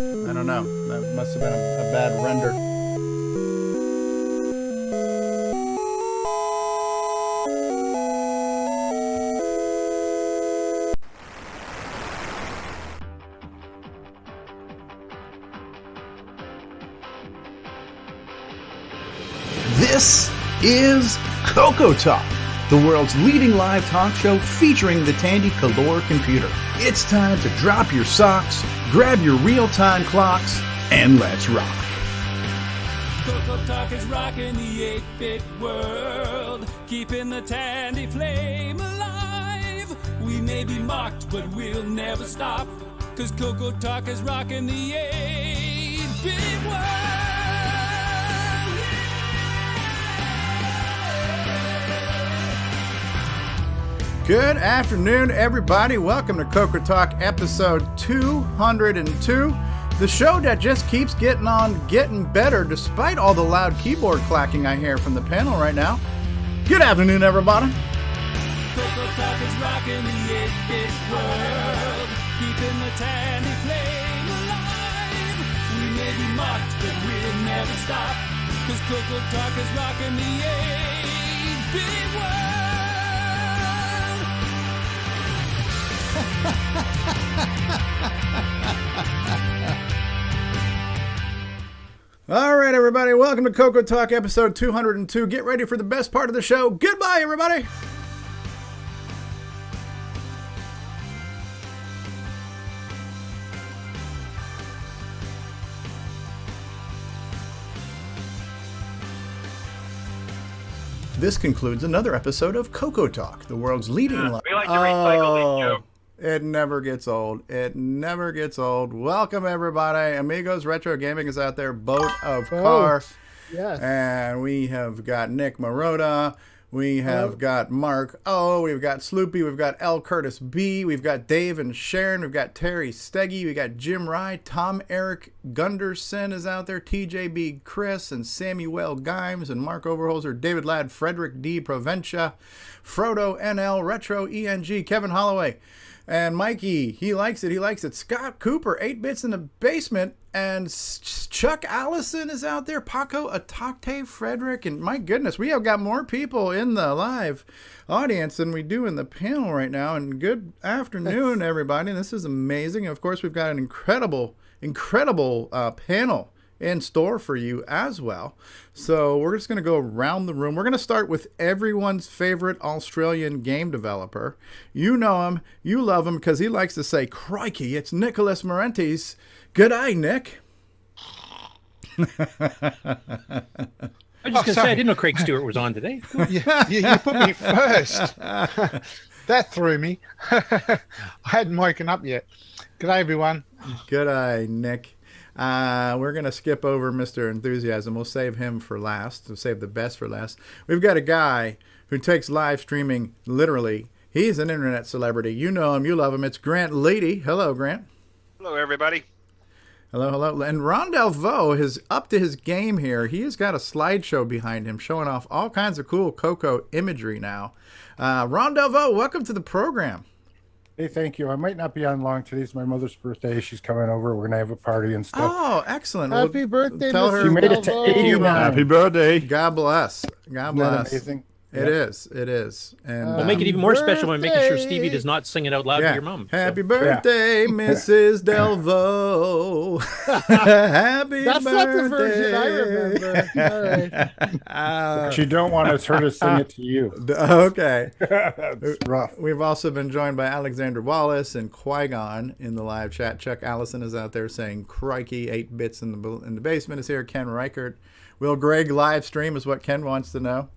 I don't know. That must have been a bad render. This is CoCo Talk, the world's leading live talk show featuring the Tandy color computer. It's time to drop your socks, grab your real-time clocks, and let's rock. CoCo Talk is rocking the 8-bit world, keeping the Tandy flame alive. We may be mocked, but we'll never stop, cause CoCo Talk is rocking the 8-bit world. Good afternoon, everybody. Welcome to CoCo Talk episode 202, the show that just keeps getting better despite all the loud keyboard clacking I hear from the panel right now. Good afternoon, everybody. CoCo Talk is rocking the 8-bit world, keeping the Tandy flame alive. We may be mocked, but we'll never stop, cause CoCo Talk is rocking the 8-bit world. All right, everybody. Welcome to CoCo Talk episode 202. Get ready for the best part of the show. Goodbye, everybody. This concludes another episode of CoCo Talk, the world's leading live. We like to recycle these jokes. It never gets old. It never gets old. Welcome, everybody. Amigos, Retro Gaming is out there. Boatofcar. Yes. And we have got Nick Marotta. We have got Mark O. We've got Sloopy. We've got L. Curtis B. We've got Dave and Sharon. We've got Terry Steege. We got Jim Rye. Tom Eric Gunderson is out there. TJB Chris and Samuel Gimes and Mark Overholzer. David Ladd. Frederick D. Proventia. FrodoNL. Retro ENG. Kevin Holloway. And Mikey, he likes it. He likes it. Scott Cooper, 8 bits in the basement. And Chuck Allison is out there. Paco Atakte, Frederick. And my goodness, we have got more people in the live audience than we do in the panel right now. And good afternoon, everybody. This is amazing. And of course, we've got an incredible panel in store for you as well. So we're just going to go around the room. We're going to start with everyone's favorite Australian game developer. You know him, you love him because he likes to say, crikey, it's Nicholas Marentes. Good day, Nick. I was just going to say, I didn't know Craig Stewart was on today. You put me first. That threw me. I hadn't woken up yet. Good day, everyone. Good day, Nick. We're going to skip over Mr. Enthusiasm. We'll save him for last. We'll save the best for last. We've got a guy who takes live streaming literally. He's an internet celebrity. You know him. You love him. It's Grant Leedy. Hello, Grant. Hello, everybody. Hello, hello. And Ron Delvaux is up to his game here. He has got a slideshow behind him showing off all kinds of cool CoCo imagery now. Ron Delvaux, welcome to the program. Hey, thank you. I might not be on long. Today's my mother's birthday. She's coming over. We're going to have a party and stuff. Oh, excellent. Happy birthday, tell her. She made it to 89. Happy birthday. God bless. God Isn't that bless. amazing? It is. It is. And We'll make it even more special by making sure Stevie does not sing it out loud to your mom. Happy birthday, Mrs. Delvaux. Happy That's birthday. not the version I remember. All right. But you don't want her to sing it to you. Okay. That's rough. We've also been joined by Alexander Wallace and Qui-Gon in the live chat. Chuck Allison is out there saying, crikey, 8 bits in the basement is here. Ken Reichert. Will Greg live stream is what Ken wants to know.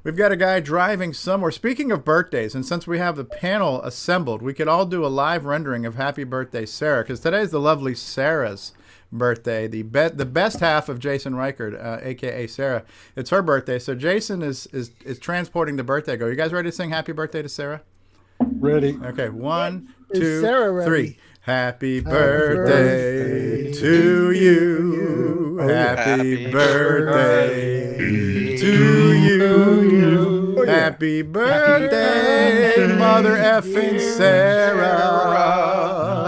We've got a guy driving somewhere. Speaking of birthdays, and since we have the panel assembled, we could all do a live rendering of Happy Birthday, Sarah, because today's the lovely Sarah's birthday, the best half of Jason Reichert, a.k.a. Sarah. It's her birthday, so Jason is transporting the birthday girl. You guys ready to sing Happy Birthday to Sarah? Ready? Okay, 1, Is 2, Sarah ready? 3. Happy birthday to you. Happy birthday to you. Happy birthday, Mother effing Sarah.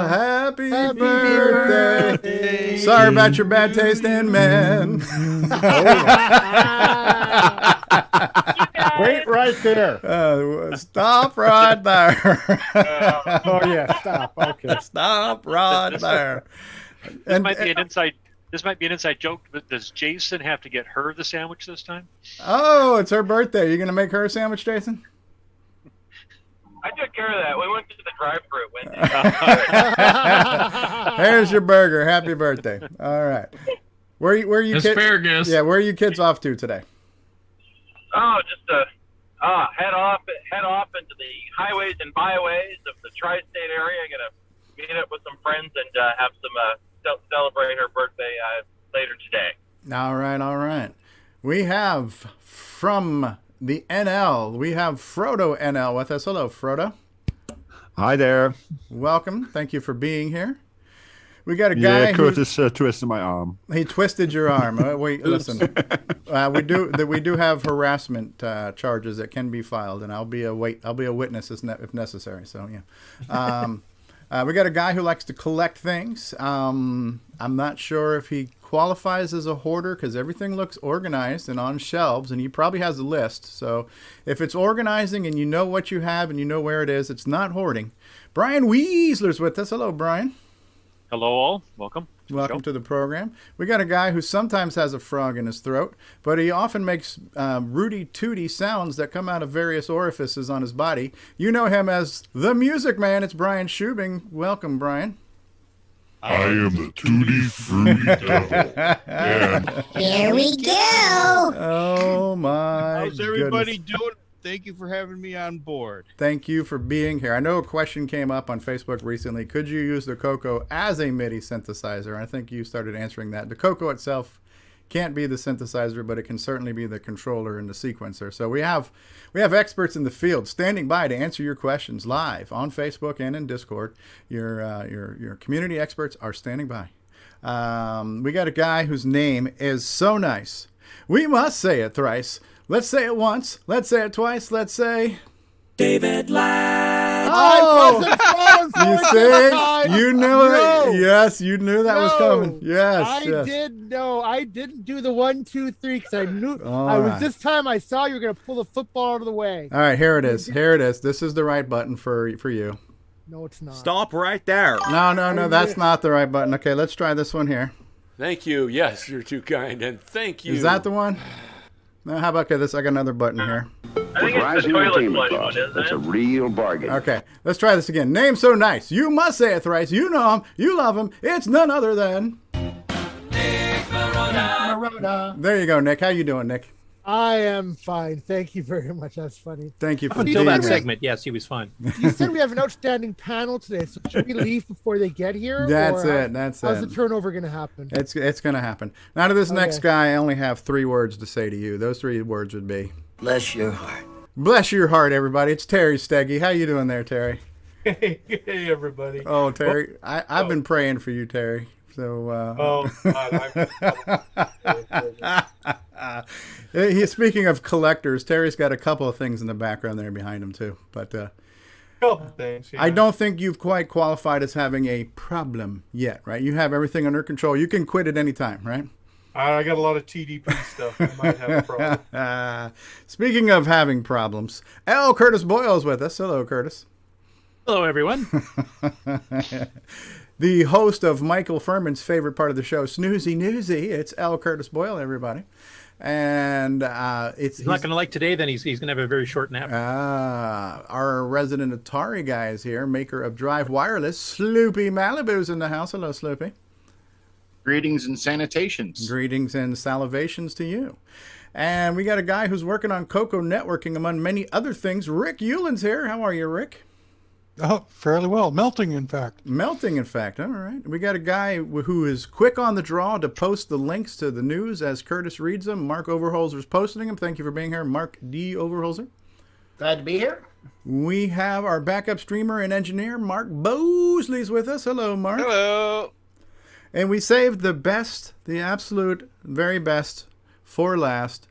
Happy birthday Sorry about your bad taste in men. Wait right there. Stop right there. Oh yeah, stop. Okay. Stop right there. This might be an inside. This might be an inside joke, but does Jason have to get her the sandwich this time? Oh, it's her birthday. You gonna make her a sandwich, Jason? I took care of that. We went to the drive-thru at Wendy's. Here's your burger. Happy birthday. All right. Where are you Asparagus. Yeah, where are you kids off to today? Oh, just head off into the highways and byways of the tri-state area. I'm gonna meet up with some friends and have some celebrate her birthday later today. All right. We have from the NL, we have FrodoNL with us. Hello, Frodo. Hi there. Welcome. Thank you for being here. We got a guy. Yeah, Curtis twisted my arm. He twisted your arm. Wait, listen. We do have harassment charges that can be filed, and I'll be a witness if necessary. So yeah. We got a guy who likes to collect things. I'm not sure if he qualifies as a hoarder because everything looks organized and on shelves, and he probably has a list. So if it's organizing and you know what you have and you know where it is, it's not hoarding. Brian Wieseler's with us. Hello, Brian. Hello, all. Welcome. Welcome to the program. We got a guy who sometimes has a frog in his throat, but he often makes rooty tooty sounds that come out of various orifices on his body. You know him as the Music Man. It's Brian Schubring. Welcome, Brian. I am the Tutti Frutti Devil. And Here we go. Oh, my How's everybody goodness. doing? Thank you for having me on board. Thank you for being here. I know a question came up on Facebook recently. Could you use the CoCo as a MIDI synthesizer? I think you started answering that. The CoCo itself can't be the synthesizer, but it can certainly be the controller and the sequencer. So we have experts in the field standing by to answer your questions live on Facebook and in Discord. Your community experts are standing by. We got a guy whose name is so nice. We must say it thrice. Let's say it once. Let's say it twice. Let's say David Ladd. Oh, you see, you knew it. Yes, you knew that was coming. Yes, I did know. I didn't do the 1, 2, 3 because I knew. This time I saw you were going to pull the football out of the way. All right, here it is. Here it is. This is the right button for you. No, it's not. Stop right there. No, that's not the right button. Okay, let's try this one here. Thank you. Yes, you're too kind, and thank you. Is that the one? No, how about this? I got another button here. I think it's the toilet flush one, isn't it? That's a real bargain. Okay, let's try this again. Name so nice. You must say it thrice. You know him. You love him. It's none other than Nick Marotta. There you go, Nick. How you doing, Nick? I am fine. Thank you very much. That's funny. Thank you for Until being that here. segment, yes, he was fine. You said we have an outstanding panel today, so should we leave before they get here? That's or it. That's how's it. the turnover going to happen? It's going to happen. Now to this next Okay. guy, I only have 3 words to say to you. Those 3 words would be Bless your heart. bless your heart, everybody. It's Terry Steege. How you doing there, Terry? Hey, everybody. Oh, Terry, I've been praying for you, Terry. So, he's speaking of collectors. Terry's got a couple of things in the background there behind him too. But couple things. Yeah. I don't think you've quite qualified as having a problem yet, right? You have everything under control. You can quit at any time, right? I got a lot of TDP stuff. I might have a problem. Speaking of having problems, L. Curtis Boyle's with us. Hello, Curtis. Hello, everyone. The host of Michael Furman's favorite part of the show, Snoozy Newsy. It's L. Curtis Boyle, everybody. And he's not going to like today, then he's going to have a very short nap. Our resident Atari guy is here, maker of Drive Wireless. Sloopy Malibu's in the house. Hello, Sloopy. Greetings and sanitations. Greetings and salivations to you. And we got a guy who's working on CoCo networking, among many other things. Rick Ulland's here. How are you, Rick? Oh, fairly well. Melting, in fact. Melting, in fact. All right. We got a guy who is quick on the draw to post the links to the news as Curtis reads them. Mark Overholzer's posting them. Thank you for being here, Mark D. Overholzer. Glad to be here. We have our backup streamer and engineer, Mark Bosley's with us. Hello, Mark. Hello. And we saved the best, the absolute very best for last.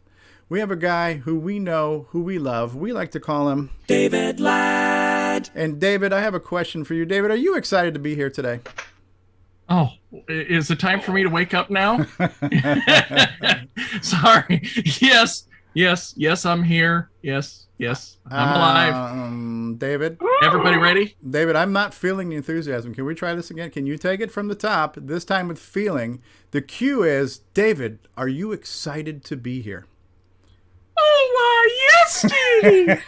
We have a guy who we know, who we love. We like to call him David Ladd. And David, I have a question for you. David, are you excited to be here today? Oh, Is it time for me to wake up now? Sorry. Yes, I'm here. Yes, I'm alive. David? Everybody ready? David, I'm not feeling the enthusiasm. Can we try this again? Can you take it from the top, this time with feeling? The cue is, David, are you excited to be here? Oh, yes, Stevie!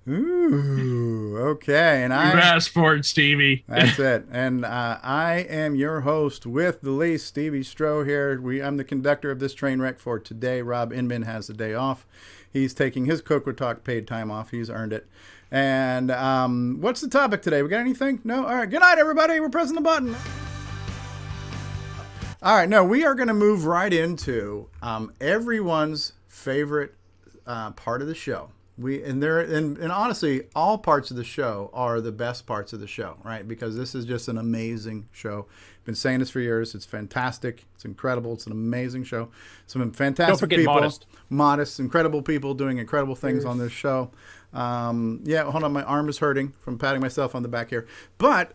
Ooh, okay. And you asked for it, Stevie. That's it. And I am your host with the least, Stevie Stroh here. I'm the conductor of this train wreck for today. Rob Inman has the day off. He's taking his CoCo Talk paid time off. He's earned it. And what's the topic today? We got anything? No? All right. Good night, everybody. We're pressing the button. All right. No, we are going to move right into everyone's favorite part of the show. And honestly, all parts of the show are the best parts of the show, right? Because this is just an amazing show. I've been saying this for years. It's fantastic. It's incredible. It's an amazing show. Some fantastic Don't forget people. Modest, incredible people doing incredible things on this show. Yeah, hold on. My arm is hurting from patting myself on the back here. But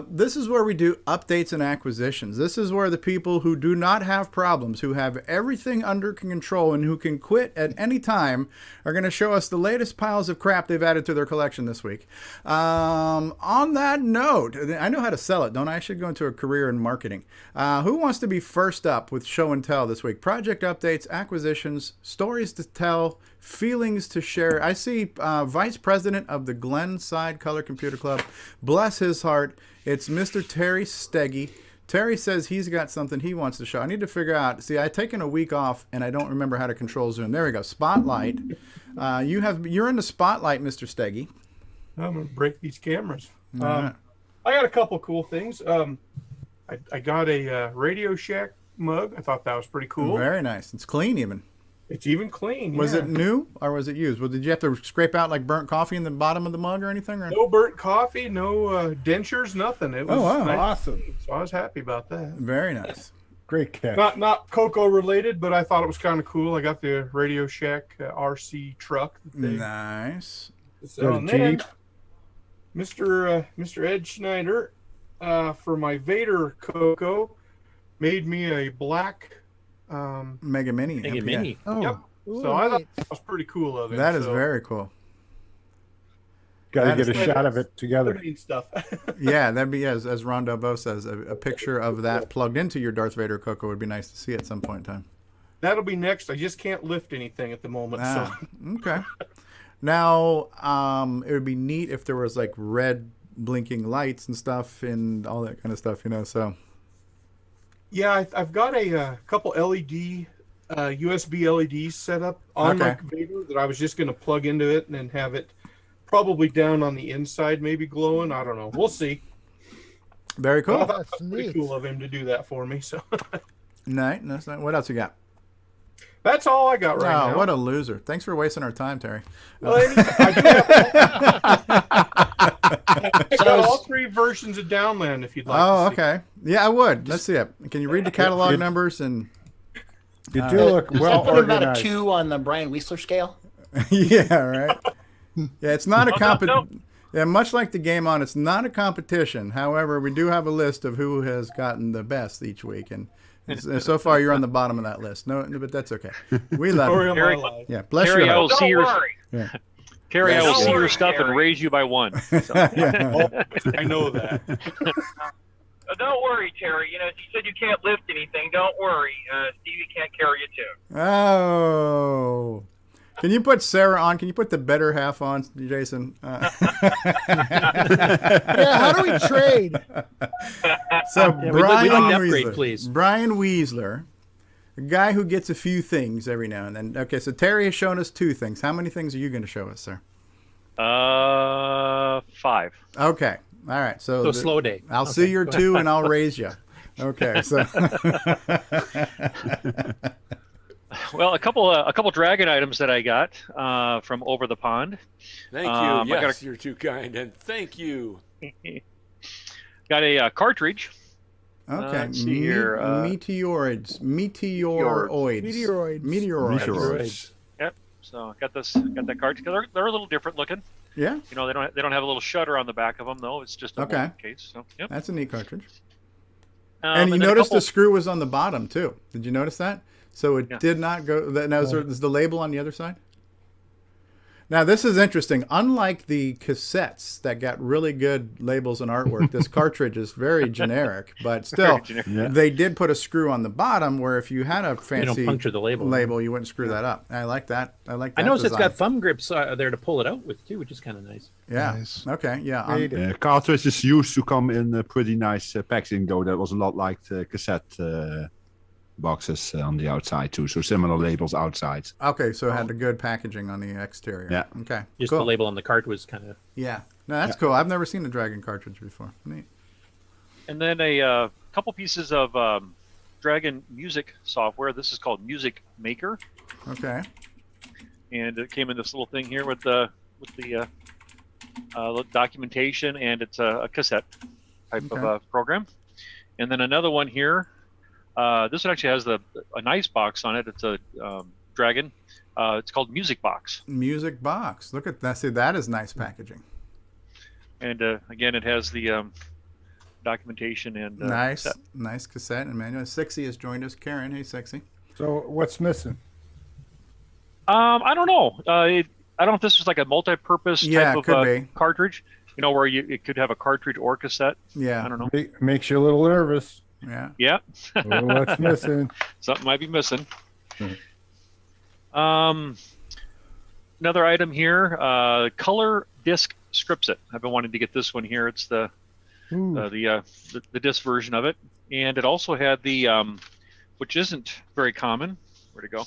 this is where we do updates and acquisitions. This is where the people who do not have problems, who have everything under control and who can quit at any time are going to show us the latest piles of crap they've added to their collection this week. On that note, I know how to sell it, don't I? I should go into a career in marketing. Who wants to be first up with show and tell this week? Project updates, acquisitions, stories to tell, feelings to share. I see Vice President of the Glenside Color Computer Club. Bless his heart. It's Mr. Terry Steege. Terry says he's got something he wants to show. I need to figure out. See, I've taken a week off, and I don't remember how to control Zoom. There we go. Spotlight. You're in the spotlight, Mr. Steege. I'm going to break these cameras. Right. I got a couple cool things. I got a Radio Shack mug. I thought that was pretty cool. Very nice. It's clean even. It's even clean. Was yeah. it new or was it used? Well, did you have to scrape out like burnt coffee in the bottom of the mug or anything? Or? No burnt coffee, no dentures, nothing. It was wow. nice. Awesome. So I was happy about that. Very nice. Great catch. Not CoCo related, but I thought it was kind of cool. I got the Radio Shack RC truck. Nice. So and then Mr. Ed Schneider for my Vader CoCo made me a black Mega Mini. Mini. Oh, yep. So I thought that was pretty cool of it. That is very cool. Got to get a shot of it together. Stuff. Yeah, that'd be, as Ron Delvaux says, a picture of that plugged into your Darth Vader CoCo would be nice to see at some point in time. That'll be next. I just can't lift anything at the moment. So. Okay. Now, it would be neat if there was like red blinking lights and stuff and all that kind of stuff, so. Yeah, I've got a couple LED, USB LEDs set up on my Vader that I was just going to plug into it and then have it probably down on the inside, maybe glowing. I don't know. We'll see. Very cool. That's pretty cool of him to do that for me. So. Nice. What else you got? That's all I got right now. Oh, what a loser. Thanks for wasting our time, Terry. Well, I got all three versions of Downland if you'd like to see. Okay. Yeah, I would. Let's see it. Can you read the catalog numbers? And you do look well put organized. about a 2 on the Brian Wieseler scale. Yeah, right. Yeah, it's not a competition. Yeah, much like the game on, it's not a competition. However, we do have a list of who has gotten the best each week, and so far you're on the bottom of that list. No, but that's okay. We love you. Terry, yeah, bless Terry, you. I will see your. Yeah. Terry, I will see your worry, stuff Terry. and raise you by 1. So. I know that. Don't worry, Terry. You said you can't lift anything. Don't worry. Stevie can't carry you too. Oh. Can you put Sarah on? Can you put the better half on, Jason? Yeah, how do we trade? So Brian we'd like to upgrade, Wieseler, please. Brian Wieseler, a guy who gets a few things every now and then. Okay, so Terry has shown us 2 things. How many things are you going to show us, sir? 5. Okay. All right. So slow day. I'll see your 2 and I'll raise you. Okay. So. Well, a couple dragon items that I got from over the pond. Thank you. Yes, you're too kind, and thank you. Got a cartridge. Okay. Let's see here. Meteoroids. Meteoroids. Meteoroids. Yep. So I got that cartridge. They're a little different looking. Yeah. You know, they don't have a little shutter on the back of them though. It's just a molded case. So yep. That's a neat cartridge. And you noticed the screw was on the bottom too. Did you notice that? So it did not go. Now is the label on the other side? Now this is interesting. Unlike the cassettes that got really good labels and artwork, this cartridge is very generic. But still, they did put a screw on the bottom where if you had a fancy you don't puncture the label. You wouldn't screw that up. I like that. I like that. I noticed design. it's got thumb grips there to pull it out with too, which is kind of nice. Yeah. Nice. Okay. Yeah. Cartridges used to come in pretty nice packaging, though. That was a lot like the cassette boxes on the outside too. So similar labels outside. Okay, so it had the good packaging on the exterior. Yeah. Okay. Just cool. the label on the cart was kind of. Yeah. No, that's cool. I've never seen a Dragon cartridge before. Neat. And then a couple pieces of Dragon music software. This is called Music Maker. Okay. And it came in this little thing here with the documentation, and it's a cassette type of program. And then another one here. This one actually has a nice box on it. It's a Dragon. It's called Music Box. Music Box. Look at that. See, that is nice packaging. And again, it has the documentation and nice cassette. Cassette and manual. Sexy has joined us. Karen, hey, Sexy. So what's missing? I don't know. I don't know if this was like a multi-purpose type of cartridge. You know, where it could have a cartridge or cassette. Yeah. I don't know. Makes you a little nervous. Yeah. Yeah. Well, what's missing? Something might be missing. Another item here, Color Disc Scriptset. I've been wanting to get this one here. It's the disc version of it, and it also had the which isn't very common. Where'd it go?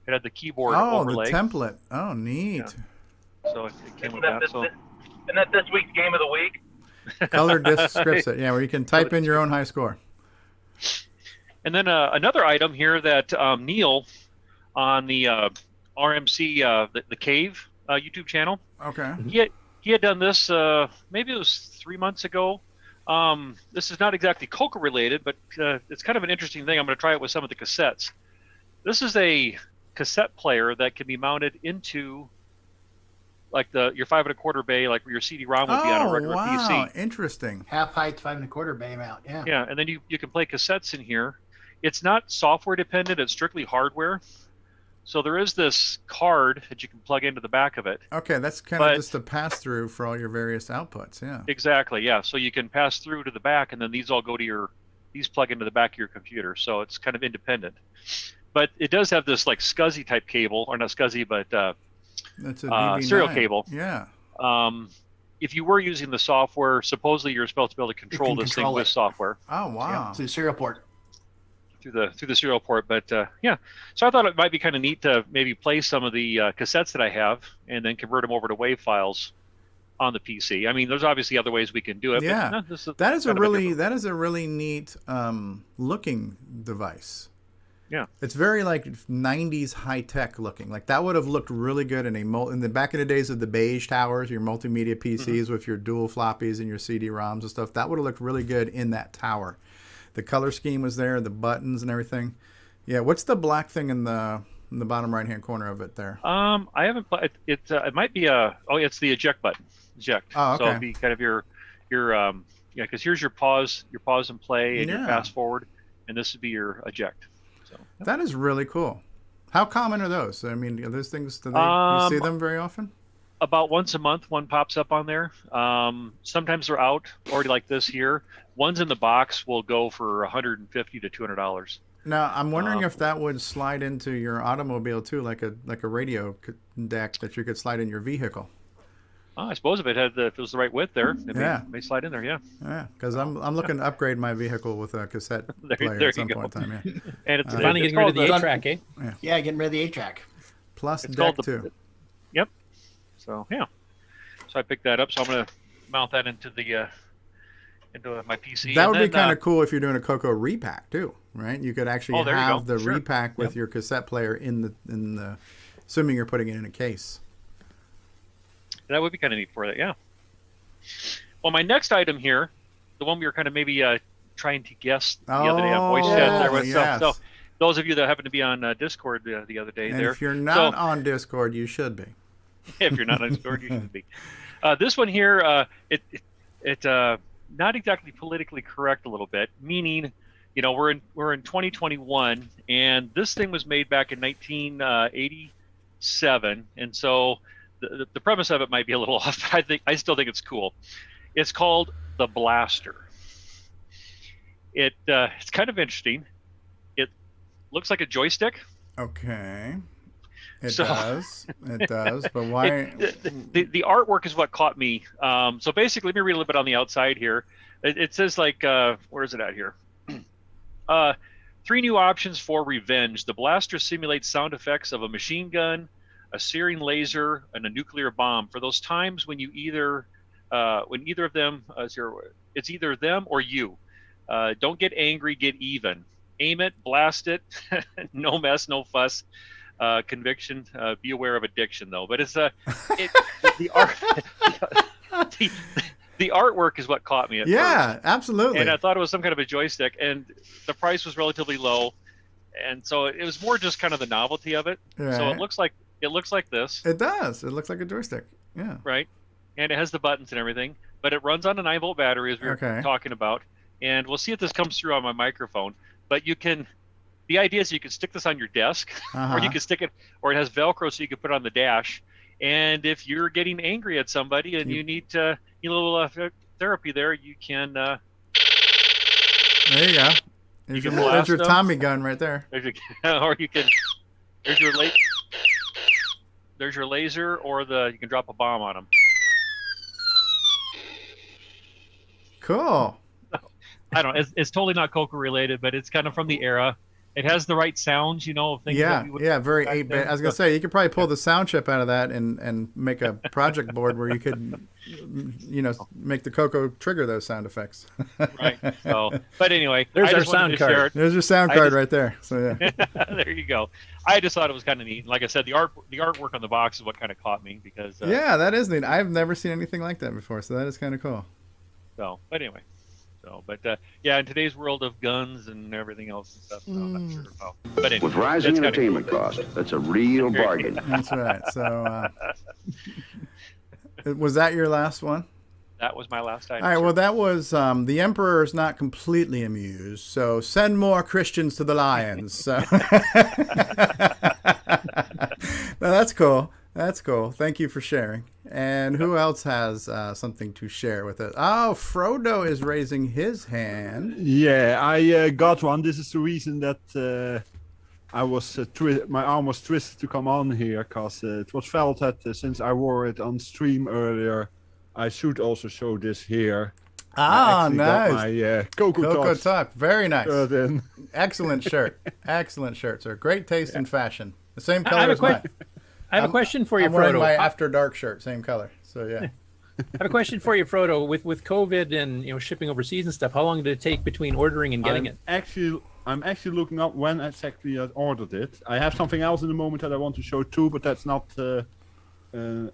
It had the keyboard overlay. The template. Oh, neat. Yeah. So it came with that. Isn't that this week's game of the week? Color Disc Scriptset. Yeah, where you can type in your own high score. And then another item here that Neil on the RMC the Cave YouTube channel. Okay. He had done this maybe it was 3 months ago. This is not exactly CoCo related, but it's kind of an interesting thing. I'm going to try it with some of the cassettes. This is a cassette player that can be mounted into like your 5 1/4 bay, like where your CD-ROM would be on a regular PC. Interesting. Half height 5 1/4 bay mount. Yeah. Yeah, and then you can play cassettes in here. It's not software dependent; it's strictly hardware. So there is this card that you can plug into the back of it. Okay, that's kind of just a pass through for all your various outputs. Yeah. Exactly. Yeah. So you can pass through to the back, and then these all go to these plug into the back of your computer. So it's kind of independent. But it does have this like SCSI type cable, or not SCSI, but that's a serial cable. Yeah. If you were using the software, supposedly you're supposed to be able to control this thing with software. Oh wow! Yeah, through the serial port. Through the serial port, but yeah. So I thought it might be kind of neat to maybe play some of the cassettes that I have, and then convert them over to WAV files on the PC. I mean, there's obviously other ways we can do it. Yeah. But, that is a really neat looking device. Yeah. It's very like 90s high tech looking. Like that would have looked really good in the back in the days of the beige towers, your multimedia PCs with your dual floppies and your CD-ROMs and stuff. That would have looked really good in that tower. The color scheme was there, the buttons and everything. Yeah, what's the black thing in the bottom right hand corner of it there? I haven't played it. It might be it's the eject button. Eject. Oh, okay. So it'd be kind of your because here's your pause and play and your fast forward, and this would be your eject. So that is really cool. How common are those? I mean, are those things? You see them very often? About once a month, one pops up on there. Sometimes they're out already, like this here. Ones in the box will go for $150 to $200. Now, I'm wondering if that would slide into your automobile too, like a radio deck that you could slide in your vehicle. I suppose if it was the right width there, it may slide in there. Yeah. Yeah, because I'm looking to upgrade my vehicle with a cassette player at some point in time. Yeah. And it's finally getting rid of the 8-track, eh? Yeah, getting rid of the 8-track. Plus deck too. Yep. So yeah. So I picked that up. So I'm gonna mount that into my PC. That would be kind of cool if you're doing a CoCo repack too, right? You could actually have the repack with your cassette player in the assuming you're putting it in a case. That would be kind of neat for that, yeah. Well, my next item here, the one we were kind of maybe trying to guess the other day on voice chat there with so those of you that happen to be on Discord the other day and if you're not on Discord, you should be. If you're not on Discord, you should be. This one here, it not exactly politically correct a little bit, meaning, you know, we're in 2021, and this thing was made back in 1987, and so the premise of it might be a little off, but I still think it's cool. It's called the Blaster. It's kind of interesting. It looks like a joystick. Okay. It does. It does. But why? The artwork is what caught me. So basically, let me read a little bit on the outside here. It says, like, where is it at here? 3 new options for revenge. The Blaster simulates sound effects of a machine gun, a searing laser, and a nuclear bomb. For those times when either of them, it's either them or you. Don't get angry, get even. Aim it, blast it. No mess, no fuss. Conviction. Be aware of addiction, though. But it's the art. The artwork is what caught me at first. Absolutely. And I thought it was some kind of a joystick, and the price was relatively low, and so it was more just kind of the novelty of it. Right. So it looks like this. It does. It looks like a joystick. Yeah. Right. And it has the buttons and everything, but it runs on a 9-volt battery, as we were talking about. And we'll see if this comes through on my microphone. But the idea is you can stick this on your desk, or you can stick it, or it has Velcro so you can put it on the dash. And if you're getting angry at somebody and you need a little therapy there, you can. There you go. There's your Tommy gun right there. Or you can. There's your laser, or you can drop a bomb on them. Cool. I don't know. It's totally not CoCo related, but it's kind of from the era. It has the right sounds, of things. Very 8-bit. I was gonna say you could probably pull the sound chip out of that and make a project board where you could, make the CoCo trigger those sound effects. Right. So, but anyway, there's our sound card. There's your sound card right there. So yeah. There you go. I just thought it was kind of neat. Like I said, the artwork on the box is what kind of caught me because. That is neat. I've never seen anything like that before, so that is kind of cool. So, but anyway. So, but in today's world of guns and everything else and stuff, I'm not sure how. But anyway, with rising entertainment costs, that's a real bargain. That's right. So, was that your last one? That was my last item. All right. Well, that was the Emperor is not completely amused. So send more Christians to the lions. So no, that's cool. That's cool. Thank you for sharing. And who else has something to share with us? Oh, Frodo is raising his hand. Yeah, I got one. This is the reason that I was my arm was twisted to come on here, because it was felt that since I wore it on stream earlier, I should also show this here. Ah, nice. Got my CoCo Talk. Very nice. Excellent shirt. Excellent shirt, sir. Great taste in fashion. The same color as mine. I have a question for you, I'm wearing Frodo. my After Dark shirt, same color. So yeah. I have a question for you, Frodo. With COVID and shipping overseas and stuff, how long did it take between ordering and getting it? I'm actually looking up when exactly I ordered it. I have something else in the moment that I want to show too, but that's not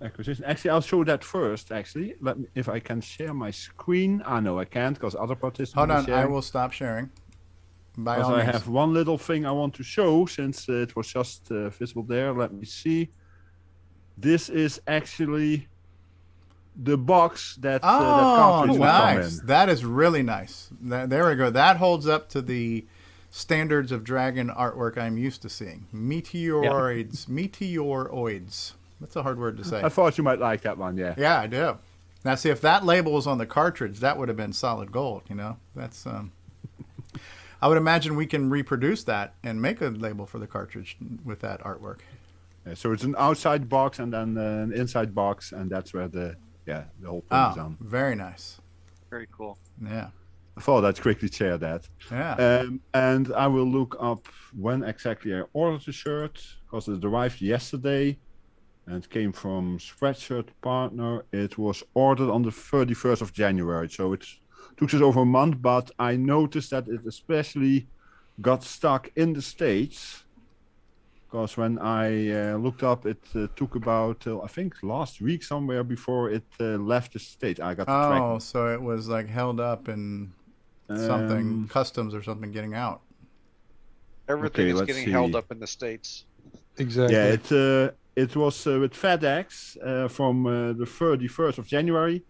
acquisition. Actually, I'll show that first. Actually, let me, if I can share my screen. No, I can't because other participants. Hold on, sharing. I will stop sharing. Because I have one little thing I want to show since it was just visible there. Let me see. This is actually the box that cartridge nice. will come in. That is really nice. There we go. That holds up to the standards of dragon artwork I'm used to seeing. Meteoroids. Meteoroids. That's a hard word to say. I thought you might like that one, yeah. Yeah, I do. Now, see, if that label was on the cartridge, that would have been solid gold, That's... I would imagine we can reproduce that and make a label for the cartridge with that artwork. Yeah, so it's an outside box and then an inside box, and that's where the whole thing is on. Very nice. Very cool. Yeah. I thought I'd quickly share that. Yeah. And I will look up when exactly I ordered the shirt, because it arrived yesterday and came from Sweatshirt Partner. It was ordered on the 31st of January, so it took us over a month, but I noticed that it especially got stuck in the States. Because when I looked up, it took about, I think, last week somewhere before it left the state. I got the track. Oh, so it was like held up in something, customs or something getting out. Everything is getting held up in the States. Exactly. Yeah, It was with FedEx from the 31st of January,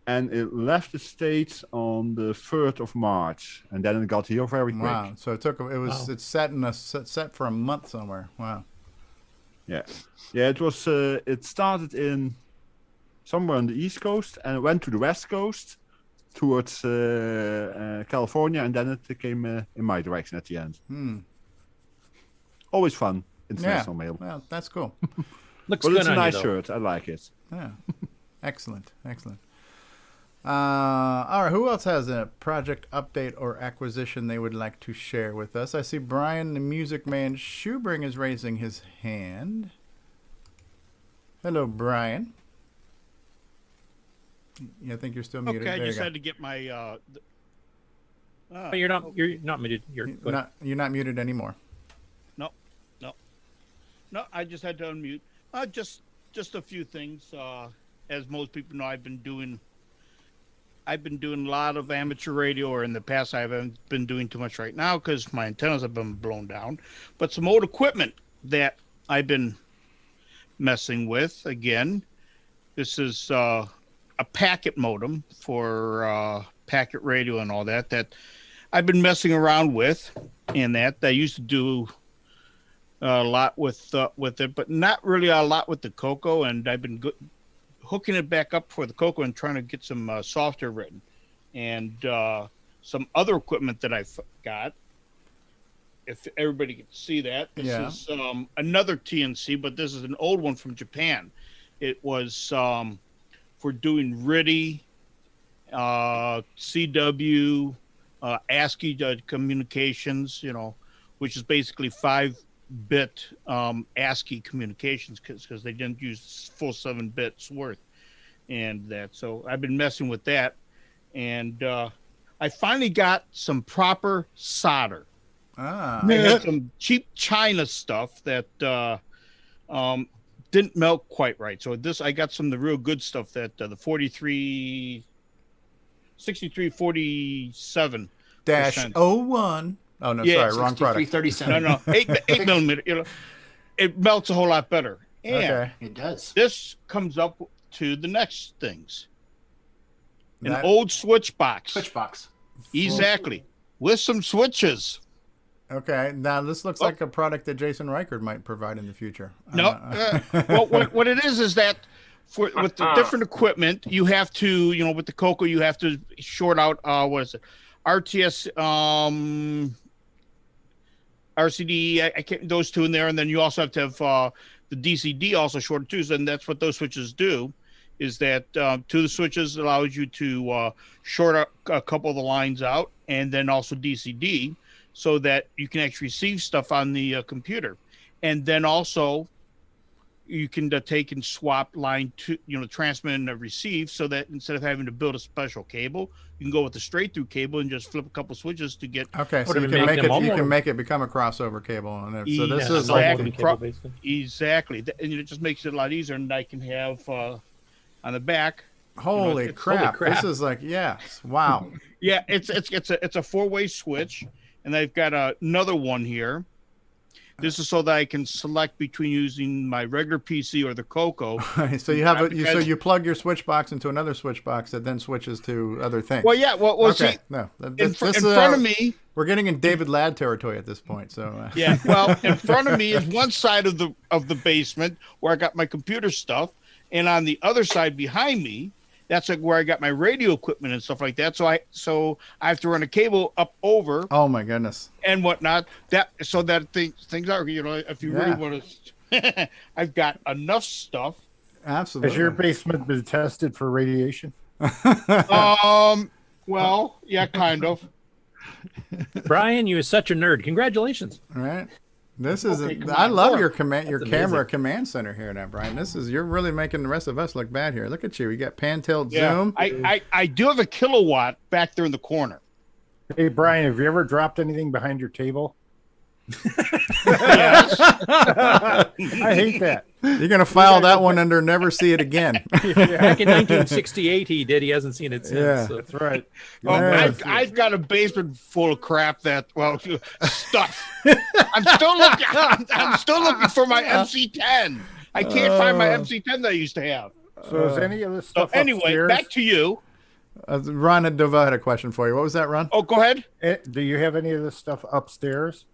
and it left the States on the 3rd of March, and then it got here very quick. Wow! So it's set for a month somewhere. Wow. Yeah. It was. It started in somewhere on the East Coast and it went to the West Coast towards California, and then it came in my direction at the end. Always fun. International mail. Well, that's cool. Looks but good it's a on nice you, though. shirt. I like it. Yeah. Excellent. All right. Who else has a project update or acquisition they would like to share with us? I see Brian, the Music Man Schubring, is raising his hand. Hello, Brian. I think you're still muted. Okay, There I you just go. had to get my. Oh, you're not muted. You're not muted anymore. No, I just had to unmute. Just a few things. As most people know, I've been doing a lot of amateur radio, or in the past I haven't been doing too much right now because my antennas have been blown down. But some old equipment that I've been messing with again. This is a packet modem for packet radio and all that I've been messing around with, and that I used to do a lot with it, but not really a lot with the CoCo, and I've been hooking it back up for the CoCo and trying to get some software written, and some other equipment that I've got. If everybody can see that, this is another TNC, but this is an old one from Japan. It was for doing RIDI, CW, ASCII communications, which is basically 5-bit ASCII communications because they didn't use full 7 bits worth, and that. So I've been messing with that, and I finally got some proper solder. I had some cheap China stuff that didn't melt quite right. So I got some of the real good stuff that the 6347 -01. Oh no, sorry, wrong product. 6337. No, 8 millimeter. It melts a whole lot better. And it does. This comes up to the next things. An old switch box. Exactly. With some switches. Okay, now this looks like a product that Jason Reichert might provide in the future. No, well, what it is that with the different equipment, you have to, with the CoCo, you have to short out, what is it, RTS, RCD, I can't, those two in there, and then you also have to have the DCD also shorted too, and that's what those switches do, is that two of the switches allows you to short a couple of the lines out, and then also DCD, so that you can actually receive stuff on the computer. And then also you can take and swap line to, transmit and receive, so that instead of having to build a special cable, you can go with the straight through cable and just flip a couple switches to get. Okay, so you can make it become a crossover cable. And so this is exactly. And it just makes it a lot easier. And I can have on the back. Holy crap. This is like, wow. Yeah, it's a 4-way switch. And I've got another one here. This is so that I can select between using my regular PC or the CoCo. So you have so you plug your switch box into another switch box that then switches to other things. Well, yeah. Well, okay. See, no, in front of me, we're getting in David Ladd territory at this point. So yeah. Well, in front of me is one side of the basement where I got my computer stuff, and on the other side behind me, that's like where I got my radio equipment and stuff like that. So I have to run a cable up over. Oh my goodness. And whatnot. Things are, if you really want to, I've got enough stuff. Absolutely. Has your basement been tested for radiation? Well, yeah, kind of. Brian, you are such a nerd. Congratulations. All right. This is I love your camera command center here now, Brian. You're really making the rest of us look bad here. Look at you. You got pan tilt zoom. I do have a kilowatt back there in the corner. Hey Brian, have you ever dropped anything behind your table? Yes. I hate that. You're gonna file that one under never see it again. Back in 1968 he did. He hasn't seen it since. Yeah, so. That's right. I've got a basement full of crap stuff. I'm still looking for my MC10. I can't find my MC10 that I used to have. So is any of this stuff anyway, upstairs? back to you. Ron Delvaux had a question for you. What was that, Ron? Oh, go ahead. Do you have any of this stuff upstairs?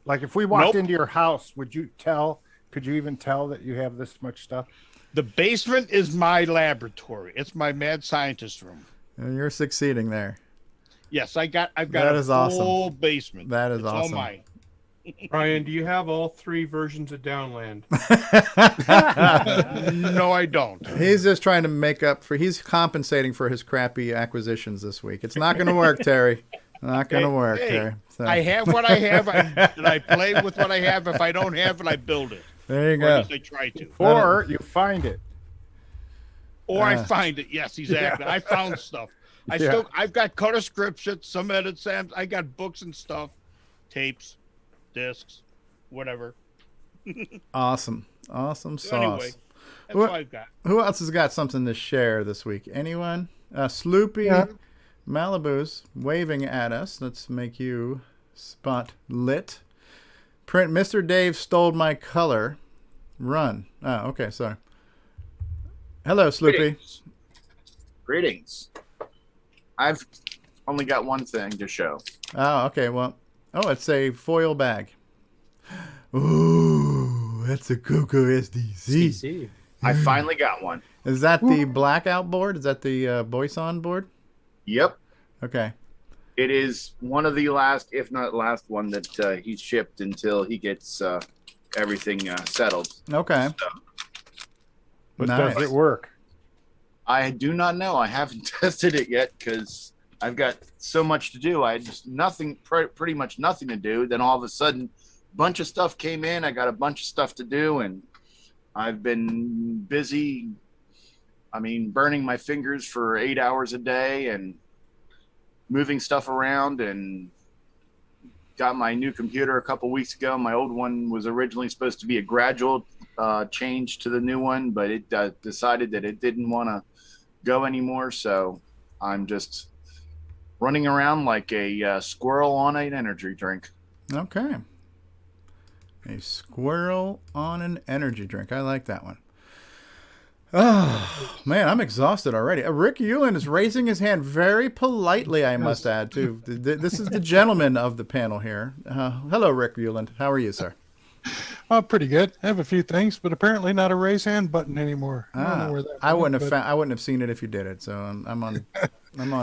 Like if we walked into your house, would you tell? Could you even tell that you have this much stuff? The basement is my laboratory. It's my mad scientist room. You're succeeding there. Yes, I've got That a is awesome. full basement. That is it's awesome. all mine. Brian, do you have all 3 versions of Downland? No, I don't. He's just trying to make up for. He's compensating for his crappy acquisitions this week. It's not going to work, Terry. Not going to work, Terry. So. I have what I have, and I play with what I have. If I don't have it, I build it. There you Or go. at least I try to. Or you find it. Or I find it. Yes, exactly. I found stuff. I've got color scripts, some edits, I got books and stuff, tapes, discs, whatever. Awesome sauce. So anyway, that's what I've got. Who else has got something to share this week? Anyone? Sloopy Malibu's waving at us. Let's make you spot lit. Print Mr. Dave stole my color. Run. Oh, okay, sorry. Hello, Sloopy. Greetings. I've only got one thing to show. Oh, okay. Well, it's a foil bag. Ooh, that's a CoCo SDC. I finally got one. Is that the blackout board? Is that the Boyson board? Yep. Okay. It is one of the last, if not last one, that he's shipped until he gets everything settled. Okay. So, But does it work? I do not know. I haven't tested it yet because I've got so much to do. I had just pretty much nothing to do. Then all of a sudden, a bunch of stuff came in. I got a bunch of stuff to do, and I've been busy. I mean, burning my fingers for 8 hours a day and moving stuff around, and got my new computer a couple weeks ago. My old one was originally supposed to be a gradual change to the new one, but it decided that it didn't want to go anymore. So I'm just running around like a squirrel on an energy drink. Okay. A squirrel on an energy drink. I like that one. Oh, man, I'm exhausted already. Rick Ulland is raising his hand very politely, I must add, too. This is the gentleman of the panel here. Hello, Rick Ulland. How are you, sir? Pretty good. I have a few things, but apparently not a raise hand button anymore. I don't know where that I went, wouldn't have seen it if you did it. So I'm on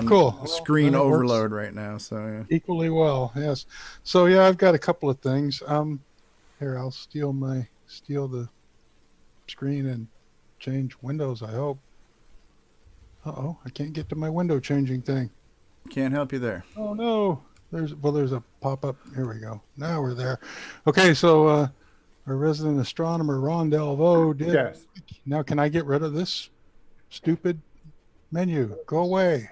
cool. screen Well, overload right now. So yeah. Equally well, yes. So yeah, I've got a couple of things. Here, I'll steal the screen and change windows, I hope. Uh-oh, I can't get to my window changing thing. Can't help you there. Oh no. There's a pop-up. Here we go. Now we're there. Okay, so our resident astronomer Ron Delvaux did. Yes. Now can I get rid of this stupid menu? Go away.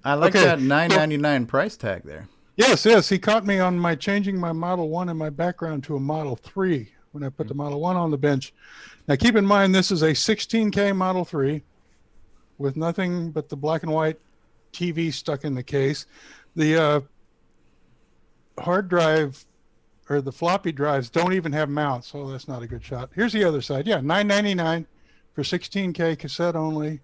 I like that $9.99 price tag there. Yes. He caught me on changing my Model 1 in my background to a Model 3 when I put the Model 1 on the bench. Now keep in mind this is a 16K Model 3 with nothing but the black and white TV stuck in the case. The hard drive or the floppy drives don't even have mounts, so that's not a good shot. Here's the other side. Yeah, $9.99 for 16K cassette only.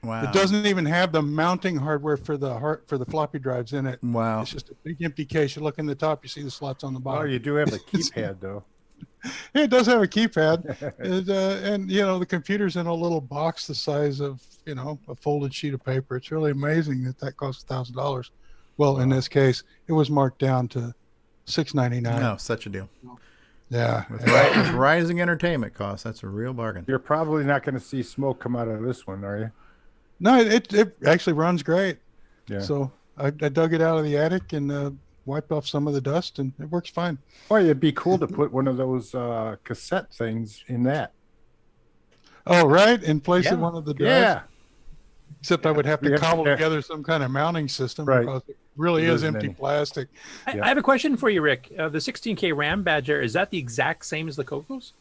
Wow. It doesn't even have the mounting hardware for the floppy drives in it. Wow. It's just a big empty case. You look in the top, you see the slots on the bottom. Oh, you do have a keypad though. Yeah, it does have a keypad. And the computer's in a little box the size of, a folded sheet of paper. It's really amazing that costs $1,000. Well, in this case, it was marked down to $6.99. No, such a deal. Yeah. With rising entertainment costs, that's a real bargain. You're probably not going to see smoke come out of this one, are you? No, it actually runs great. Yeah. So I dug it out of the attic and wiped off some of the dust, and it works fine. Oh, it'd be cool to put one of those cassette things in that. Oh, right, in place of one of the drives. Yeah. Except I would have to cobble together some kind of mounting system because it really is empty plastic. I have a question for you, Rick. The 16K RAM badger, is that the exact same as the CoCos?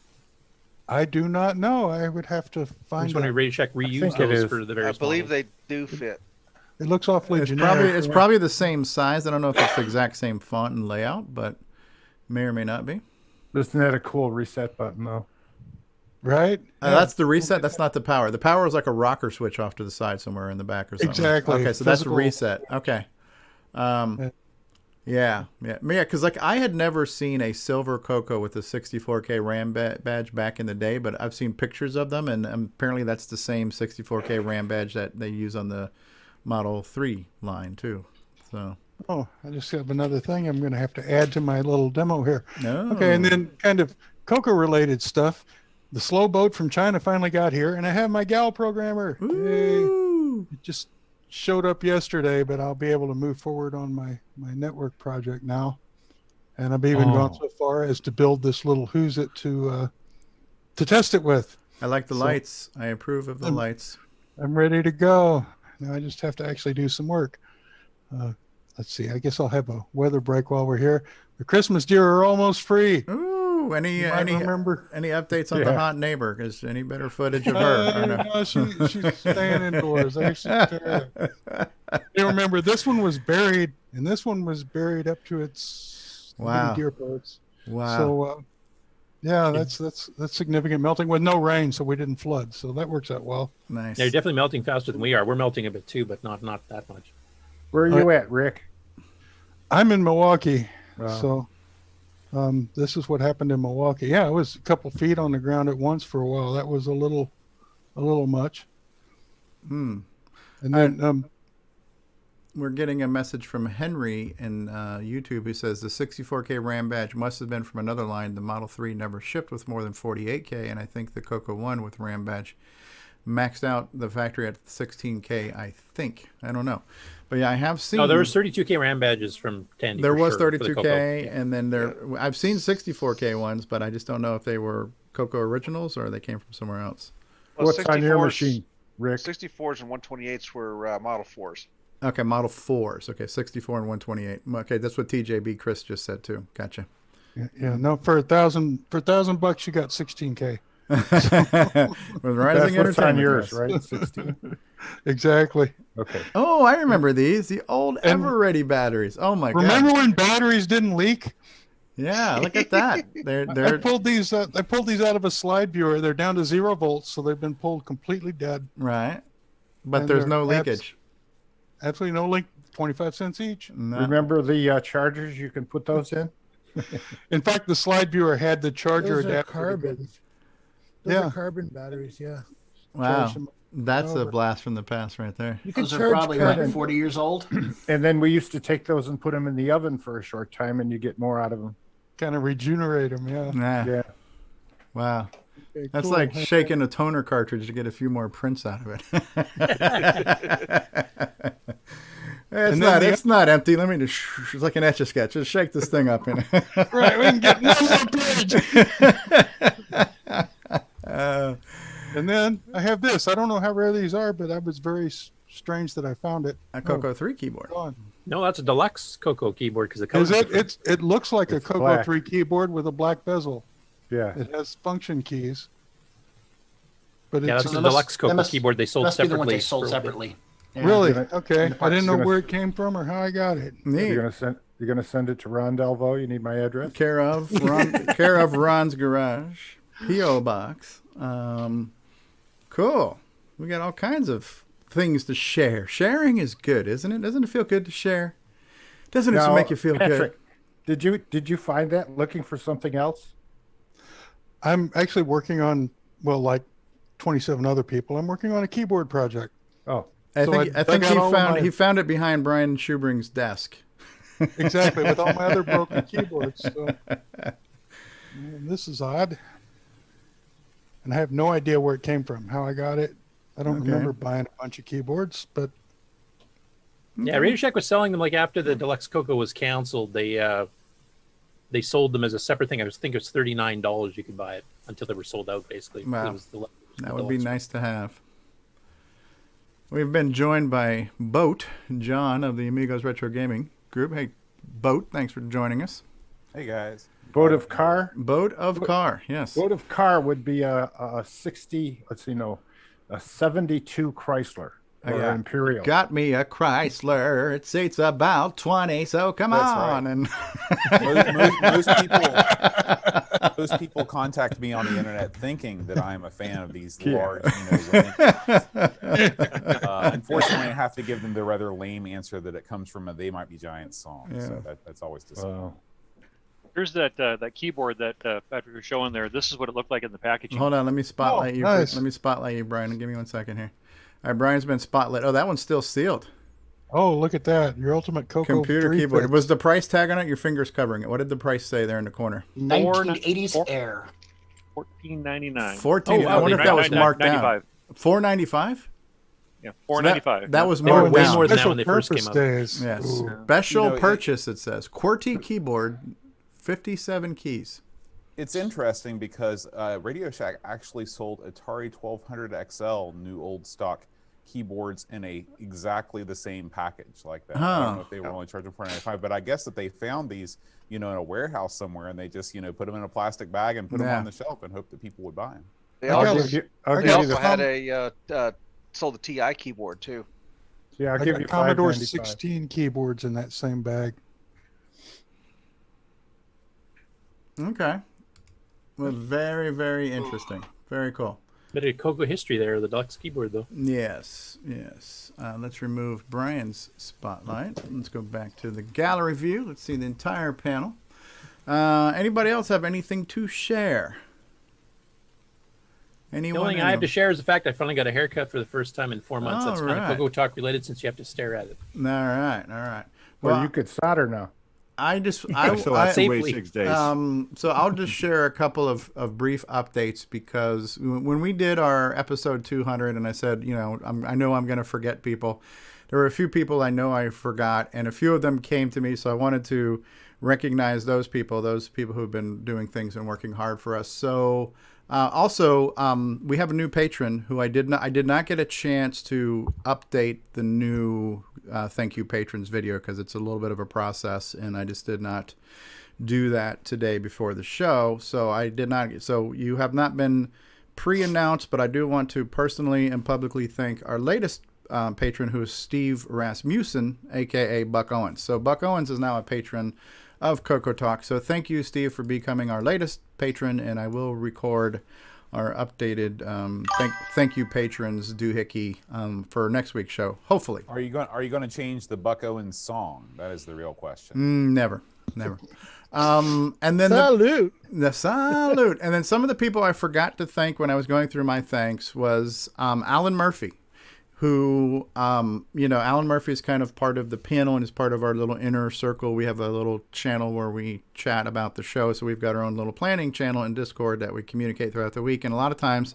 I do not know. I would have to find out. I just want to reuse those for the various I believe models. they do fit. It looks awfully It's generic. probably the same size. I don't know if it's the exact same font and layout, but may or may not be. Isn't that a cool reset button though? Right? That's the reset. That's not the power. The power is like a rocker switch off to the side somewhere in the back or something. Exactly. Okay, so that's reset. Okay. Yeah. Because like I had never seen a silver CoCo with a 64K RAM badge back in the day, but I've seen pictures of them, and apparently that's the same 64K RAM badge that they use on the Model 3 line too. So. Oh, I just have another thing I'm going to have to add to my little demo here. No. Okay, and then kind of CoCo related stuff. The slow boat from China finally got here, and I have my gal programmer. Hey, it just showed up yesterday, but I'll be able to move forward on my network project now. And I've even gone so far as to build this little Who's It to test it with. I like the lights. I approve of the lights. I'm ready to go. Now I just have to actually do some work. Let's see. I guess I'll have a weather break while we're here. The Christmas deer are almost free. Ooh, any updates on the hot neighbor? Is any better footage of her? No, she's staying indoors. You remember this one was buried, and this one was buried up to its deer parts. Wow. So yeah, that's significant melting with no rain, so we didn't flood. So that works out well. Nice. Yeah, you're definitely melting faster than we are. We're melting a bit too, but not that much. Where are you at, Rick? I'm in Milwaukee. Wow. So this is what happened in Milwaukee. Yeah, it was a couple feet on the ground at once for a while. That was a little much. Hmm. And then we're getting a message from Henry in YouTube who says the 64K RAM badge must have been from another line. The Model 3 never shipped with more than 48K, and I think the CoCo 1 with RAM badge maxed out the factory at 16K, I think. I don't know. But yeah, I have seen... Oh, there was 32K RAM badges from Tandy. There was sure, 32K, and then I've seen 64K ones, but I just don't know if they were CoCo originals or they came from somewhere else. Well, what's on your machine, Rick? 64s and 128s were Model 4s. Okay, Model 4s. Okay, 64 and 128. Okay, that's what TJB Chris just said too. Gotcha. Yeah, no, for $1,000 you got 16K. With Rising That's what's on Entertainment, yours, yes. right? 16. Exactly. Okay. Oh, I remember these. The old Ever-Ready batteries. Oh my god. Remember when batteries didn't leak? Yeah, look at that. I pulled these out of a slide viewer. They're down to 0 volts, so they've been pulled completely dead. Right. But And there's they're no leakage. Absolutely no leak. 25 cents each. No. Remember the chargers? You can put those in. In fact, the slide viewer had the charger Those are adapter. carbon. Those are carbon batteries, yeah. Wow. That's a blast from the past right there. You can Those are charge probably like 40 years old. And then we used to take those and put them in the oven for a short time, and you get more out of them. Kind of regenerate them, yeah. Yeah. Wow. Okay, That's cool. like shaking a toner cartridge to get a few more prints out of it. It's not empty. Let me just, it's like an Etch-a-Sketch. Just shake this thing up in it. Right, we can get one more page. And then I have this. I don't know how rare these are, but I was very strange that I found it. A CoCo 3 keyboard. No, that's a deluxe CoCo keyboard because the color. It looks like a CoCo black. 3 keyboard with a black bezel. Yeah. It has function keys. But Yeah, it's that's a deluxe CoCo keyboard. They sold must be the separately. one they sold for a bit. separately. Yeah. Really? You're gonna- Okay. I didn't know you're gonna- where it came from or how I got it. Neat. You're gonna send it to Ron Delvaux. You need my address. Care of Ron's Garage, P.O. Box. Cool. We got all kinds of things to share. Sharing is good, isn't it? Doesn't it feel good to share? Doesn't it Now, make you feel Patrick, good? Did you find that looking for something else? I'm actually working on, well, like 27 other people. I'm working on a keyboard project. Oh, I So think dug out all my- he found it behind Brian Schubring's desk. Exactly, with all my other broken keyboards. So. And this is odd. And I have no idea where it came from, how I got it. I don't Okay. remember buying a bunch of keyboards, but Yeah, Radio Shack was selling them like after the deluxe CoCo was canceled. They sold them as a separate thing. I think it was $39 you could buy it until they were sold out, basically. Wow. It was the That would be deluxe. nice to have. We've been joined by Boat, John of the Amigos Retro Gaming Group. Hey, Boat, thanks for joining us. Hey, guys. Boatofcar? Boatofcar, yes. Boatofcar would be a 72 Chrysler or Yeah. Imperial. Got me a Chrysler. It's about 20, so come That's on. right. And most people Most people contact me on the internet thinking that I am a fan of these large, unfortunately, I have to give them the rather lame answer that it comes from a "They Might Be Giants" song. Yeah. So that's always disappointing. Here's that keyboard that Patrick was showing there. This is what it looked like in the packaging. Hold on, let me spotlight you. nice. Let me spotlight you, Brian. Give me 1 second here. All right, Brian's been spotlit. Oh, that one's still sealed. Oh, look at that. Your ultimate CoCo Computer 3 keyboard. fix. Was the price tag on it? Your fingers covering it. What did the price say there in the corner? 1980s Air. $14.99. 14. I wonder if that was marked down. $4.95. Yeah, $4.95. That was Oh, marked way down. more than that Special when they first came purpose up. days. Yes. Ooh. Special You know, purchase, it says. QWERTY keyboard, 57 keys. It's interesting because Radio Shack actually sold Atari 1200 XL new old stock keyboards in exactly the same package like that. I don't know if they were only charging $4.95, but I guess that they found these, in a warehouse somewhere, and they just, put them in a plastic bag and put them on the shelf and hope that people would buy them. They I'll also, give you- they also had sold a TI keyboard too. Yeah, I'll I give got you Commodore $5.95. 16 keyboards in that same bag. Okay. Well, very, very interesting. Very cool. Bit of CoCo history there, the deluxe keyboard, though. Yes, yes. Let's remove Brian's spotlight. Let's go back to the gallery view. Let's see the entire panel. Anybody else have anything to share? The only thing I have to share is the fact I finally got a haircut for the first time in 4 months. That's kind of CoCo Talk related since you have to stare at it. All right, all right. Well, you could solder now. I just So I have to wait 6 days. So I'll just share a couple of brief updates, because when we did our episode 200, and I said, I know I'm going to forget people. There were a few people I know I forgot, and a few of them came to me, so I wanted to recognize those people who have been doing things and working hard for us. So also, we have a new patron who I did not get a chance to update the new thank you patrons video, because it's a little bit of a process, and I just did not do that today before the show. So I did not. So you have not been pre-announced, but I do want to personally and publicly thank our latest patron, who is Steve Rasmussen, aka Buck Owens. So Buck Owens is now a patron of CoCo Talk. So thank you, Steve, for becoming our latest patron, and I will record our updated thank you patrons doohickey for next week's show, hopefully. Are you going to change the Buck Owens song? That is the real question. Never. And then salute. The salute. And then some of the people I forgot to thank when I was going through my thanks was Alan Murphy, who, Alan Murphy is kind of part of the panel and is part of our little inner circle. We have a little channel where we chat about the show. So we've got our own little planning channel in Discord that we communicate throughout the week. And a lot of times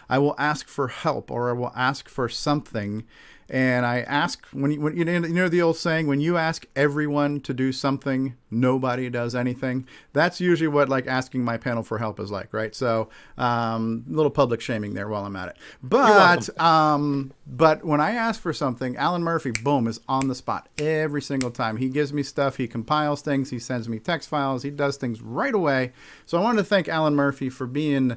I will ask for help, or I will ask for something. And I ask, when you know the old saying, when you ask everyone to do something, nobody does anything. That's usually what asking my panel for help is like, right? So a little public shaming there while I'm at it. But when I ask for something, Alan Murphy, boom, is on the spot every single time. He gives me stuff. He compiles things. He sends me text files. He does things right away. So I wanted to thank Alan Murphy for being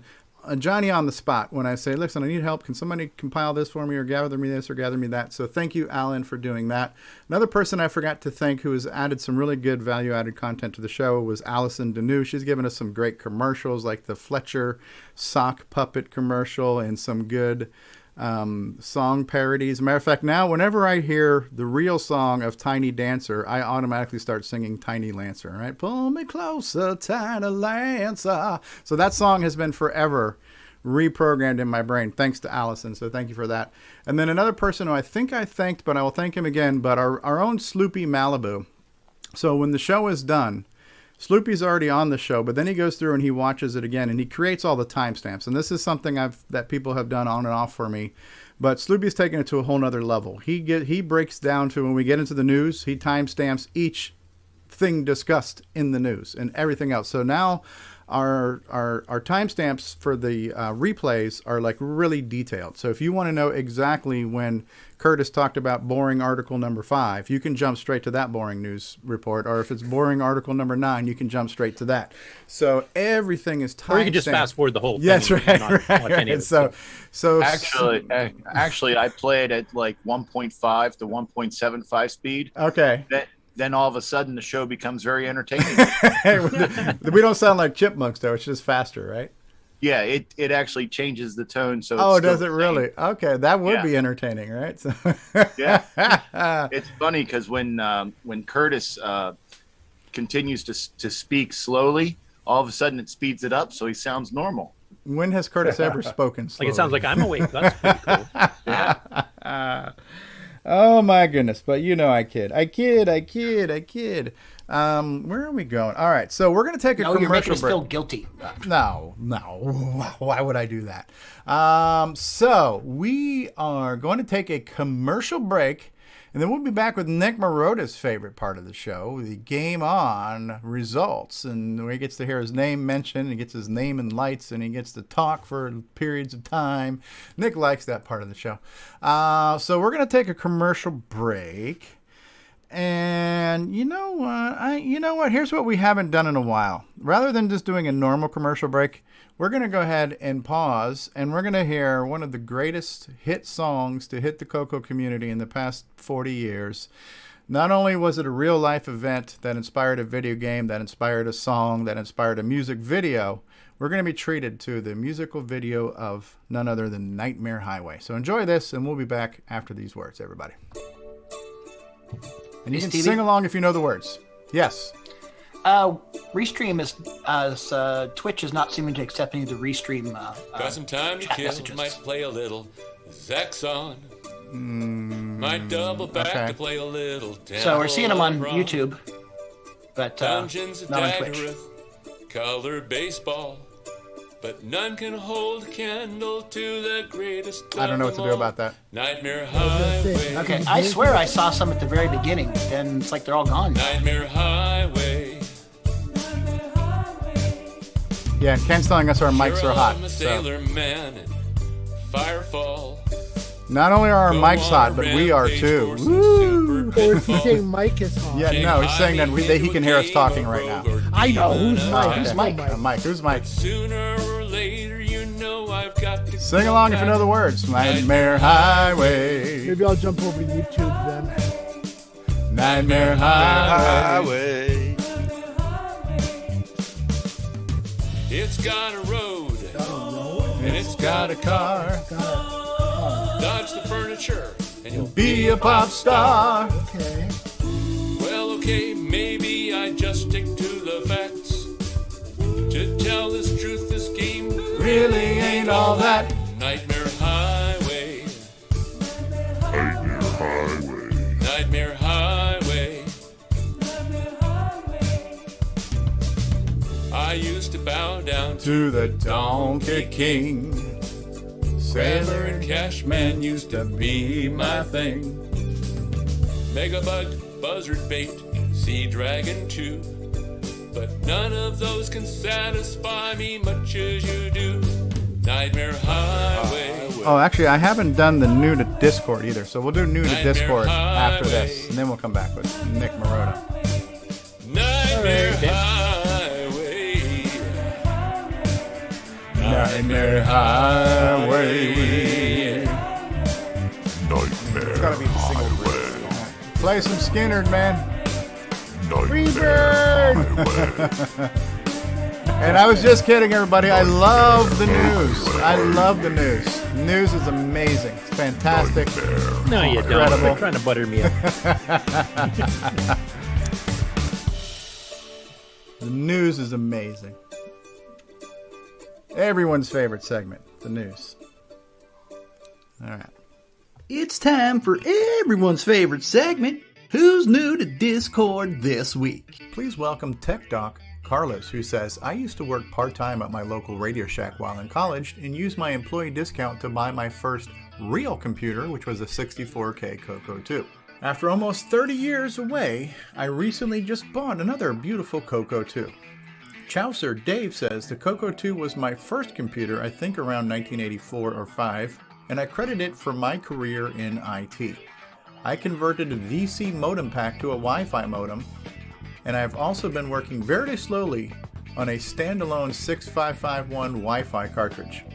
Johnny on the spot when I say, listen, I need help. Can somebody compile this for me, or gather me this, or gather me that? So thank you, Alan, for doing that. Another person I forgot to thank who has added some really good value-added content to the show was Alison DeNu. She's given us some great commercials, like the Fletcher sock puppet commercial, and some good song parodies. As a matter of fact, now whenever I hear the real song of Tiny Dancer, I automatically start singing Tiny Lancer, right? Pull me closer, Tiny Lancer. So that song has been forever reprogrammed in my brain, thanks to Allison. So thank you for that. And then another person who I think I thanked, but I will thank him again, but our own Sloopy Malibu. So when the show is done, Sloopy's already on the show, but then he goes through and he watches it again, and he creates all the timestamps. And this is something that people have done on and off for me. But Sloopy's taken it to a whole nother level. He breaks down to, when we get into the news, he timestamps each thing discussed in the news and everything else. So now our timestamps for the replays are really detailed. So if you want to know exactly when Curtis talked about boring article number 5, you can jump straight to that boring news report. Or if it's boring article number 9, you can jump straight to that. So everything is timestamped. Or you can just fast forward the whole thing. Yes, right. So actually, I play it at 1.5 to 1.75 speed. Okay. then all of a sudden the show becomes very entertaining. We don't sound like chipmunks, though. It's just faster, right? Yeah, it actually changes the tone. So oh, it's still does it really? Okay, that would be entertaining, right? So yeah, it's funny because when Curtis continues to speak slowly, all of a sudden it speeds it up, so he sounds normal. When has Curtis ever spoken slowly? Like it sounds like I'm awake. That's pretty cool. Yeah. Oh my goodness! But I kid. Where are we going? All right, so we're going to take a commercial you're making us break. feel guilty. No. Why would I do that? So we are going to take a commercial break, and then we'll be back with Nick Marotta's favorite part of the show, the Game On results, and where he gets to hear his name mentioned, he gets his name in lights, and he gets to talk for periods of time. Nick likes that part of the show. So we're going to take a commercial break. And you know what? Here's what we haven't done in a while. Rather than just doing a normal commercial break, we're going to go ahead and pause, and we're going to hear one of the greatest hit songs to hit the CoCo community in the past 40 years. Not only was it a real-life event that inspired a video game, that inspired a song, that inspired a music video, we're going to be treated to the musical video of none other than Nightmare Highway. So enjoy this, and we'll be back after these words, everybody. And you can sing along if you know the words. Yes. Restream is Twitch is not seeming to accept any of the Restream. Got some time to kill. Messages. Might play a little Zaxxon. Might double back to play a little. So we're seeing them on YouTube, but Dungeons not on Twitch. Daggereth, color baseball, but none can hold a candle to the greatest. I don't know what to do about that. Nightmare Highway. Okay, I swear I saw some at the very beginning, and it's like they're all gone. Nightmare Highway. Yeah, Ken's telling us our mics are hot. I'm a So. sailor man in Firefall. Not only are our mics hot, but we are too. Woo! Or is he saying Mike is hot? Yeah, no, he's saying that he can hear us talking right now. I know. Who's Mike? Okay. Who's Mike? Mike, who's Mike? Sooner or later, you know I've got to Sing along if you know the words. Nightmare Highway. Maybe I'll jump over to YouTube then. Nightmare Highway. It's got a road, And it's got a car. dodge the furniture, and you'll Be a pop star. Okay. Well, okay, maybe I just stick to the facts. To tell this truth, this game Really ain't all that. Nightmare Highway. Nightmare Highway. Nightmare Highway. I used to bow down To the Donkey King. Sailor and Cashman used to be my thing. Megabug, Buzzard Bait, Sea Dragon 2. But none of those can satisfy me much as you do. Nightmare Highway. Oh, actually, I haven't done the new to Discord either, so we'll do new to Discord after this, and then we'll come back with Nick Marotta. Nightmare Highway. Nightmare Highway. Nightmare Gotta be the single. Highway. Play some Skinner, man. Nightmare Highway. And I was just kidding, everybody. I love the news. I love the news. News is amazing. It's fantastic. No, you don't. Incredible. You're trying to butter me up. The news is amazing. Everyone's favorite segment, the news. All right. It's time for everyone's favorite segment, Who's New to Discord This Week? Please welcome Tech Doc Carlos, who says, I used to work part-time at my local Radio Shack while in college and used my employee discount to buy my first real computer, which was a 64K CoCo 2. After almost 30 years away, I recently just bought another beautiful CoCo 2. Chaucer Dave says the CoCo 2 was my first computer, I think around 1984 or 5, and I credit it for my career in IT. I converted a VC modem pack to a Wi-Fi modem, and I have also been working very slowly on a standalone 6551 Wi-Fi cartridge.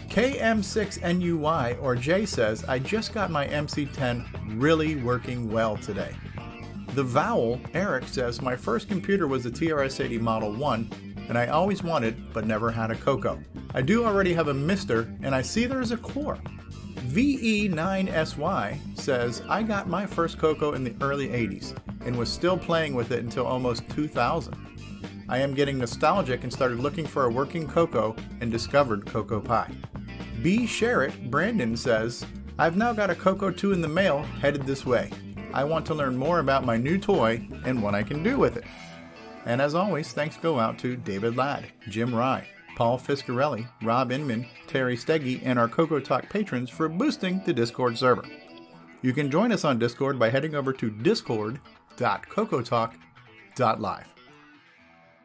KM6NUY or Jay says, I just got my MC10 really working well today. The Vowel, Eric says, my first computer was a TRS-80 Model 1, and I always wanted, but never had a CoCo. I do already have a Mister, and I see there's a Core. VE9SY says, I got my first CoCo in the early 80s, and was still playing with it until almost 2000. I am getting nostalgic and started looking for a working CoCo and discovered Coco Pi. B. Sherritt, Brandon says, I've now got a CoCo 2 in the mail, headed this way. I want to learn more about my new toy and what I can do with it. And as always, thanks go out to David Ladd, Jim Rye, Paul Fiscarelli, Rob Inman, Terry Steege, and our CoCoTalk patrons for boosting the Discord server. You can join us on Discord by heading over to discord.cocotalk.live.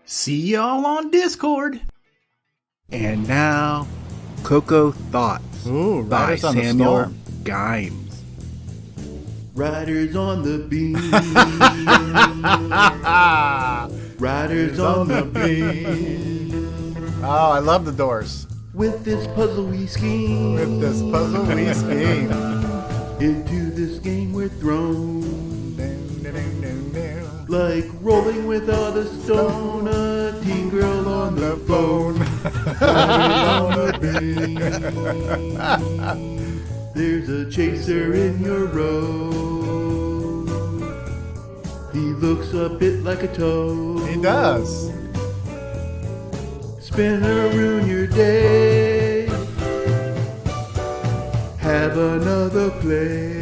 See y'all on Discord. And now, CoCo Thoughts by Riders on the Samuel Storm. Gimes. Riders on the beam. Riders on the beam. Oh, I love the Doors. With this puzzle we scheme. Into this game we're thrown. Like rolling without a stone, a teen girl on the phone. There's a chaser in your road. He looks a bit like a toad. He does. Spinner, ruin your day. Have another play.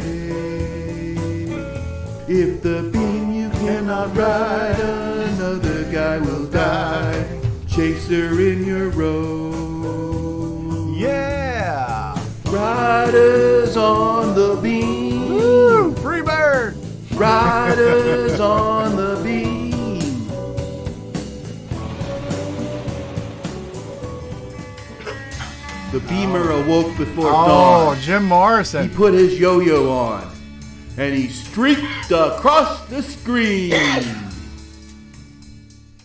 If the beam you cannot ride, another guy will die. Chaser in your road. Yeah! Riders on the beam. Woo! Free bird! Riders on the beam. The beamer awoke before dawn. Oh, Jim Morrison. He put his yo-yo on, and he streaked across the screen.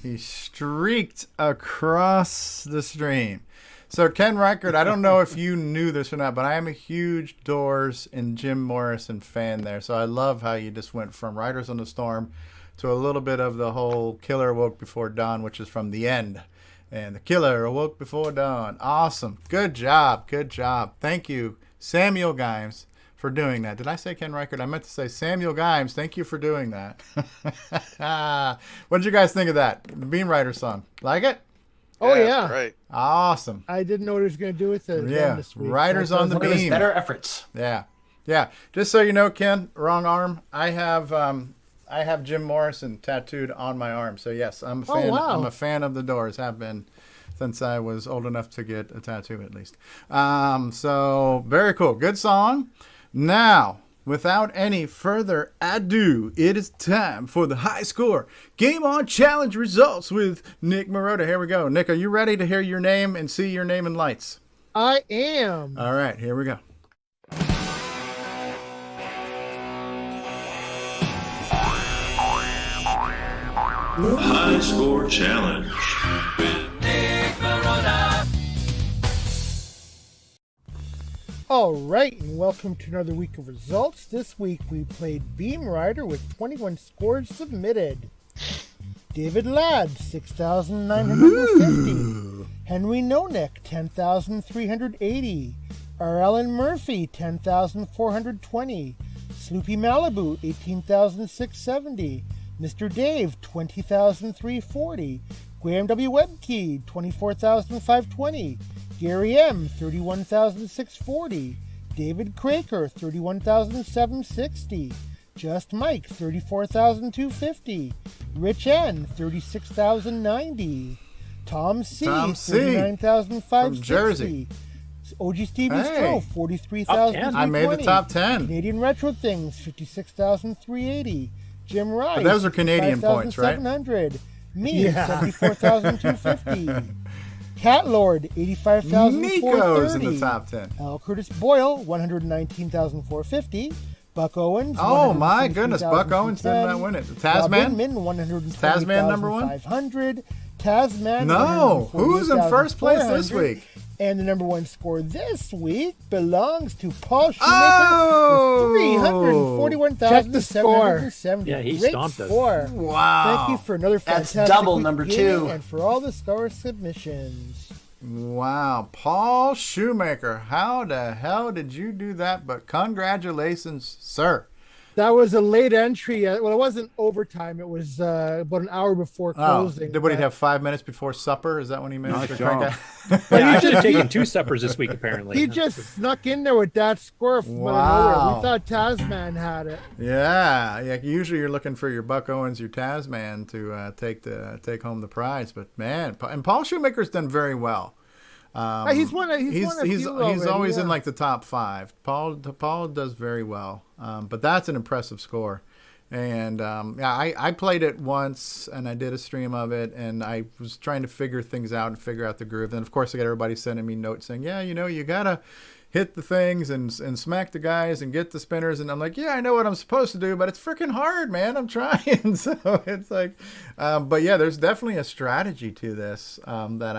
He streaked across the stream. So Ken Reichert, I don't know if you knew this or not, but I am a huge Doors and Jim Morrison fan there. So I love how you just went from Riders on the Storm to a little bit of the whole Killer Awoke Before Dawn, which is from The End. And the Killer Awoke Before Dawn. Awesome. Good job. Good job. Thank you, Samuel Gimes, for doing that. Did I say Ken Reichert? I meant to say Samuel Gimes. Thank you for doing that. What did you guys think of that? The Beam Rider song. Like it? Oh, yeah. Right. Awesome. I didn't know what he was going to do with it Yeah. this week. Riders on the One of his Beam. better efforts. Yeah. Yeah. Just so you know, Ken, wrong arm. I have Jim Morrison tattooed on my arm. So yes, I'm a fan. wow. I'm a fan of the Doors. Have been since I was old enough to get a tattoo at least. So very cool. Good song. Now, without any further ado, it is time for the high score Game On Challenge results with Nick Marotta. Here we go. Nick, are you ready to hear your name and see your name in lights? I am. All right, here we go. High Score Challenge with Nick Marotta. All right, and welcome to another week of results. This week we played Beam Rider with 21 scores submitted. David Ladd, 6,950. Henry Nonek, 10,380. R. Ellen Murphy, 10,420. Sloopy Malibu, 18,670. Mr. Dave, 20,340. Graham W. Webkey, 24,520. Gary M., 31,640. David Craker, 31,760. Just Mike, 34,250. Rich N., 36,090. Tom C., 39,560. From Jersey. OG Steven Hey. Stroh, 43,320. I made the top 10. Canadian Retro Things, 56,380. Jim Rice, But those are Canadian points, right? 700. Me, Yeah. 74,250. Cat Lord, 85,430. Nico's in the top 10. Al Curtis Boyle, 119,450. Buck Owens. Oh my goodness, Buck Owens did not win it. Tasman? Min, Tasman number one? 500. Tasman. No, who's in first place this week? And the number one score this week belongs to Paul Shoemaker with 341,770. Yeah, he Great stomped us. score. Wow. Thank you for another That's fantastic double week number of gaming 2. and for all the score submissions. Wow, Paul Shoemaker, how the hell did you do that? But congratulations, sir. That was a late entry. Well, it wasn't overtime. It was about an hour before closing. What did he have 5 minutes before supper? Is that when he managed to crank out? Yeah, I should have taken 2 suppers this week, apparently. He just snuck in there with that score from out of nowhere. We thought Tasman had it. Yeah. Usually you're looking for your Buck Owens, your Tasman to take home the prize. But man, and Paul Shoemaker's done very well. He's always in like the top 5. Paul does very well, but that's an impressive score. And I played it once and I did a stream of it, and I was trying to figure things out and figure out the groove. And of course I got everybody sending me notes saying, yeah, you gotta hit the things and smack the guys and get the spinners. And I'm like, yeah, I know what I'm supposed to do, but it's freaking hard, man. I'm trying. So it's like, but yeah, there's definitely a strategy to this that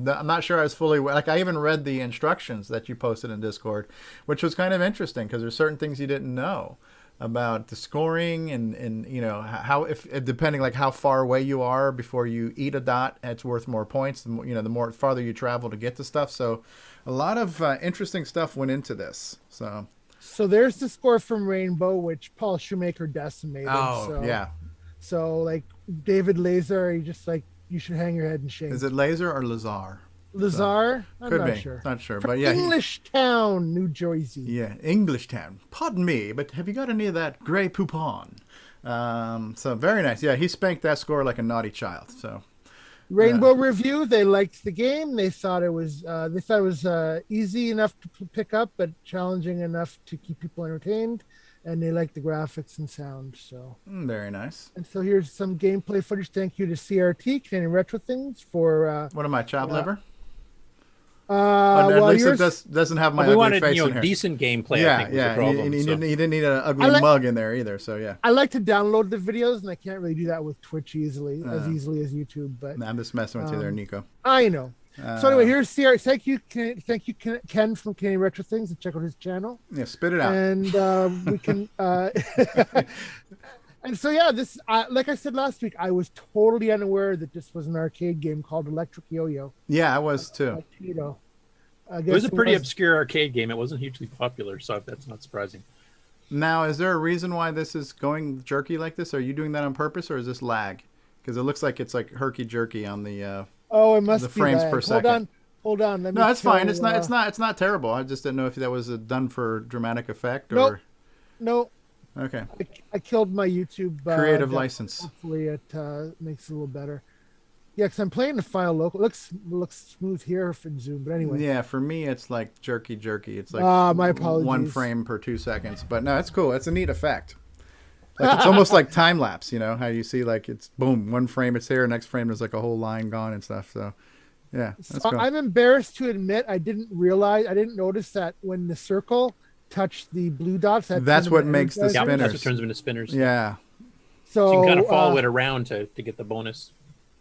I'm not sure I was fully, like, I even read the instructions that you posted in Discord, which was kind of interesting because there's certain things you didn't know about the scoring and how, if depending like how far away you are before you eat a dot, it's worth more points. The more farther you travel to get the stuff. So a lot of interesting stuff went into this. So there's the score from Rainbow, which Paul Shoemaker decimated. Yeah. So like David Laser, you should hang your head in shame. Is it Laser or Lazar? Lazar? I'm Could not be. sure. Not sure. From But yeah. Englishtown, New Jersey. Yeah, Englishtown. Pardon me, but have you got any of that Grey Poupon? So very nice. Yeah, he spanked that score like a naughty child. So Rainbow Review, they liked the game. They thought it was easy enough to pick up, but challenging enough to keep people entertained. And they like the graphics and sound. So very nice. And so here's some gameplay footage. Thank you to CRT, Canadian Retro Things, for what am I, chopped liver? Well, at least it doesn't have my ugly face in here. Decent gameplay. Yeah, I think was the problem, he didn't need an ugly mug in there either. So yeah. I like to download the videos, and I can't really do that with Twitch as easily as YouTube. But I'm just messing with you there, Nico. I know. So anyway, here's CR. Thank you, Ken from Canadian Retro Things, and check out his channel. Yeah, spit it out. And we can. And so yeah, this like I said last week, I was totally unaware that this was an arcade game called Electric Yo-Yo. Yeah, I was too. I guess it was a pretty obscure arcade game. It wasn't hugely popular, so that's not surprising. Now, is there a reason why this is going jerky like this? Are you doing that on purpose, or is this lag? Because it looks like it's like herky jerky on the. It must the be frames lag. per second. Hold on. No, that's fine. It's not terrible. I just didn't know if that was done for dramatic effect or. No. Okay. I killed my YouTube creative license. Hopefully, it makes it a little better. Yeah, because I'm playing the file local. Looks smooth here in Zoom, but anyway. Yeah, for me it's like jerky. It's like my apologies. 1 frame per 2 seconds. But no, it's cool. It's a neat effect. Like it's almost like time lapse, how you see like it's boom, 1 frame it's here, next frame there's like a whole line gone and stuff. So yeah, that's cool. I'm embarrassed to admit I didn't notice that when the circle touched the blue dots. That's what makes the spinners. That's what turns them into spinners. Yeah. So you can kind of follow it around to get the bonus.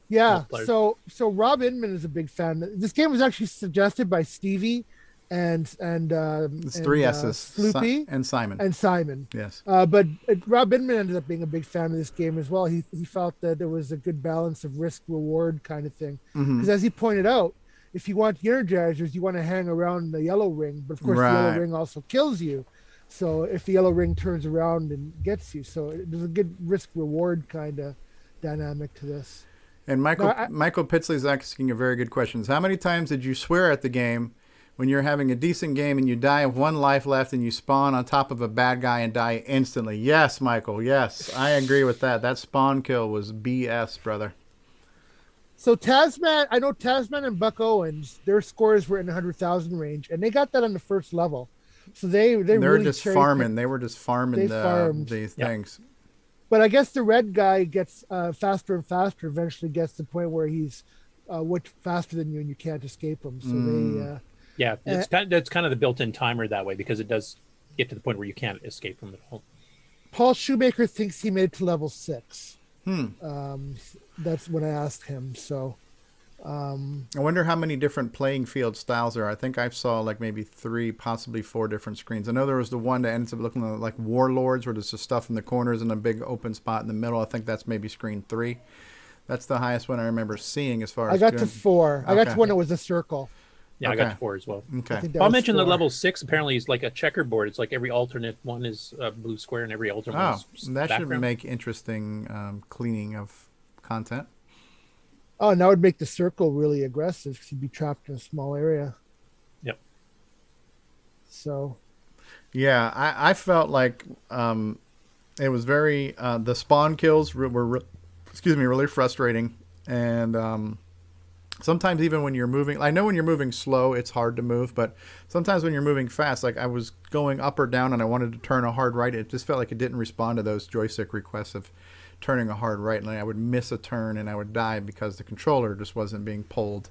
Yeah. So Rob Inman is a big fan. This game was actually suggested by Stevie and it's 3 S's. Sloopy and Simon. And Simon. Yes. But Rob Inman ended up being a big fan of this game as well. He felt that there was a good balance of risk reward kind of thing. Because as he pointed out, if you want the energizers, you want to hang around the yellow ring, but of course the yellow ring also kills you. So if the yellow ring turns around and gets you, so there's a good risk reward kind of dynamic to this. And Michael Pitsley's asking a very good question. How many times did you swear at the game when you're having a decent game and you die of 1 life left and you spawn on top of a bad guy and die instantly? Yes, Michael. Yes, I agree with that. That spawn kill was BS, brother. So Tasman, I know Tasman and Buck Owens, their scores were in the 100,000 range, and they got that on the first level. So they were really just farming. They were just farming these things. But I guess the red guy gets faster and faster. Eventually, gets to the point where he's faster than you, and you can't escape him. So it's kind of the built-in timer that way because it does get to the point where you can't escape from it all. Paul Shoemaker thinks he made it to level 6. That's when I asked him. So I wonder how many different playing field styles there are. I think I saw like maybe 3, possibly 4 different screens. I know there was the one that ends up looking like Warlords, where there's just stuff in the corners and a big open spot in the middle. I think that's maybe screen 3. That's the highest one I remember seeing as far as. I got to 4. I got to one that was a circle. Yeah, Okay. I got to 4 as well. Okay. Paul mentioned the level 6 apparently is like a checkerboard. It's like every alternate one is a blue square and every alternate one is that should background. make interesting cleaning of content. Oh, and that would make the circle really aggressive because you'd be trapped in a small area. Yep. So. Yeah, I felt like it was very the spawn kills were really frustrating, and sometimes even when you're moving, I know when you're moving slow it's hard to move, but sometimes when you're moving fast, like I was going up or down and I wanted to turn a hard right, it just felt like it didn't respond to those joystick requests of turning a hard right, and I would miss a turn and I would die because the controller just wasn't being pulled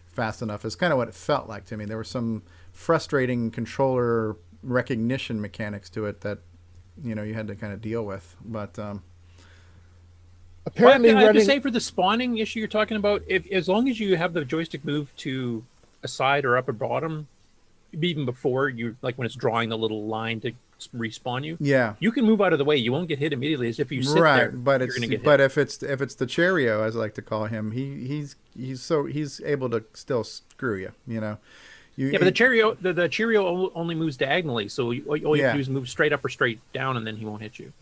fast enough. It's kind of what it felt like to me. There were some frustrating controller recognition mechanics to it that you had to kind of deal with, but apparently I have to say, for the spawning issue you're talking about, if as long as you have the joystick move to a side or up or bottom, even before you, like when it's drawing the little line to respawn you, you can move out of the way. You won't get hit immediately. As if you sit there, but you're gonna get hit. but if it's the Cheerio, as I like to call him, he's able to still screw you. But the Cheerio only moves diagonally, so all you have to do is move straight up or straight down, and then he won't hit you.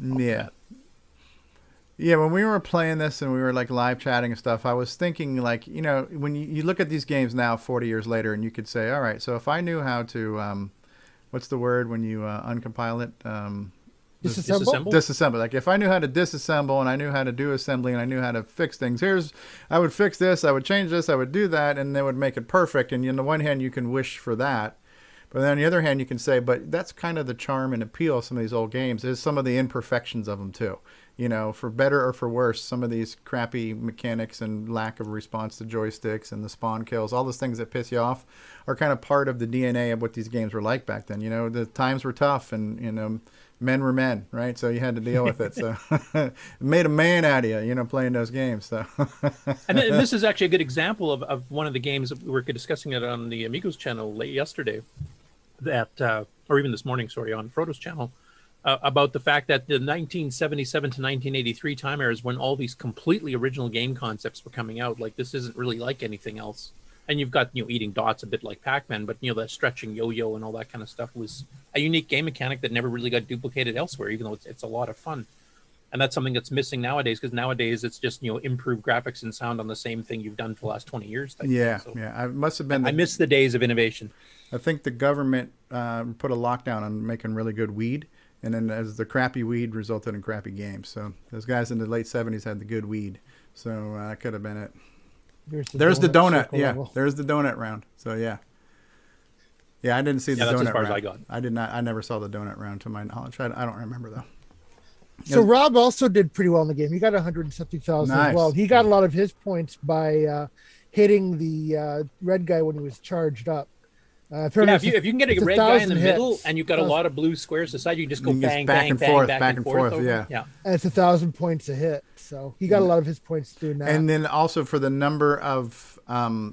Yeah, when we were playing this and we were like live chatting and stuff, I was thinking like, when you look at these games now 40 years later and you could say, all right, so if I knew how to, what's the word when you uncompile it? Disassemble. Like if I knew how to disassemble and I knew how to do assembly and I knew how to fix things, I would fix this, I would change this, I would do that, and they would make it perfect. And on the one hand, you can wish for that. But then on the other hand, you can say, but that's kind of the charm and appeal of some of these old games, is some of the imperfections of them too. For better or for worse, some of these crappy mechanics and lack of response to joysticks and the spawn kills, all those things that piss you off are kind of part of the DNA of what these games were like back then. The times were tough and, men were men, right? So you had to deal with it. So it made a man out of you, playing those games. So. And this is actually a good example of one of the games that we were discussing it on the Amigos channel late yesterday, or even this morning, on Frodo's channel, about the fact that the 1977 to 1983 time era is when all these completely original game concepts were coming out. Like, this isn't really like anything else. And you've got, eating dots a bit like Pac-Man, but, that stretching yo-yo and all that kind of stuff was a unique game mechanic that never really got duplicated elsewhere, even though it's a lot of fun. And that's something that's missing nowadays, because nowadays it's just, improved graphics and sound on the same thing you've done for the last 20 years. Yeah. I must have been. I miss the days of innovation. I think the government put a lockdown on making really good weed. And then as the crappy weed resulted in crappy games. So those guys in the late 70s had the good weed. So that could have been it. There's the donut. Yeah, level. There's the donut round. So yeah. Yeah, I didn't see the donut round. That's as far as I got. I did not. I never saw the donut round to my knowledge. I don't remember though. So Rob also did pretty well in the game. He got 100 and something thousand as well. He got a lot of his points by hitting the red guy when he was charged up. If you can get a red guy in the middle and you've got a lot of blue squares aside, you can just go bang, back and forth. Yeah. And it's 1,000 points a hit. So he got a lot of his points doing that. And then also for the number of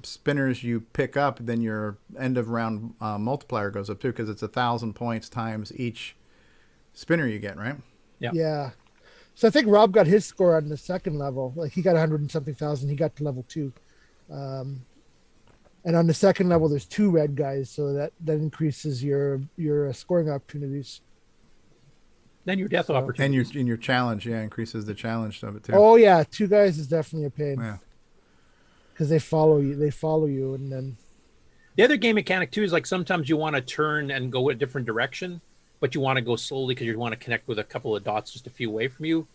spinners you pick up, then your end of round multiplier goes up too, because it's 1,000 points times each spinner you get, right? Yeah. So I think Rob got his score on the second level. Like he got 100 and something thousand. He got to level 2. And on the second level, there's 2 red guys, so that increases your scoring opportunities. Then your death opportunities. And your challenge, increases the challenge of it too. Oh yeah, 2 guys is definitely a pain. Yeah. Because they follow you, and then. The other game mechanic too is like sometimes you want to turn and go a different direction, but you want to go slowly because you want to connect with a couple of dots just a few away from you.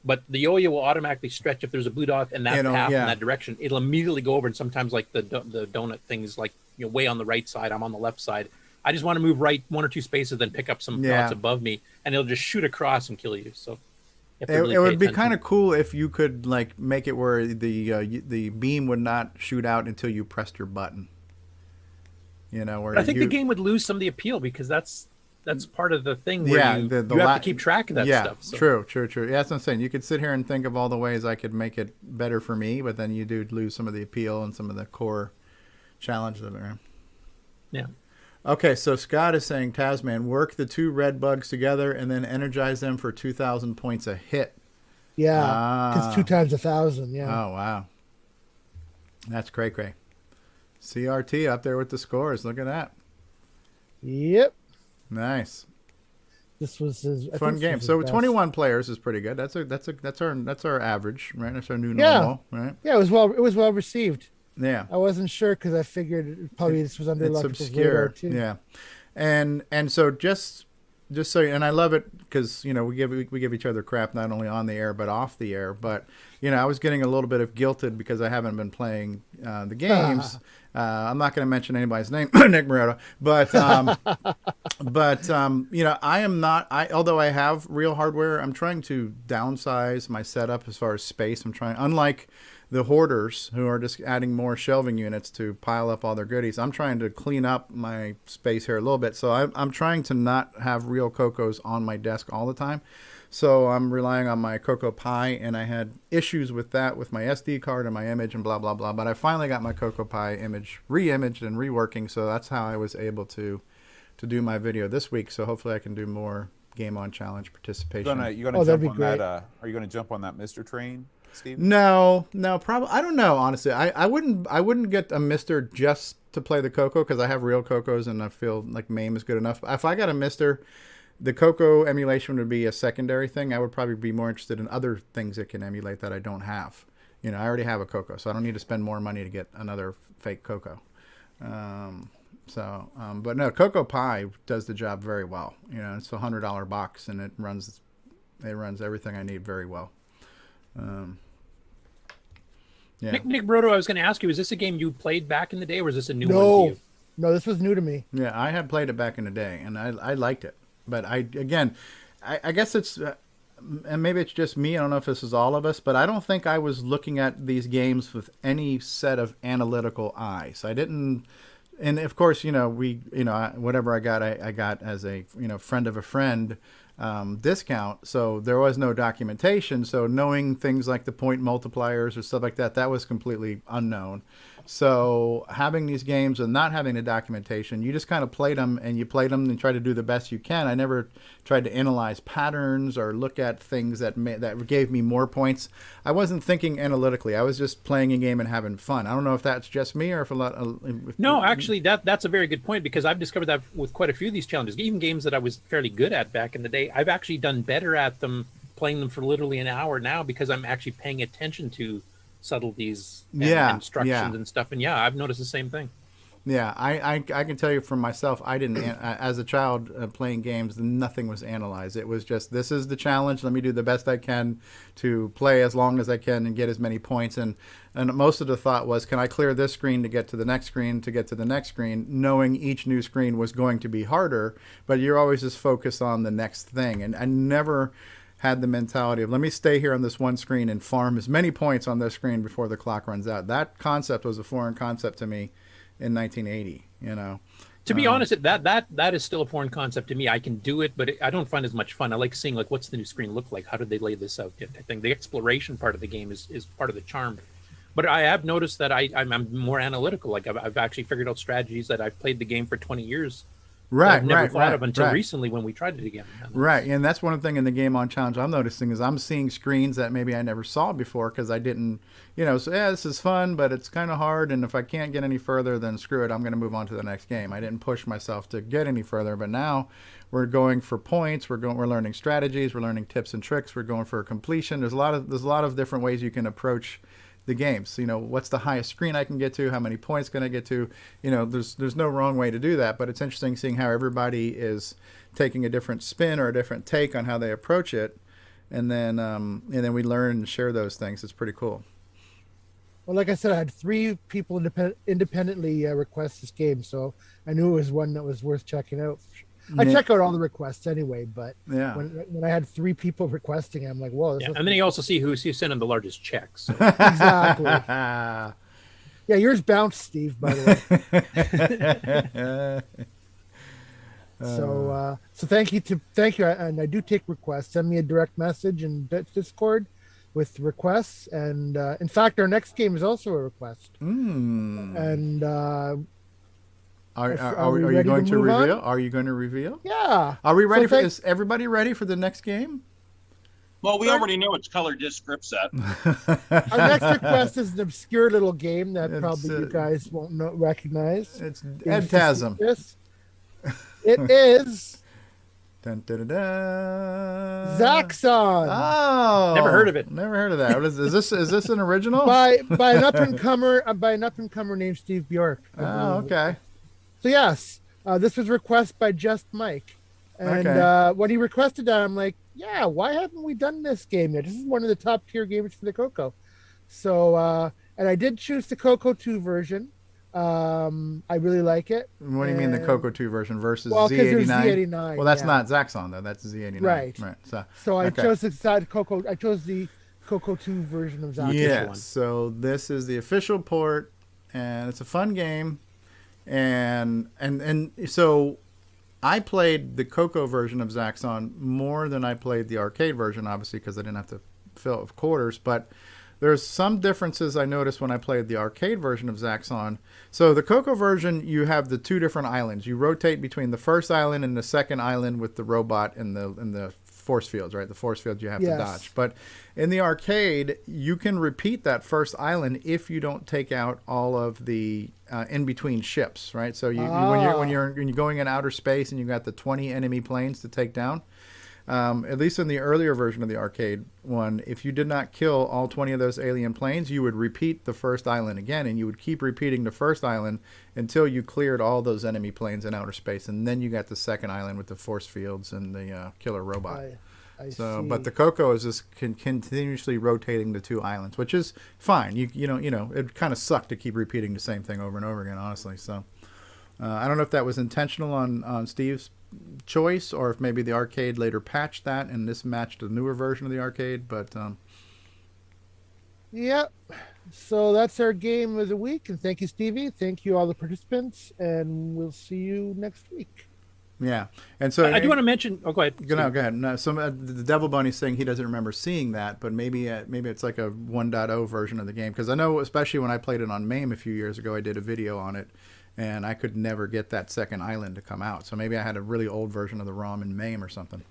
But the yo-yo will automatically stretch if there's a blue dot in that path in that direction. It'll immediately go over, and sometimes like the donut thing is like way on the right side. I'm on the left side. I just want to move right 1 or 2 spaces, then pick up some dots above me, and it'll just shoot across and kill you. So it would be kind of cool if you could like make it where the beam would not shoot out until you pressed your button. Where I think the game would lose some of the appeal, because that's that's part of the thing where you have to keep track of that stuff. So. True. Yeah, that's what I'm saying. You could sit here and think of all the ways I could make it better for me, but then you do lose some of the appeal and some of the core challenges that are in. Yeah. Okay, so Scott is saying, Tasman, work the 2 red bugs together and then energize them for 2,000 points a hit. Yeah, because 2 times 1,000. Yeah. Oh wow, that's cray. CRT up there with the scores. Look at that. Yep. Nice. This was his fun game. So 21 players is pretty good. That's our average, right? That's our new normal, right? Yeah, it was well received. Yeah. I wasn't sure because I figured probably this was under a lot of people's obscure. radar too. Yeah. And so just so, and I love it because, you know, we give each other crap not only on the air but off the air. But, you know, I was getting a little bit of guilted because I haven't been playing the games. I'm not going to mention anybody's name, Nick Marotta, but you know, I am not. Although I have real hardware, I'm trying to downsize my setup as far as space. I'm trying, unlike the hoarders who are just adding more shelving units to pile up all their goodies. I'm trying to clean up my space here a little bit. So I'm trying to not have real CoCos on my desk all the time. So I'm relying on my CoCo Pi, and I had issues with that with my SD card and my image and blah, blah, blah. But I finally got my CoCo Pi image re-imaged and reworking. So that's how I was able to do my video this week. So hopefully I can do more Game On Challenge participation. You gonna jump on that? Are you going to jump on that Mr. Train, Steve? No, probably. I don't know, honestly. I wouldn't get a Mr. just to play the CoCo because I have real CoCos and I feel like MAME is good enough. If I got a Mr., the CoCo emulation would be a secondary thing. I would probably be more interested in other things that can emulate that I don't have. You know, I already have a CoCo, so I don't need to spend more money to get another fake CoCo. But no, CoCo Pi does the job very well. You know, it's a $100 box and it runs everything I need very well. Yeah. Nick Marotta, I was going to ask you, is this a game you played back in the day, or is this a new one to you? No, this was new to me. Yeah, I had played it back in the day, and I liked it. But I guess it's, and maybe it's just me. I don't know if this is all of us, but I don't think I was looking at these games with any set of analytical eyes. I didn't, and of course, you know, whatever I got as a, you know, friend of a friend discount. So there was no documentation. So knowing things like the point multipliers or stuff like that, that was completely unknown. So having these games and not having the documentation, you just kind of played them and try to do the best you can. I never tried to analyze patterns or look at things that gave me more points. I wasn't thinking analytically. I was just playing a game and having fun. I don't know if that's just me or if no, actually, that's a very good point, because I've discovered that with quite a few of these challenges, even games that I was fairly good at back in the day, I've actually done better at them playing them for literally an hour now because I'm actually paying attention to subtleties and instructions and stuff. And I've noticed the same thing. Yeah, I can tell you from myself, I didn't, as a child playing games, nothing was analyzed. It was just, this is the challenge. Let me do the best I can to play as long as I can and get as many points. And most of the thought was, can I clear this screen to get to the next screen, to get to the next screen, knowing each new screen was going to be harder, but you're always just focused on the next thing. And I never had the mentality of, let me stay here on this one screen and farm as many points on this screen before the clock runs out. That concept was a foreign concept to me in 1980, you know. To be honest, that is still a foreign concept to me. I can do it, but I don't find as much fun. I like seeing, like, what's the new screen look like? How did they lay this out? I think the exploration part of the game is part of the charm. But I have noticed that I'm more analytical. Like, I've actually figured out strategies that I've played the game for 20 years. I've never thought of until recently when we tried it again. Right, and that's one thing in the Game On Challenge I'm noticing is I'm seeing screens that maybe I never saw before because I didn't, you know, so this is fun, but it's kind of hard, and if I can't get any further, then screw it, I'm going to move on to the next game. I didn't push myself to get any further, but now we're going for points, we're learning strategies, we're learning tips and tricks, we're going for completion. There's a lot of different ways you can approach the games. You know, what's the highest screen I can get to? How many points can I get to? You know, there's no wrong way to do that, but it's interesting seeing how everybody is taking a different spin or a different take on how they approach it, and then we learn and share those things. It's pretty cool. Well, like I said, I had 3 people independently request this game, so I knew it was one that was worth checking out. I check out all the requests anyway, but when I had 3 people requesting, I'm like, whoa. And then you also see who's sending the largest checks. So. Exactly. Yeah, yours bounced, Steve, by the way. So thank you, and I do take requests. Send me a direct message in Discord with requests, and in fact, our next game is also a request. And are you going to reveal? Are you going to reveal? Yeah. Are we ready for this? Everybody ready for the next game? Well, we already know it's color disc script set. Our next request is an obscure little game that probably you guys won't recognize. It's Edtasm. It is dun, dun, dun, dun. Zaxxon. Oh, never heard of it. Never heard of that. What is this? Is this an original? by an up and comer named Steve Bjork. Oh, okay. So yes, this was requested by Just Mike, and when he requested that, I'm like, yeah, why haven't we done this game yet? This is one of the top tier games for the CoCo. So and I did choose the CoCo 2 version. I really like it. What do you mean the CoCo 2 version versus Z89? Z89? Well, that's not Zaxxon though. That's Z89. Right. So I chose the CoCo. I chose the CoCo 2 version of Zaxxon. Yeah. So this is the official port, and it's a fun game, and so I played the CoCo version of Zaxxon more than I played the arcade version, obviously because I didn't have to fill it with quarters, but there's some differences I noticed when I played the arcade version of Zaxxon. So the CoCo version, you have the two different islands. You rotate between the first island and the second island with the robot and the force fields, right? The force fields you have to dodge. But in the arcade, you can repeat that first island if you don't take out all of the in-between ships, right? So when you're going in outer space and you got the 20 enemy planes to take down, at least in the earlier version of the arcade one, if you did not kill all 20 of those alien planes, you would repeat the first island again, and you would keep repeating the first island until you cleared all those enemy planes in outer space, and then you got the second island with the force fields and the killer robot. I see. But the CoCo is just continuously rotating the two islands, which is fine. You know, it kind of sucked to keep repeating the same thing over and over again, honestly. So I don't know if that was intentional on Steve's choice, or if maybe the arcade later patched that and this matched the newer version of the arcade, but yep. So that's our game of the week, and thank you, Stevie. Thank you, all the participants, and we'll see you next week. Yeah, and so I do want to mention. Oh, go ahead. Go ahead. No, the Devil Bunny's saying he doesn't remember seeing that, but maybe it's like a 1.0 version of the game, because I know, especially when I played it on MAME a few years ago, I did a video on it, and I could never get that second island to come out. So maybe I had a really old version of the ROM in MAME or something.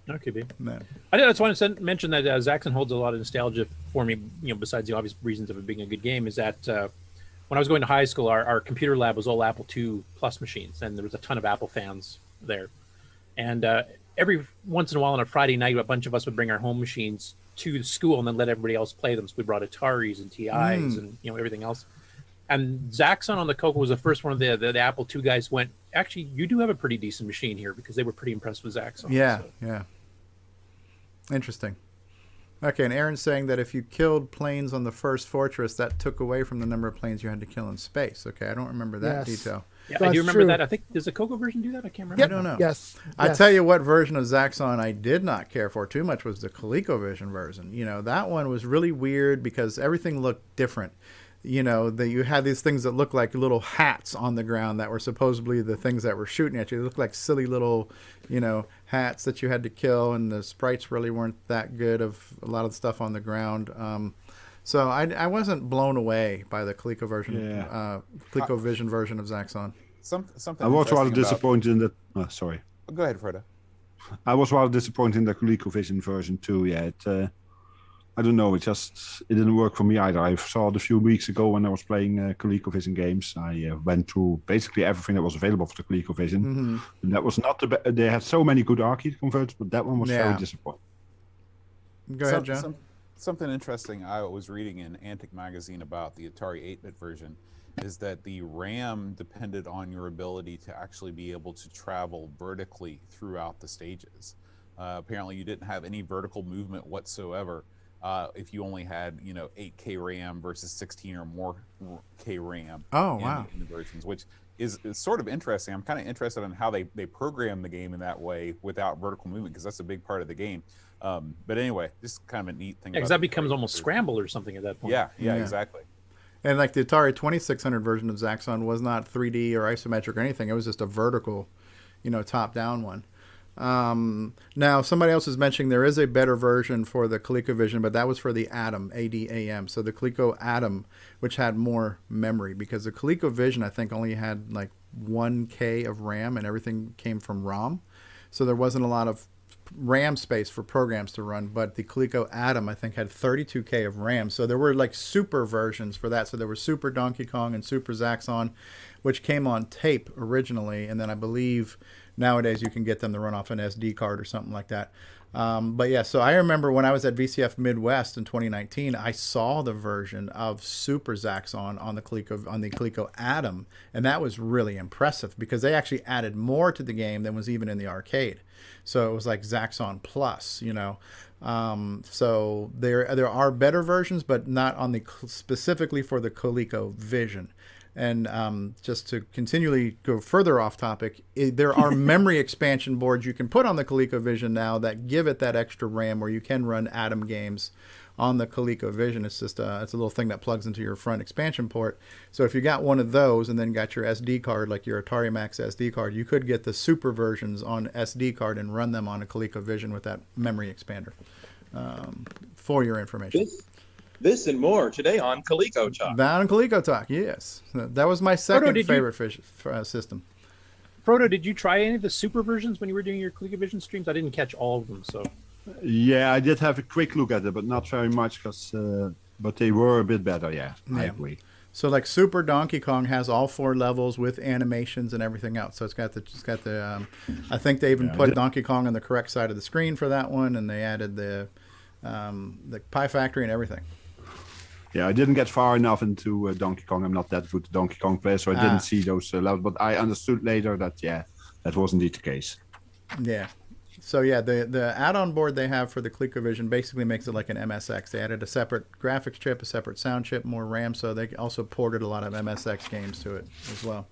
That could be. No. I just wanted to mention that Zaxxon holds a lot of nostalgia for me, besides the obvious reasons of it being a good game, is that when I was going to high school, our computer lab was all Apple II Plus machines, and there was a ton of Apple fans there. And every once in a while on a Friday night, a bunch of us would bring our home machines to school and then let everybody else play them. So we brought Ataris and TIs and everything else. And Zaxxon on the CoCo was the first one of the Apple II guys went, actually, you do have a pretty decent machine here, because they were pretty impressed with Zaxxon. Yeah, so. yeah. Interesting. Okay, and Aaron's saying that if you killed planes on the first fortress, that took away from the number of planes you had to kill in space. Okay, I don't remember that detail. Yeah, I do remember that. I think, does the CoCo version do that? I can't remember. I don't know. Yes. I tell you what version of Zaxxon I did not care for too much was the ColecoVision version. That one was really weird because everything looked different. That you had these things that looked like little hats on the ground that were supposedly the things that were shooting at you. They looked like silly little, hats that you had to kill, and the sprites really weren't that good of a lot of the stuff on the ground. So I wasn't blown away by the ColecoVision version of Zaxxon. Something I was rather disappointed in that. Sorry. Go ahead, Fredo. I was rather disappointed in the ColecoVision version too. Yeah, I don't know. It didn't work for me either. I saw it a few weeks ago when I was playing ColecoVision games. I went through basically everything that was available for the ColecoVision, and that was not the best. They had so many good arcade converters, but that one was very disappointing. Go ahead, John. Something interesting I was reading in Antic Magazine about the Atari 8-bit version is that the RAM depended on your ability to actually be able to travel vertically throughout the stages. Apparently, you didn't have any vertical movement whatsoever if you only had 8K RAM versus 16 or more K RAM. Oh, wow. In the versions, which is sort of interesting. I'm kind of interested in how they program the game in that way without vertical movement, because that's a big part of the game. But anyway, just kind of a neat thing. Yeah, because that becomes almost scramble or something at that point. Yeah, exactly. And like the Atari 2600 version of Zaxxon was not 3D or isometric or anything. It was just a vertical, top-down one. Now, somebody else is mentioning there is a better version for the ColecoVision, but that was for the Atom, ADAM. So the Coleco Atom, which had more memory, because the ColecoVision, I think, only had like 1K of RAM, and everything came from ROM. So there wasn't a lot of RAM space for programs to run, but the Coleco Atom, I think, had 32K of RAM. So there were like super versions for that. So there was Super Donkey Kong and Super Zaxxon, which came on tape originally, and then I believe nowadays you can get them to run off an SD card or something like that. But yeah, so I remember when I was at VCF Midwest in 2019, I saw the version of Super Zaxxon on the Coleco Atom, and that was really impressive because they actually added more to the game than was even in the arcade. So it was like Zaxxon Plus, so there are better versions, but not on the specifically for the ColecoVision. And just to continually go further off topic, there are memory expansion boards you can put on the ColecoVision now that give it that extra RAM where you can run Atom games on the ColecoVision. It's just it's a little thing that plugs into your front expansion port. So if you got one of those and then got your SD card, like your Atari Max SD card, you could get the super versions on SD card and run them on a ColecoVision with that memory expander. For your information. This and more today on Coleco Talk. Down on Coleco Talk, yes. That was my second favorite system. Frodo, did you try any of the super versions when you were doing your ColecoVision streams? I didn't catch all of them, so. Yeah, I did have a quick look at it, but not very much, but they were a bit better, I agree. So like Super Donkey Kong has all 4 levels with animations and everything else. So it's got the I think they even put Donkey Kong on the correct side of the screen for that one, and they added the Pie Factory and everything. Yeah, I didn't get far enough into Donkey Kong. I'm not that good Donkey Kong player, so I didn't see those levels. But I understood later that, that was indeed the case. Yeah. So, yeah, the add-on board they have for the ColecoVision basically makes it like an MSX. They added a separate graphics chip, a separate sound chip, more RAM, so they also ported a lot of MSX games to it as well.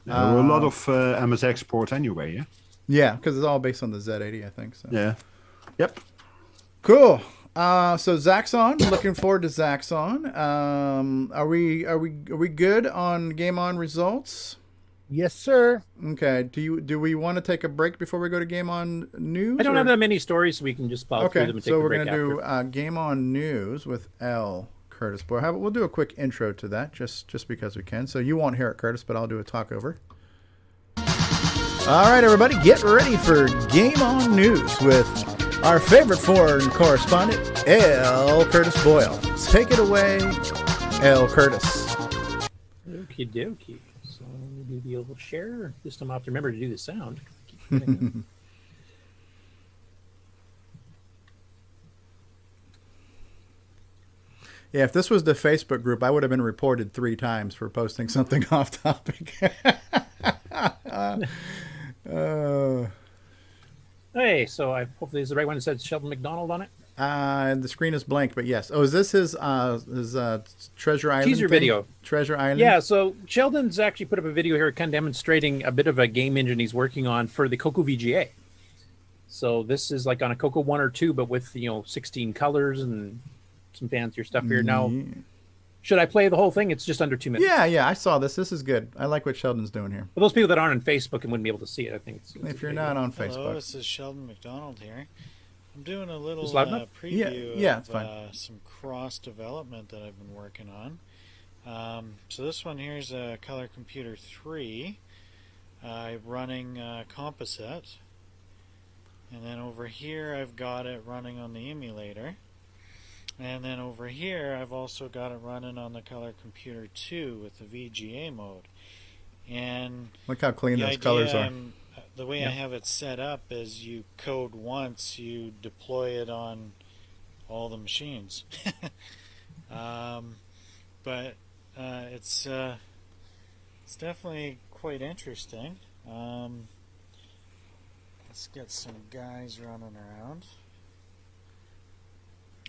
There were a lot of MSX ports anyway, yeah? Yeah, because it's all based on the Z80, I think. So. Yeah. Yep. Cool. So Zaxxon, looking forward to Zaxxon. Are we good on Game On results? Yes, sir. Okay. Do we want to take a break before we go to Game On News? I don't have that many stories, so we can just plow through them and take a break after. So we're going to do Game On News with L. Curtis Boy. We'll do a quick intro to that, just because we can. So you won't hear it, Curtis, but I'll do a talk over. All right, everybody, get ready for Game On News with our favorite foreign correspondent, L. Curtis Boyle. Take it away, L. Curtis. Okie dokie. So maybe be able to share. This time I'll have to remember to do the sound. Yeah, if this was the Facebook group, I would have been reported 3 times for posting something off topic. Hey, so hopefully this is the right one that says Sheldon MacDonald on it. The screen is blank, but yes. Oh, is this his Treasure Island teaser video? Treasure Island. Yeah. So Sheldon's actually put up a video here, kind of demonstrating a bit of a game engine he's working on for the CoCo VGA. So this is like on a CoCo 1 or 2, but with 16 colors and some fancier stuff here. Now, should I play the whole thing? It's just under 2 minutes. Yeah, I saw this. This is good. I like what Sheldon's doing here. For those people that aren't on Facebook and wouldn't be able to see it, I think it's if you're not on Facebook. Hello, this is Sheldon MacDonald here. I'm doing a little preview of some cross development that I've been working on. So this one here is a Color Computer 3 running Composite. And then over here I've got it running on the emulator. And then over here I've also got it running on the Color Computer 2 with the VGA mode. And look how clean those colors are. The way I have it set up is you code once, you deploy it on all the machines. But it's definitely quite interesting. Let's get some guys running around.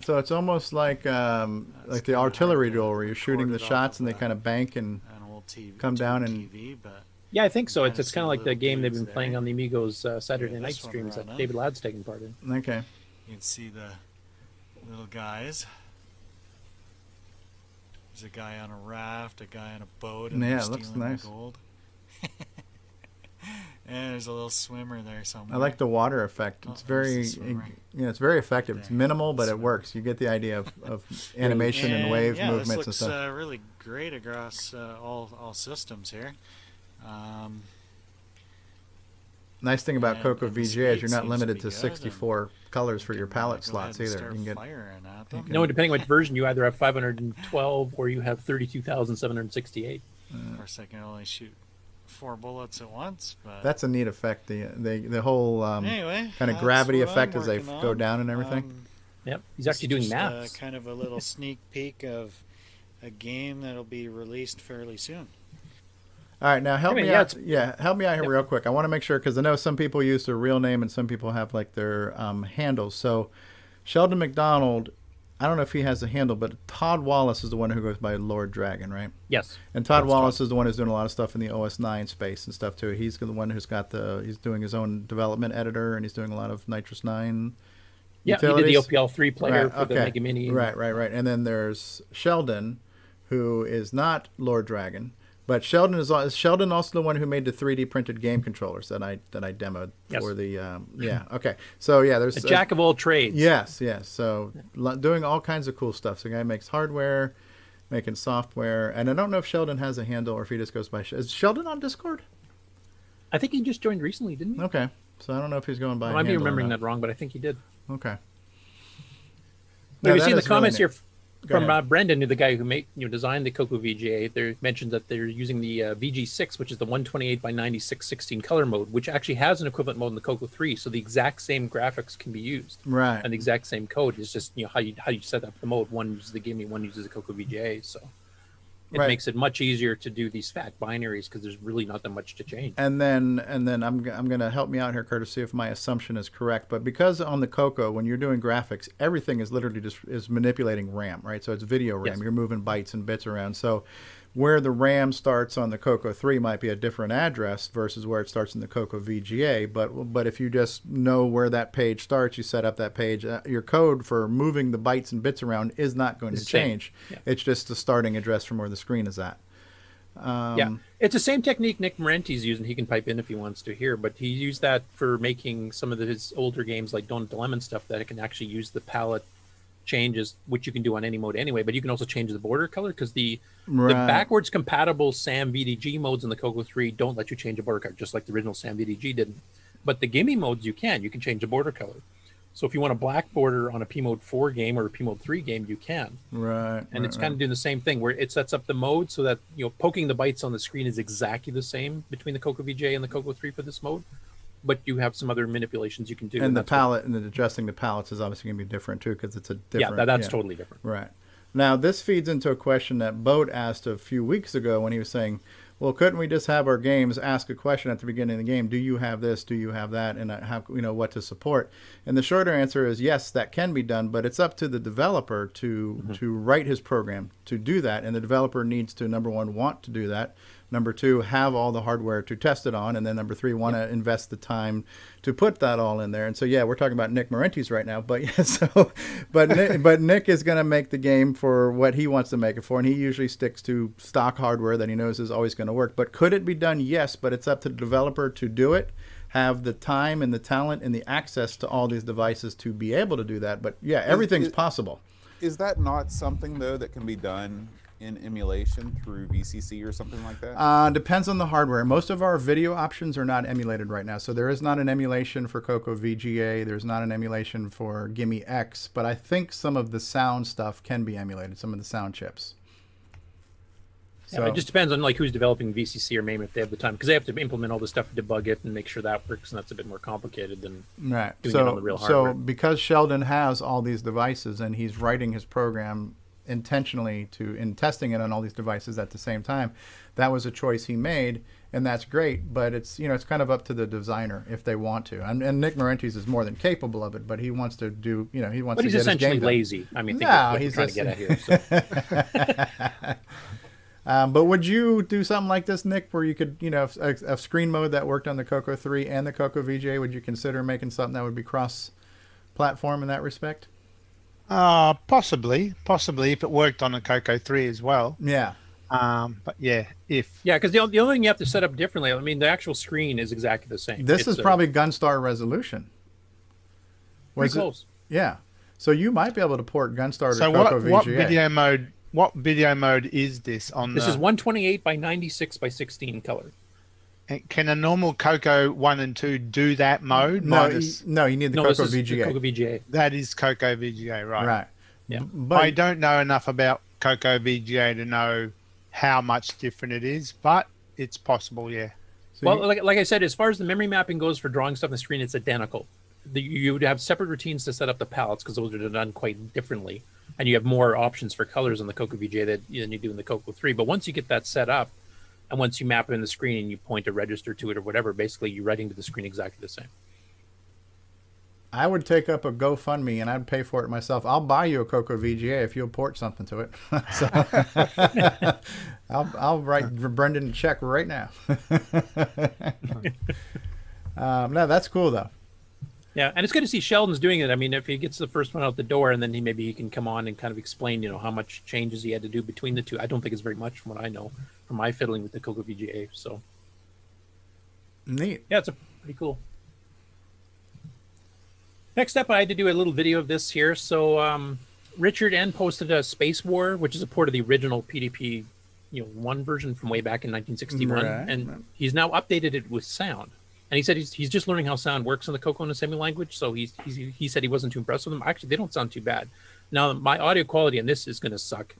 So it's almost like the artillery duel where you're shooting the shots and they kind of bank and come down and. Yeah, I think so. It's kind of like the game they've been playing on the Amigos Saturday night streams that David Ladd's taking part in. Okay. You can see the little guys. There's a guy on a raft, a guy on a boat, and yeah, it looks nice. Gold. And there's a little swimmer there somewhere. I like the water effect. It's very, it's very effective. It's minimal, but it works. You get the idea of animation and wave movements this and stuff. looks really great across all systems here. Nice thing about CoCo the VGA is you're speed not seems limited to to be good, 64 colors for your palette go slots ahead and either. start You can get firing at them. No, depending on which version, you either have 512 or you have 32,768. Of course, I can only shoot 4 bullets at once. But that's a neat effect. The whole anyway, kind of gravity that's what effect I'm as they working go on. down and everything. Yep, he's actually doing just, maths. Kind of a little sneak peek of a game that'll be released fairly soon. All right, now help me yeah, out. Yeah, help me out here real quick. I want to make sure because I know some people use their real name and some people have like their handles. So Sheldon MacDonald, I don't know if he has a handle, but Todd Wallace is the one who goes by Lord Dragon, right? Yes. And Todd Wallace is the one who's doing a lot of stuff in the OS9 space and stuff too. He's the one who's got he's doing his own development editor and he's doing a lot of NitrOS-9. Yeah, utilities. he did the OPL3 player for the Mega Mini. Right. And then there's Sheldon, who is not Lord Dragon. But Sheldon is Sheldon also the one who made the 3D printed game controllers that I demoed for the okay. So yeah, there's a jack of all trades. Yes. So doing all kinds of cool stuff. So the guy makes hardware, making software, and I don't know if Sheldon has a handle or if he just goes by. Is Sheldon on Discord? I think he just joined recently, didn't he? Okay, so I don't know if he's going by. I might be remembering that wrong, but I think he did. Okay. But we see in the comments really here from Brendan, the guy who designed the CoCo VGA. They mentioned that they're using the VG6, which is the 128 by 96 16 color mode, which actually has an equivalent mode in the CoCo 3, so the exact same graphics can be used. Right. And the exact same code is just how you set up the mode. One uses the Gimme, one uses the CoCo VGA, so it makes it much easier to do these fat binaries because there's really not that much to change. And then I'm going to help me out here, Curtis, see if my assumption is correct. But because on the CoCo, when you're doing graphics, everything is literally is manipulating RAM, right? So it's video RAM. Yes. You're moving bytes and bits around. So where the RAM starts on the CoCo 3 might be a different address versus where it starts in the CoCo VGA. But if you just know where that page starts, you set up that page. Your code for moving the bytes and bits around is not going to change. Yeah. It's just the starting address from where the screen is at. It's the same technique Nick Marotta's using. He can pipe in if he wants to here, but he used that for making some of his older games like Donut Dilemma and stuff that it can actually use the palette changes, which you can do on any mode anyway, but you can also change the border color because the backwards compatible SAM VDG modes in the CoCo 3 don't let you change a border color, just like the original SAM VDG didn't. But the Gimme modes you can change the border color. So if you want a black border on a P Mode 4 game or a P Mode 3 game, you can. Right. And it's kind of doing the same thing where it sets up the mode so that poking the bytes on the screen is exactly the same between the CoCo VGA and the CoCo 3 for this mode. But you have some other manipulations you can do. And the palette and adjusting the palettes is obviously going to be different too because it's a different. Yeah, that's totally different. Right. Now this feeds into a question that Boat asked a few weeks ago when he was saying, well, couldn't we just have our games ask a question at the beginning of the game? Do you have this? Do you have that? And how what to support? And the shorter answer is yes, that can be done, but it's up to the developer to write his program to do that. And the developer needs to, number one, want to do that. Number two, have all the hardware to test it on. And then number three, want to invest the time to put that all in there. And so, yeah, we're talking about Nick Marotta's right now. But yeah, but Nick is going to make the game for what he wants to make it for. And he usually sticks to stock hardware that he knows is always going to work. But could it be done? Yes, but it's up to the developer to do it, have the time and the talent and the access to all these devices to be able to do that. But yeah, everything's possible. Is that not something, though, that can be done in emulation through VCC or something like that? Depends on the hardware. Most of our video options are not emulated right now. So there is not an emulation for CoCo VGA. There's not an emulation for Gimme X. But I think some of the sound stuff can be emulated, some of the sound chips. So it just depends on who's developing VCC or MAME if they have the time, because they have to implement all the stuff to debug it and make sure that works, and that's a bit more complicated than doing it on the real hardware. So because Sheldon has all these devices and he's writing his program intentionally in testing it on all these devices at the same time, that was a choice he made, and that's great. But it's it's kind of up to the designer if they want to. And Nick Marotta's is more than capable of it, but he wants to do he wants. But he's essentially lazy. I mean, he's trying to get at here. So. But would you do something like this, Nick, where you could, a screen mode that worked on the CoCo 3 and the CoCo VGA? Would you consider making something that would be cross-platform in that respect? Possibly if it worked on the CoCo 3 as well. Yeah. But yeah, because the only thing you have to set up differently, I mean, the actual screen is exactly the same. This is probably Gunstar resolution. Pretty close. Yeah. So you might be able to port Gunstar to so CoCo VGA. what video mode is this on? This is 128 by 96 by 16 color. And can a normal CoCo 1 and 2 do that mode? No, you need the CoCo VGA. The CoCo VGA. That is CoCo VGA, right? Right. Yeah. But I don't know enough about CoCo VGA to know how much different it is, but it's possible, yeah. So well, like I said, as far as the memory mapping goes for drawing stuff on the screen, it's identical. You would have separate routines to set up the palettes because those are done quite differently. And you have more options for colors on the CoCo VGA than you do in the CoCo 3. But once you get that set up, and once you map it in the screen and you point a register to it or whatever, basically you're writing to the screen exactly the same. I would take up a GoFundMe and I'd pay for it myself. I'll buy you a CoCo VGA if you'll port something to it. So I'll write Brendan a check right now. No, that's cool though. Yeah, and it's good to see Sheldon's doing it. I mean, if he gets the first one out the door, and then maybe he can come on and kind of explain, how much changes he had to do between the two. I don't think it's very much from what I know from my fiddling with the CoCo VGA. So neat. Yeah, it's pretty cool. Next up, I had to do a little video of this here. So Richard N posted a Space War, which is a port of the original PDP, 1 version from way back in 1961, and he's now updated it with sound. And he said he's just learning how sound works in the CoCo and assembly language. So he said he wasn't too impressed with them. Actually, they don't sound too bad. Now, my audio quality on this is going to suck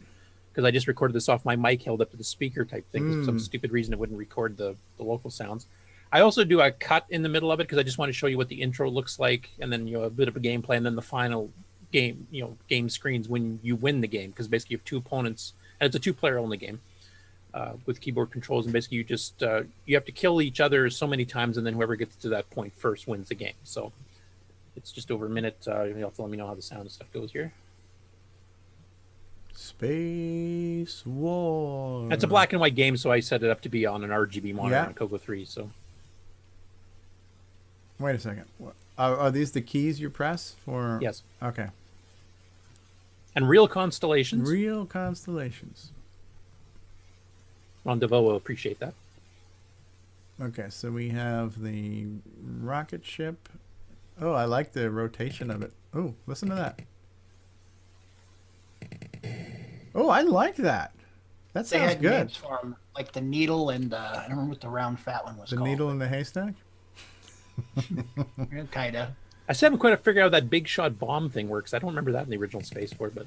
because I just recorded this off my mic held up to the speaker type thing. For some stupid reason, it wouldn't record the local sounds. I also do a cut in the middle of it because I just want to show you what the intro looks like, and then a bit of a gameplay, and then the final game, game screens when you win the game, because basically you have 2 opponents, and it's a 2-player only game. With keyboard controls, and basically you just you have to kill each other so many times, and then whoever gets to that point first wins the game. So it's just over a minute. You'll have to let me know how the sound and stuff goes here. Space War. It's a black and white game, so I set it up to be on an RGB monitor on CoCo 3. So wait a second. Are these the keys you press for? Yes. Okay. And real constellations. Real constellations. Ron Delvaux will appreciate that. Okay, so we have the rocket ship. Oh, I like the rotation of it. Oh, listen to that. Oh, I like that. That sounds they had good. Names for 'em, like the needle and I don't remember what the round fat one was the called. The needle in the haystack? Kind of. I still haven't quite figured out how that big shot bomb thing works. I don't remember that in the original Space War, but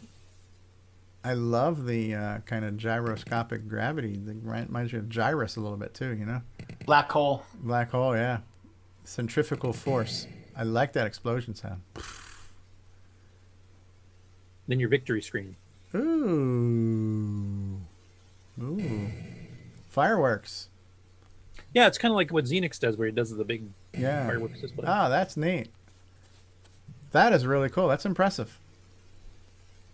I love the kind of gyroscopic gravity. That reminds you of Gyrus a little bit too, Black hole. Black hole, yeah. Centrifugal force. I like that explosion sound. Then your victory screen. Ooh. Fireworks. Yeah, it's kind of like what Xenix does, where he does the big fireworks display. Ah, that's neat. That is really cool. That's impressive.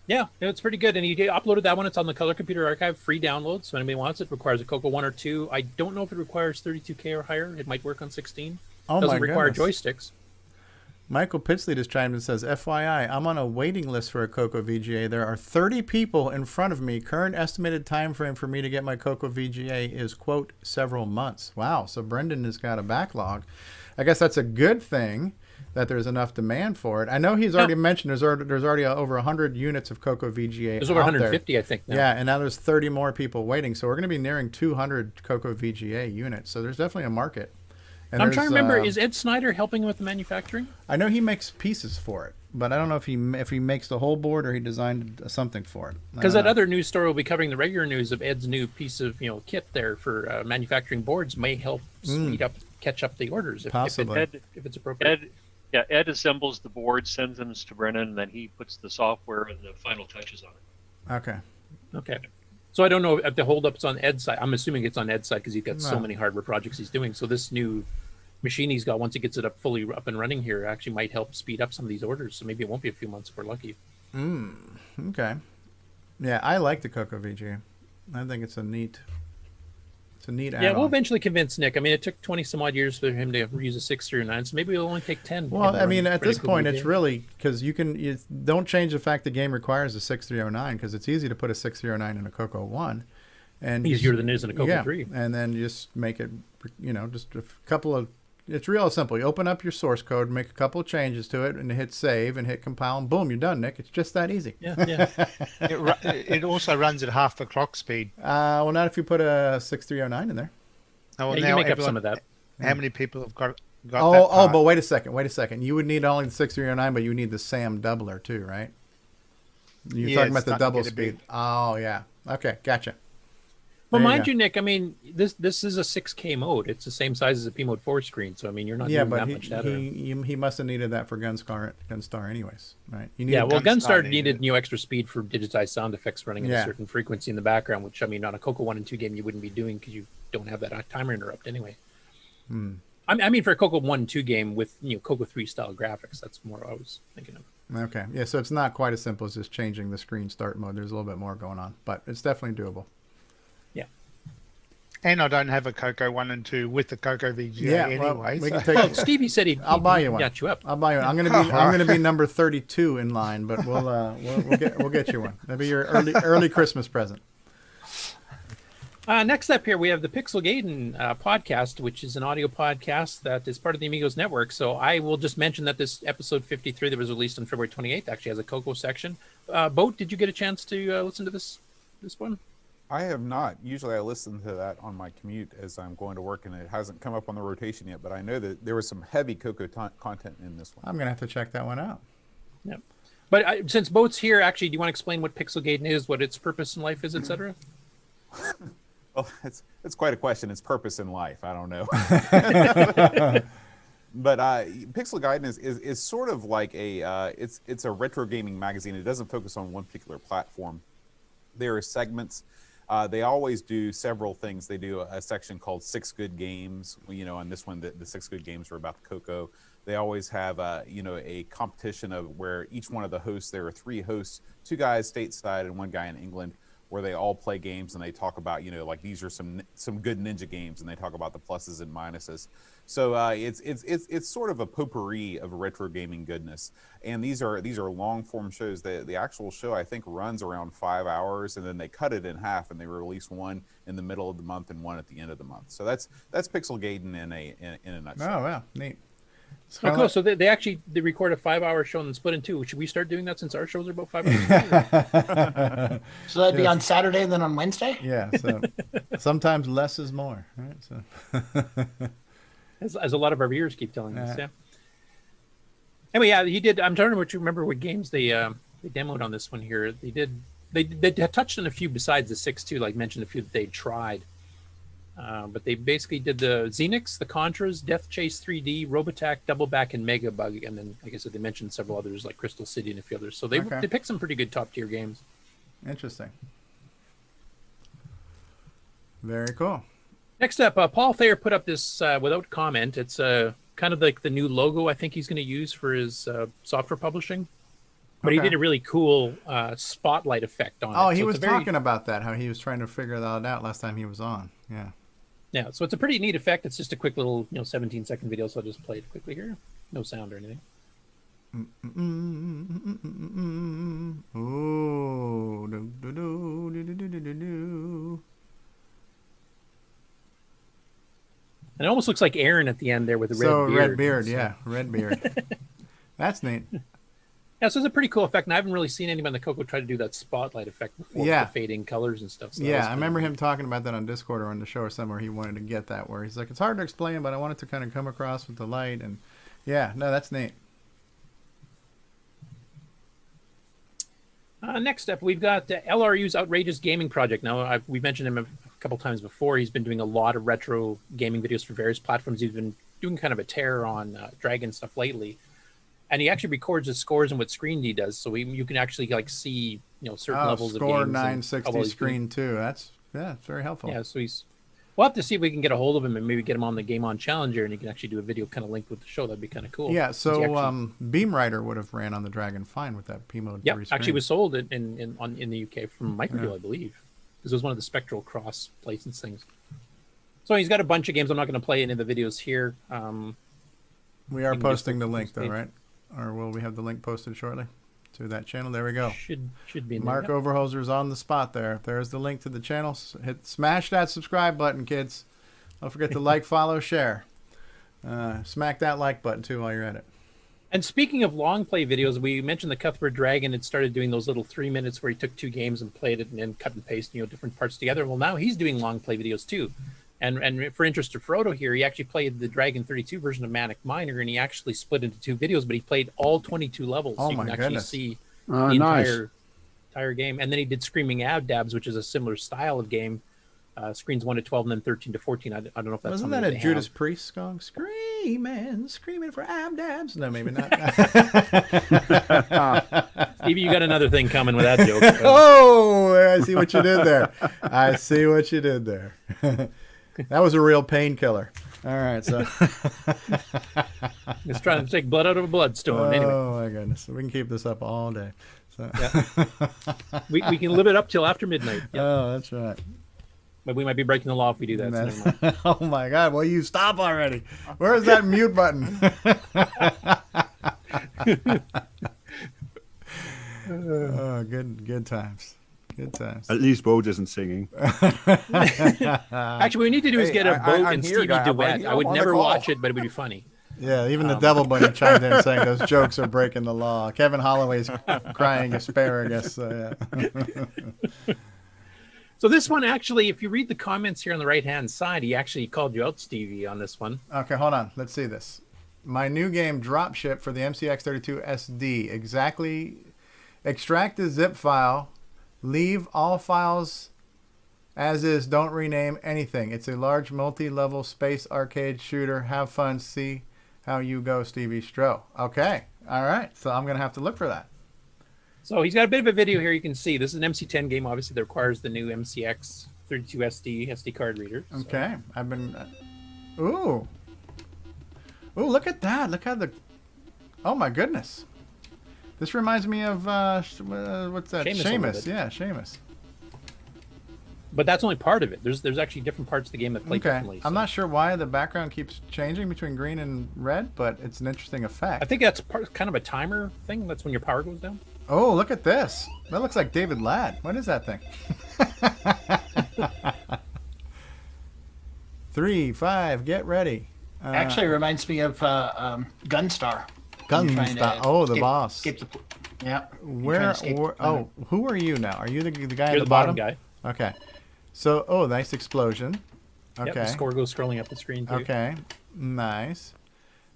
Yeah, it's pretty good. And he uploaded that one. It's on the Color Computer Archive, free download. So anybody wants it, requires a CoCo 1 or 2. I don't know if it requires 32K or higher. It might work on 16. Oh, doesn't my require goodness. joysticks. Michael Pitsley just chimed in and says, FYI, I'm on a waiting list for a CoCo VGA. There are 30 people in front of me. Current estimated time frame for me to get my CoCo VGA is, quote, several months. Wow, so Brendan has got a backlog. I guess that's a good thing that there's enough demand for it. I know he's already mentioned there's already over 100 units of CoCo VGA. There's over 150, I think. Now. Yeah, and now there's 30 more people waiting. So we're going to be nearing 200 CoCo VGA units. So there's definitely a market. And I'm trying to remember, is Ed Snyder helping with the manufacturing? I know he makes pieces for it, but I don't know if he makes the whole board or he designed something for it. Because that other news story will be covering the regular news of Ed's new piece of kit there for manufacturing boards may help speed up, catch up the orders if it's appropriate. Ed assembles the board, sends them to Brennan, and then he puts the software and the final touches on it. Okay. So I don't know if the holdup's on Ed's side. I'm assuming it's on Ed's side because he's got so many hardware projects he's doing. So this new machine he's got, once he gets it fully up and running here, actually might help speed up some of these orders. So maybe it won't be a few months if we're lucky. Okay. Yeah, I like the CoCo VGA. I think it's a neat add-on. Yeah, we'll eventually convince Nick. I mean, it took 20 some odd years for him to use a 609, so maybe it'll only take 10. Well, I mean, at this point, it's really because you don't change the fact the game requires a 6309 because it's easy to put a 6309 in a CoCo 1. and easier than it is in a CoCo 3. And then you just make it, just a couple of. It's real simple. You open up your source code, make a couple of changes to it, and hit save and hit compile, and boom, you're done, Nick. It's just that easy. Yeah. It also runs at half the clock speed. Well, not if you put a 6309 in there. Oh, well, you now can make up some of that. How many people have got that Oh, part? but wait a second. You would need only the 6309, but you would need the SAM doubler too, right? You're talking about the double speed. Oh, yeah. Okay, gotcha. Well, mind you, Nick, I mean, this is a 6K mode. It's the same size as a P Mode 4 screen, so I mean, you're not doing that much data. He must have needed that for Gunstar anyways, right? Gunstar needed new extra speed for digitized sound effects running at a certain frequency in the background, which, I mean, on a CoCo 1 and 2 game, you wouldn't be doing because you don't have that timer interrupt anyway. I mean, for a CoCo 1 and 2 game with, CoCo 3 style graphics, that's more what I was thinking of. Okay. Yeah, so it's not quite as simple as just changing the screen start mode. There's a little bit more going on, but it's definitely doable. And I don't have a CoCo 1 and 2 with the CoCo VGA anyway. We can take Stevie said I'll buy you one. Got you up. I'll buy you one. I'm gonna be number 32 in line, but we'll get you one. That'll be your early Christmas present. Next up here, we have the Pixel Gaiden podcast, which is an audio podcast that is part of the Amigos Network. So I will just mention that this episode 53 that was released on February 28th actually has a CoCo section. Boat, did you get a chance to listen to this one? I have not. Usually I listen to that on my commute as I'm going to work, and it hasn't come up on the rotation yet, but I know that there was some heavy CoCo content in this one. I'm going to have to check that one out. Yep. But since Boat's here, actually, do you want to explain what Pixel Gaiden is, what its purpose in life is, etc.? Well, it's quite a question. Its purpose in life, I don't know. But Pixel Gaiden is sort of like it's a retro gaming magazine. It doesn't focus on one particular platform. There are segments. They always do several things. They do a section called 6 Good Games. On this one, the 6 Good Games are about the CoCo. They always have a competition of where each one of the hosts, there are 3 hosts, 2 guys stateside and 1 guy in England, where they all play games and they talk about, like these are some good ninja games, and they talk about the pluses and minuses. So it's sort of a potpourri of retro gaming goodness. And these are long form shows. The actual show I think runs around 5 hours, and then they cut it in half and they release one in the middle of the month and one at the end of the month. So that's Pixel Gaiden in a nutshell. Oh wow, neat. Oh, cool. So they record a 5-hour show and split in 2. Should we start doing that since our shows are about 5 hours? So that'd be on Saturday and then on Wednesday? Yeah. So sometimes less is more, right? So as a lot of our viewers keep telling us, yeah. Anyway, yeah, he did. I'm trying to remember what games they demoed on this one here. They touched on a few besides the 6 too, like mentioned a few that they tried. But they basically did the Xenix, the Contras, Death Chase 3D, Robotac, Double Back, and Mega Bug, and then like I said, they mentioned several others like Crystal City and a few others. So they picked some pretty good top tier games. Interesting. Very cool. Next up, Paul Thayer put up this without comment. It's kind of like the new logo I think he's going to use for his software publishing. But he did a really cool spotlight effect on it. Oh, he was talking about that, how he was trying to figure that out last time he was on. Yeah. Yeah, so it's a pretty neat effect. It's just a quick little, 17-second video, so I'll just play it quickly here. No sound or anything. Ooh. And it almost looks like Aaron at the end there with the red beard. Red beard, yeah, red beard. That's neat. Yeah, so it's a pretty cool effect, and I haven't really seen anybody in the CoCo try to do that spotlight effect before with the fading colors and stuff. So I remember him talking about that on Discord or on the show or somewhere. He wanted to get that, where he's like, it's hard to explain, but I want it to kind of come across with the light. And yeah, no, that's neat. Next up, we've got LRU's Outrageous Gaming Project. Now, we've mentioned him a couple times before. He's been doing a lot of retro gaming videos for various platforms. He's been doing kind of a tear on Dragon stuff lately. And he actually records his scores and what screen he does, so you can actually see certain levels of games. Score 960 screen too. That's it's very helpful. Yeah, so we'll have to see if we can get a hold of him and maybe get him on the Game On Challenger, and he can actually do a video kind of linked with the show. That'd be kind of cool. Yeah, so Beamrider would have ran on the Dragon fine with that P mode. Yeah, actually was sold in the UK from Microdeal, I believe, because it was one of the Spectral cross license things. So he's got a bunch of games. I'm not going to play any of the videos here. We are posting the link though, right? Or will we have the link posted shortly? to that channel. There we go. Should be in Mark there. Yep. Overholser's on the spot there. There's the link to the channel. Smash that subscribe button, kids. Don't forget to like, follow, share. Smack that like button too while you're at it. And speaking of long play videos, we mentioned the Cuthbert Dragon had started doing those little 3 minutes where he took 2 games and played it and then cut and paste, different parts together. Well, now he's doing long play videos too. And for interest to Frodo here, he actually played the Dragon 32 version of Manic Miner, and he actually split into 2 videos, but he played all 22 levels. Oh, so you my can actually goodness. see Oh, the nice. entire game. And then he did Screaming Abdabs, which is a similar style of game. Screens 1 to 12 and then 13 to 14. I don't know if that's Wasn't something that a they Judas have. Priest song? Screaming for Abdabs. No, maybe not. Stevie, you got another thing coming with that joke. Oh, I see what you did there. I see what you did there. That was a real painkiller. All right, so It's trying to take blood out of a bloodstone. Anyway, oh my goodness, we can keep this up all day. So. we can live it up till after midnight. Yep. Oh, that's right. But we might be breaking the law if we do that. So never mind. Oh my God! Will you stop already? Where is that mute button? Oh, good times. Good times. At least Boat isn't singing. Actually, what we need to do is get a Boat I'm and here, Stevie guy. I'm right duet. here. I would I'm on the never call. watch it, but it would be funny. Yeah, even the Devil Bunny chimed in saying those jokes are breaking the law. Kevin Holloway's crying asparagus. So, yeah. So this one, actually, if you read the comments here on the right-hand side, he actually called you out, Stevie, on this one. Okay, hold on. Let's see this. My new game dropship for the MCX32 SD. Exactly. Extract the zip file. Leave all files as is. Don't rename anything. It's a large multi-level space arcade shooter. Have fun. See how you go, Stevie Stroh. Okay. All right. So I'm going to have to look for that. So he's got a bit of a video here you can see. This is an MC10 game, obviously, that requires the new MCX 32 SD card reader. So. Okay. I've been... Ooh. Ooh, look at that. Look how the... Oh, my goodness. This reminds me of... what's that? Seamus. Yeah, Seamus. But that's only part of it. There's actually different parts of the game that play differently. I'm not sure why the background keeps changing between green and red, but it's an interesting effect. I think that's kind of a timer thing. That's when your power goes down. Oh, look at this. That looks like David Ladd. What is that thing? 3, 5, get ready. Actually, it reminds me of Gunstar. Gunstar. Oh, the boss. Yeah. Where? Oh, who are you now? Are you the guy You're at the bottom guy. Okay. So, oh, nice explosion. Okay. Yep, the score goes scrolling up the screen too. Okay. Nice.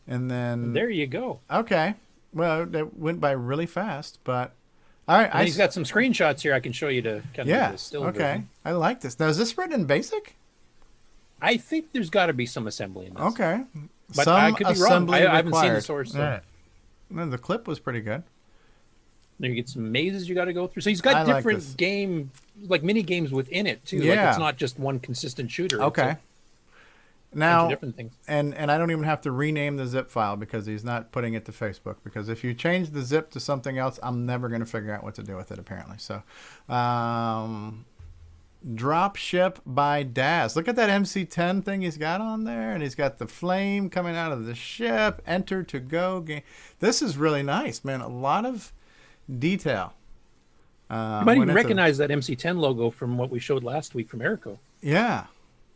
And then... There you go. Okay. Well, that went by really fast, but... All right. And he's got some screenshots here I can show you to kind of do the still okay. version. I like this. Now, is this written in BASIC? I think there's got to be some assembly in this. Okay. But some I could be wrong. assembly I haven't seen the required. source. So. All right. No, the clip was pretty good. Then you get some mazes you got to go through. So he's got I like different this. game, like mini games within it too. Yeah. Like it's not just one consistent shooter. It's Okay. a bunch Now, of different things. and I don't even have to rename the zip file because he's not putting it to Facebook. Because if you change the zip to something else, I'm never going to figure out what to do with it, apparently. So, drop ship by Daz. Look at that MC10 thing he's got on there. And he's got the flame coming out of the ship. Enter to go game. This is really nice, man. A lot of detail. You might even recognize that MC10 logo from what we showed last week from Erico. Yeah.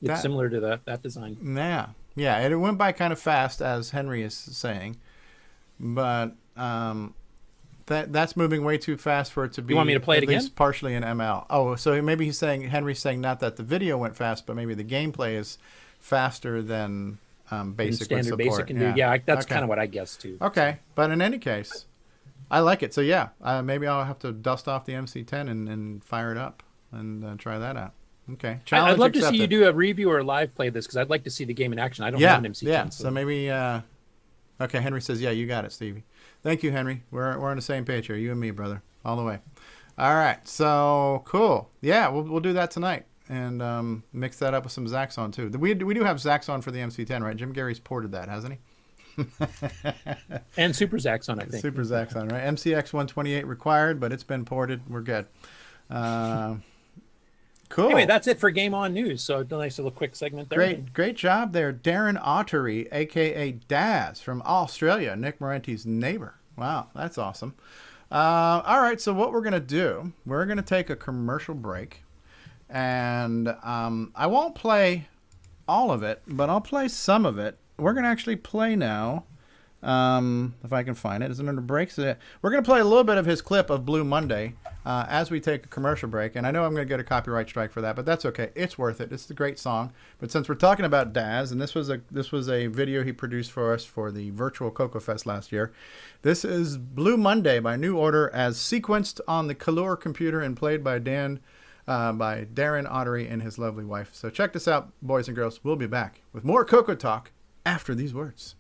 It's similar to that design. Yeah. Yeah. It went by kind of fast, as Henry is saying. But that's moving way too fast for it to be. You want me to play it at again? least partially in ML. Oh, so maybe Henry's saying not that the video went fast, but maybe the gameplay is faster than basic would standard support. basic can do. Yeah, that's kind of what I guessed too. Okay. But in any case, I like it. So yeah, maybe I'll have to dust off the MC10 and fire it up and try that out. Okay. Challenge I'd love to see accepted. you do a review or a live play of this because I'd like to see the game in action. I don't have an MC10. Yeah. So maybe. Okay. Henry says, "Yeah, you got it, Stevie." Thank you, Henry. We're on the same page here. You and me, brother, all the way. All right. So cool. Yeah, we'll do that tonight and mix that up with some Zaxxon too. We do have Zaxxon for the MC10, right? Jim Gary's ported that, hasn't he? And Super Zaxxon, I think. Super Zaxxon, right? MCX 128 required, but it's been ported. We're good. Cool. Anyway, that's it for Game On News. So a nice little quick segment there. Great job there. Darren Ottery, a.k.a. Daz from Australia, Nick Marenti's neighbor. Wow, that's awesome. All right, so what we're going to do, we're going to take a commercial break. And I won't play all of it, but I'll play some of it. We're going to actually play now. If I can find it. Is it under breaks? We're going to play a little bit of his clip of Blue Monday as we take a commercial break. And I know I'm going to get a copyright strike for that, but that's okay. It's worth it. It's a great song. But since we're talking about Daz, and this was a video he produced for us for the virtual CoCo Fest last year. This is Blue Monday by New Order as sequenced on the Color computer and played by Darren Ottery and his lovely wife. So check this out, boys and girls. We'll be back with more CoCo Talk after these words.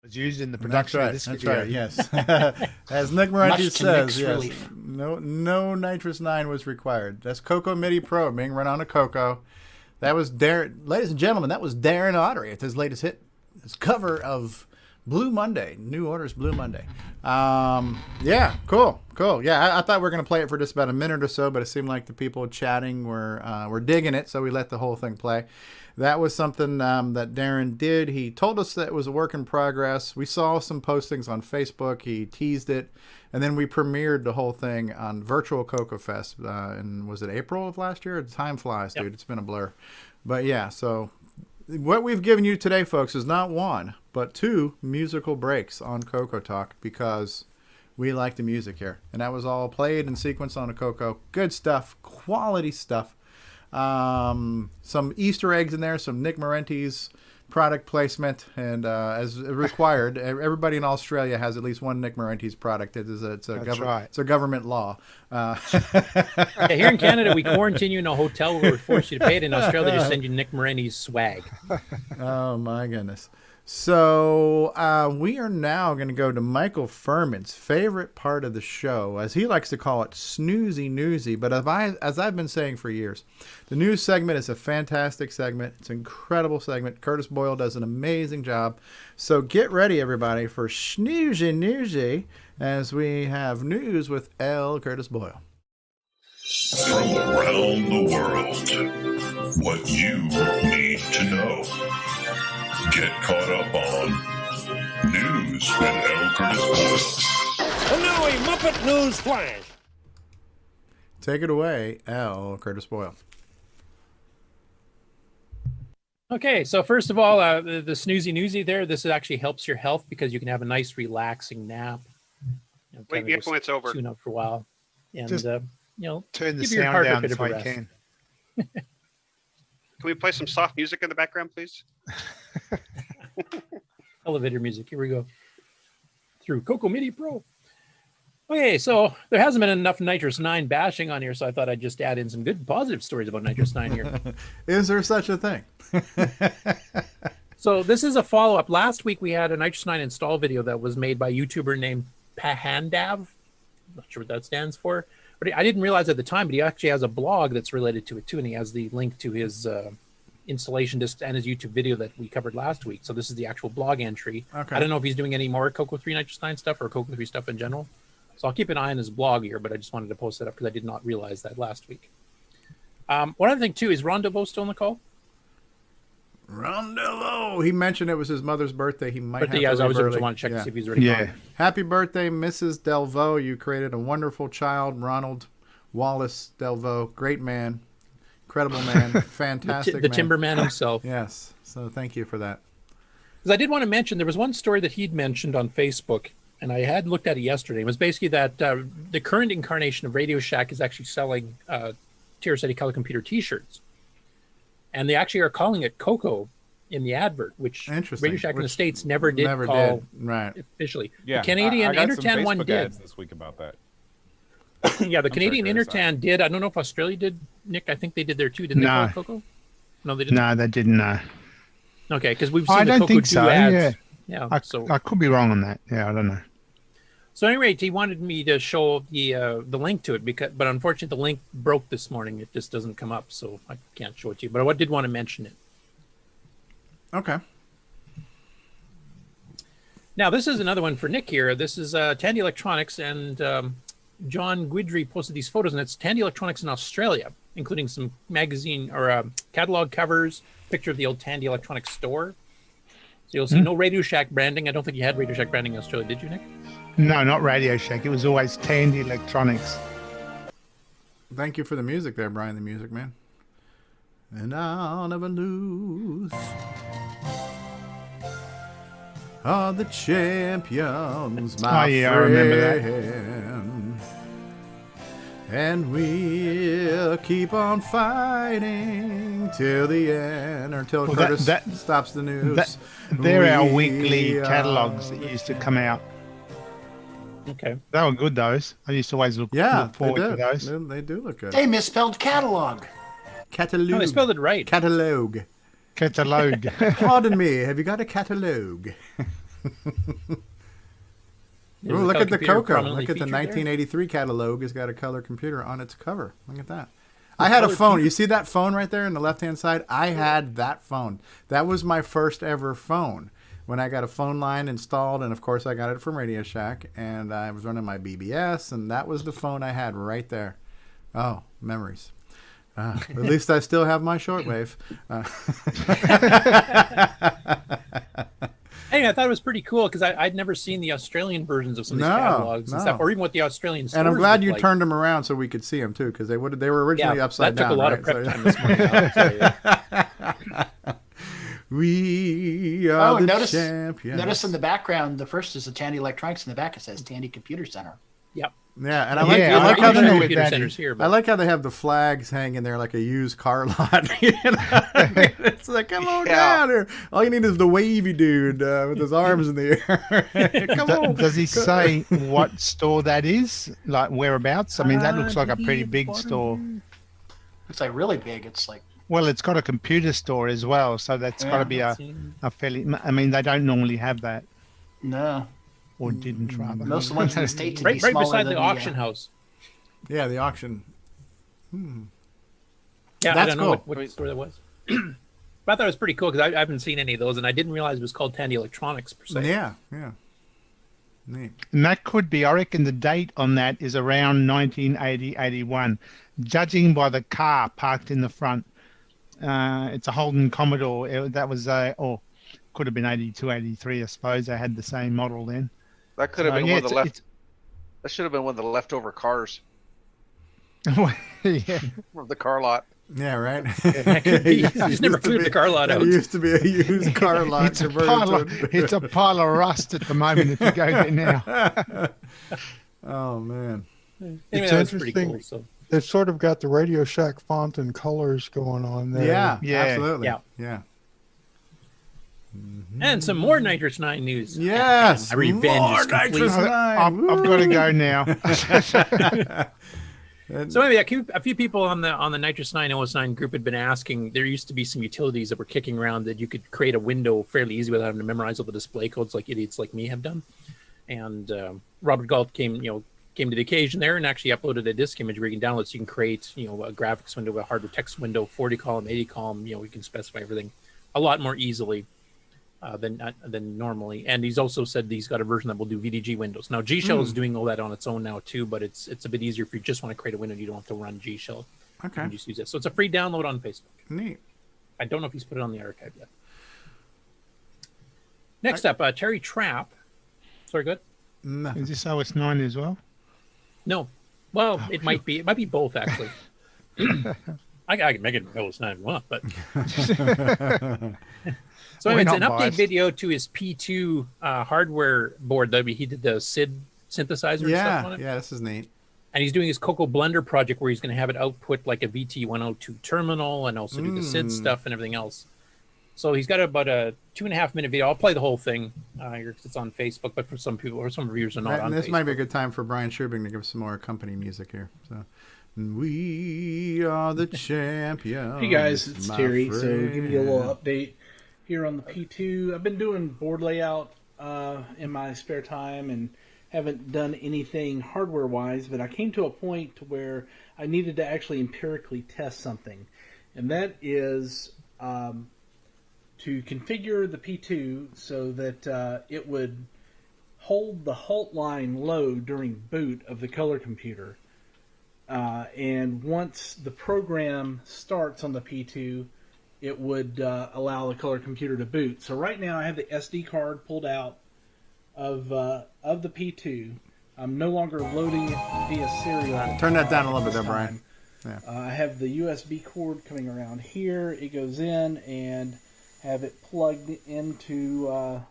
was used in the production of this video. Right, yes. As Nick Marotta says, yes, no NitrOS-9 was required. That's CoCo MIDI Pro being run on a CoCo. That was Darren, ladies and gentlemen, that was Darren Autry at his latest hit. His cover of Blue Monday, New Order's Blue Monday. Yeah, cool. Yeah, I thought we were going to play it for just about a minute or so, but it seemed like the people chatting were digging it, so we let the whole thing play. That was something that Darren did. He told us that it was a work in progress. We saw some postings on Facebook. He teased it, and then we premiered the whole thing on Virtual CoCo Fest. And was it April of last year? Time flies, dude. It's been a blur. But yeah, so what we've given you today, folks, is not one, but two musical breaks on CoCo Talk because we like the music here. And that was all played in sequence on a CoCo. Good stuff, quality stuff. Some Easter eggs in there, some Nick Marotta's product placement, and as required, everybody in Australia has at least one Nick Marotta's product. It's a government law. Here in Canada, we quarantine you in a hotel where we force you to pay it. In Australia, they just send you Nick Marotta's swag. Oh my goodness. So we are now going to go to Michael Furman's favorite part of the show, as he likes to call it, Snoozy Newsy. But as I've been saying for years, the news segment is a fantastic segment. It's an incredible segment. Curtis Boyle does an amazing job. So get ready, everybody, for Snoozy Newsy, as we have news with L. Curtis Boyle. From around the world, what you need to know. Get caught up on News with L. Curtis Boyle. And now a Muppet News Flash. Take it away, L. Curtis Boyle. Okay, so first of all, the Snoozy Newsy there, this actually helps your health because you can have a nice relaxing nap. Wait when it's over. Tune up for a while. And, just turn the sound down so I can. Can we play some soft music in the background, please? Elevator music. Here we go. Through CoCo MIDI Pro. Okay, so there hasn't been enough NitrOS-9 bashing on here, so I thought I'd just add in some good positive stories about NitrOS-9 here. Is there such a thing? So this is a follow-up. Last week we had a NitrOS-9 install video that was made by a YouTuber named Pahandav. Not sure what that stands for. But I didn't realize at the time, but he actually has a blog that's related to it too, and he has the link to his installation disc and his YouTube video that we covered last week. So this is the actual blog entry. Okay. I don't know if he's doing any more CoCo 3 NitrOS-9 stuff or CoCo 3 stuff in general. So I'll keep an eye on his blog here, but I just wanted to post that up because I did not realize that last week. One other thing too, is Ron Delvaux still on the call? Ron Delvaux. He mentioned it was his mother's birthay. He might have to I was early. want to check to see if he's ready. Yeah. Happy birthday, Mrs. Delvaux. You created a wonderful child, Ronald Wallace Delvaux. Great man. Incredible man. Fantastic the Timberman himself. Yes. So thank you for that. Because I did want to mention, there was one story that he'd mentioned on Facebook, and I had looked at it yesterday. It was basically that the current incarnation of Radio Shack is actually selling Tier City Color Computer T-shirts. And they actually are calling it CoCo in the advert, which Radio Shack in the States never did call officially. Yeah, the Canadian I got Intertan some one Facebook did. ads this week about that. Yeah, the Canadian Intertan did. I don't know if Australia did, Nick. I think they did there too. Didn't they call it CoCo? No, they didn't. No, they didn't. Okay, because we've seen I the don't CoCo think do so. ads. Yeah, so I could be wrong on that. Yeah, I don't know. So, at any rate, he wanted me to show the link to it, but unfortunately, the link broke this morning. It just doesn't come up, so I can't show it to you. But I did want to mention it. Okay. Now, this is another one for Nick here. This is Tandy Electronics, and John Guidry posted these photos, and it's Tandy Electronics in Australia, including some magazine or catalog covers, picture of the old Tandy Electronics store. So you'll see no Radio Shack branding. I don't think you had Radio Shack branding in Australia, did you, Nick? No, not Radio Shack. It was always Tandy Electronics. Thank you for the music there, Brian, the music man. And I'll never lose. Are the champions, my friend. I remember that. And we'll keep on fighting till the end, or till Curtis stops the news. They're our weekly catalogs that used to come out. Okay. They were good, those. I used to always look forward to those. They do look good. They misspelled catalog. Catalog. No, they spelled it right. Catalog. Catalog. Pardon me, have you got a catalog? Ooh, look at the CoCo. Look at the 1983 catalog. It's got a color computer on its cover. Look at that. I had a phone. You see that phone right there on the left-hand side? I had that phone. That was my first ever phone. When I got a phone line installed, and of course I got it from Radio Shack, and I was running my BBS, and that was the phone I had right there. Oh, memories. At least I still have my shortwave. Anyway, I thought it was pretty cool because I'd never seen the Australian versions of some of these catalogs and stuff, or even what the Australian stores. And I'm glad you like. turned them around so we could see them too, because they were originally upside down. That took a lot of prep time this morning. We are the champions. Notice in the background, the first is the Tandy Electronics. In the back, it says Tandy Computer Center. Yep. Yeah, and I like how I like how they have the flags hanging there like a used car lot. You know? It's like, come on down here. All you need is the wavy dude with his arms in the air. Come on. Does he say what store that is? Like whereabouts? I mean, that looks like a pretty big store. It's like really big. It's like. Well, it's got a computer store as well, so that's got to be a fairly. I mean, they don't normally have that. No. Or didn't rather. Most of the ones in the States right beside the auction house. Yeah, the auction. Yeah, that's I don't know cool. what store that was. But I thought it was pretty cool because I haven't seen any of those, and I didn't realize it was called Tandy Electronics per se. Yeah. Neat. And that could be, I reckon the date on that is around 1980-81, judging by the car parked in the front. It's a Holden Commodore. That was, could have been 82, 83, I suppose. They had the same model then. That could have been one of the left. That should have been one of the leftover cars. Yeah. From the car lot. Yeah, right. You just never cleared the car lot out. It used to be a used car lot. It's a pile of rust at the moment if you go there now. Oh, man. Anyway, It's that was pretty interesting. cool. So. They've sort of got the Radio Shack font and colors going on there. Yeah, absolutely. Yeah. And some more NitrOS-9 news. Yes, my revenge more is complete. NitrOS-9. I've got to go now. So anyway, a few people on the NitrOS-9 OS9 group had been asking. There used to be some utilities that were kicking around that you could create a window fairly easy without having to memorize all the display codes like idiots like me have done. And Robert Gault came to the occasion there and actually uploaded a disk image where you can download so you can create a graphics window, a hardware text window, 40 column, 80 column. You can specify everything a lot more easily than normally. And he's also said he's got a version that will do VDG windows. Now G Shell is doing all that on its own now too, but it's a bit easier if you just want to create a window. You don't have to run G Shell. Okay. You just use it. So it's a free download on Facebook. Neat. I don't know if he's put it on the archive yet. Next up, Terry Trapp. Sorry, good. No. Is this OS9 as well? No. Well, it might be. It might be both actually. I can make it OS9 if you want, but. So it's an update video to his P2 hardware board that he did the SID synthesizer and stuff on it. Yeah, this is neat. And he's doing his CoCo Blender project where he's going to have it output like a VT102 terminal and also do the SID stuff and everything else. So he's got about a 2.5 minute video. I'll play the whole thing. It's on Facebook, but for some people or some reviewers are not on this Facebook. might be a good time for Brian Schubring to give some more company music here. So, we are the champions. Hey guys, it's Terry. friend. So give you a little update here on the P2. I've been doing board layout in my spare time and haven't done anything hardware wise, but I came to a point where I needed to actually empirically test something, and that is to configure the P2 so that it would hold the halt line low during boot of the color computer. And once the program starts on the P2, it would allow the color computer to boot. So right now I have the SD card pulled out of the P2. I'm no longer loading it via serial. Turn that down a little bit there, Brian. Yeah. I have the USB cord coming around here. It goes in and have it plugged into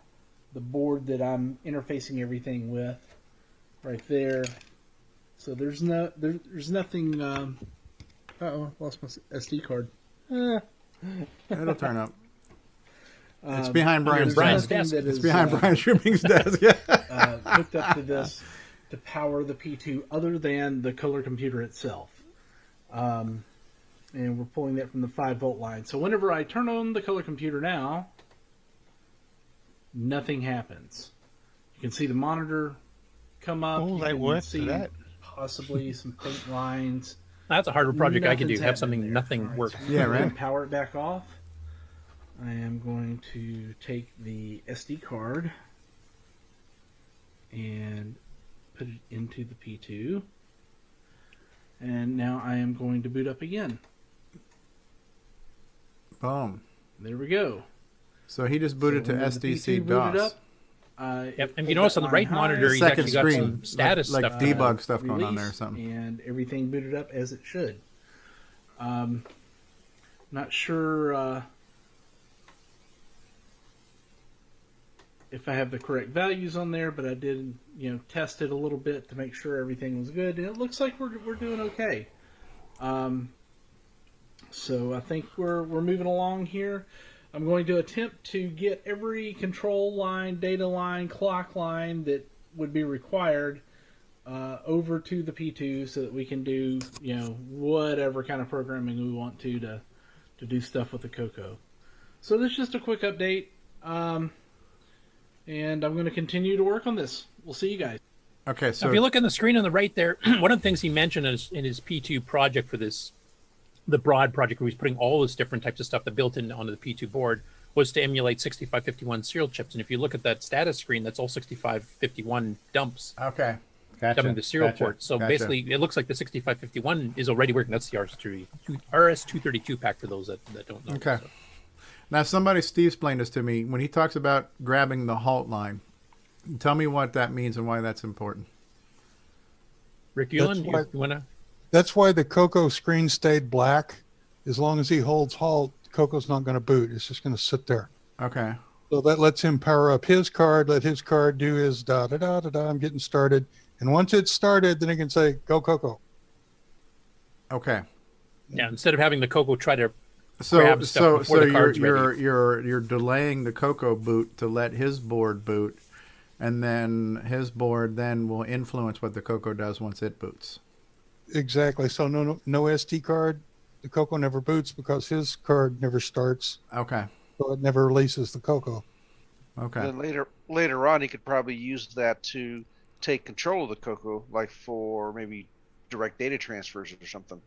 the board that I'm interfacing everything with right there. So there's nothing. Uh-oh, lost my SD card. It'll turn up. It's behind Brian's desk. It's Is, behind Brian Schubring's desk. Yeah. Hooked up to this to power the P2 other than the color computer itself. And we're pulling that from the 5-volt line. So whenever I turn on the color computer now, nothing happens. You can see the monitor come up. Oh, you they can work see for that. possibly some faint lines. That's a harder project I could do. Nothing's Have something, happening nothing there. work. Yeah, I'm right. gonna power it back off. I am going to take the SD card and put it into the P2. And now I am going to boot up again. Boom. There we go. So he just booted So to when the SDC P2 booted DOS. up, Yep. And you notice on the right monitor, he's Second actually got screen, some status like stuff. debug stuff going on there or release, something. and everything booted up as it should. Not sure if I have the correct values on there, but I did, test it a little bit to make sure everything was good, and it looks like we're doing okay. So I think we're moving along here. I'm going to attempt to get every control line, data line, clock line that would be required over to the P2 so that we can do, whatever kind of programming we want to do stuff with the CoCo. So this is just a quick update, and I'm going to continue to work on this. We'll see you guys. Okay, so if you look on the screen on the right there, one of the things he mentioned in his P2 project for the broad project where he's putting all this different types of stuff that built in onto the P2 board was to emulate 6551 serial chips. And if you look at that status screen, that's all 6551 dumps. Okay. Gotcha. Dumping the serial port. So basically, it looks like the 6551 is already working. That's the RS-232 pack for those that don't know. Okay. So. Now, Steve explained this to me. When he talks about grabbing the halt line, tell me what that means and why that's important. Rick Ulland, you want to? That's why the CoCo screen stayed black. As long as he holds halt, CoCo's not going to boot. It's just going to sit there. Okay. So that lets him power up his card, let his card do his da-da-da-da-da, I'm getting started. And once it's started, then he can say, go CoCo. Okay. Yeah, instead of having the CoCo try to grab stuff before the card's ready. You're delaying the CoCo boot to let his board boot, and then his board then will influence what the CoCo does once it boots. Exactly. So no SD card. The CoCo never boots because his card never starts. Okay. So it never releases the CoCo. Okay. Then later on, he could probably use that to take control of the CoCo, like for maybe direct data transfers or something.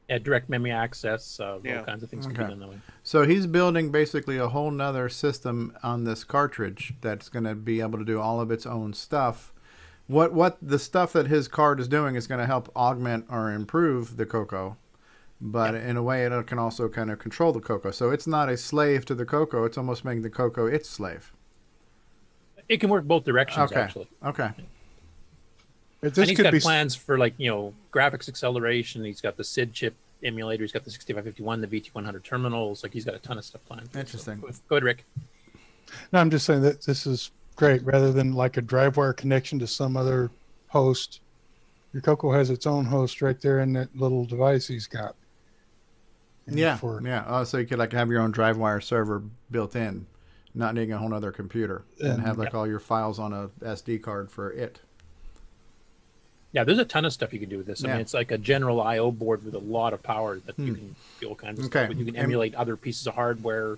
Yeah, direct memory access, all kinds of things can be done that way. So he's building basically a whole nother system on this cartridge that's going to be able to do all of its own stuff. What the stuff that his card is doing is going to help augment or improve the CoCo, but in a way it can also kind of control the CoCo. So it's not a slave to the CoCo; it's almost making the CoCo its slave. It can work both directions, actually. Okay. And he's got plans for graphics acceleration. He's got the SID chip emulator. He's got the 6551, the VT100 terminals. Like he's got a ton of stuff planned. Interesting. So, go ahead, Rick. No, I'm just saying that this is great. Rather than like a drive wire connection to some other host, your CoCo has its own host right there in that little device he's got. Oh, so you could have your own drive wire server built in, not needing a whole other computer, and have all your files on a SD card for it. Yeah, there's a ton of stuff you can do with this. I mean, it's like a general I/O board with a lot of power that you can do all kinds of stuff with. You can emulate other pieces of hardware,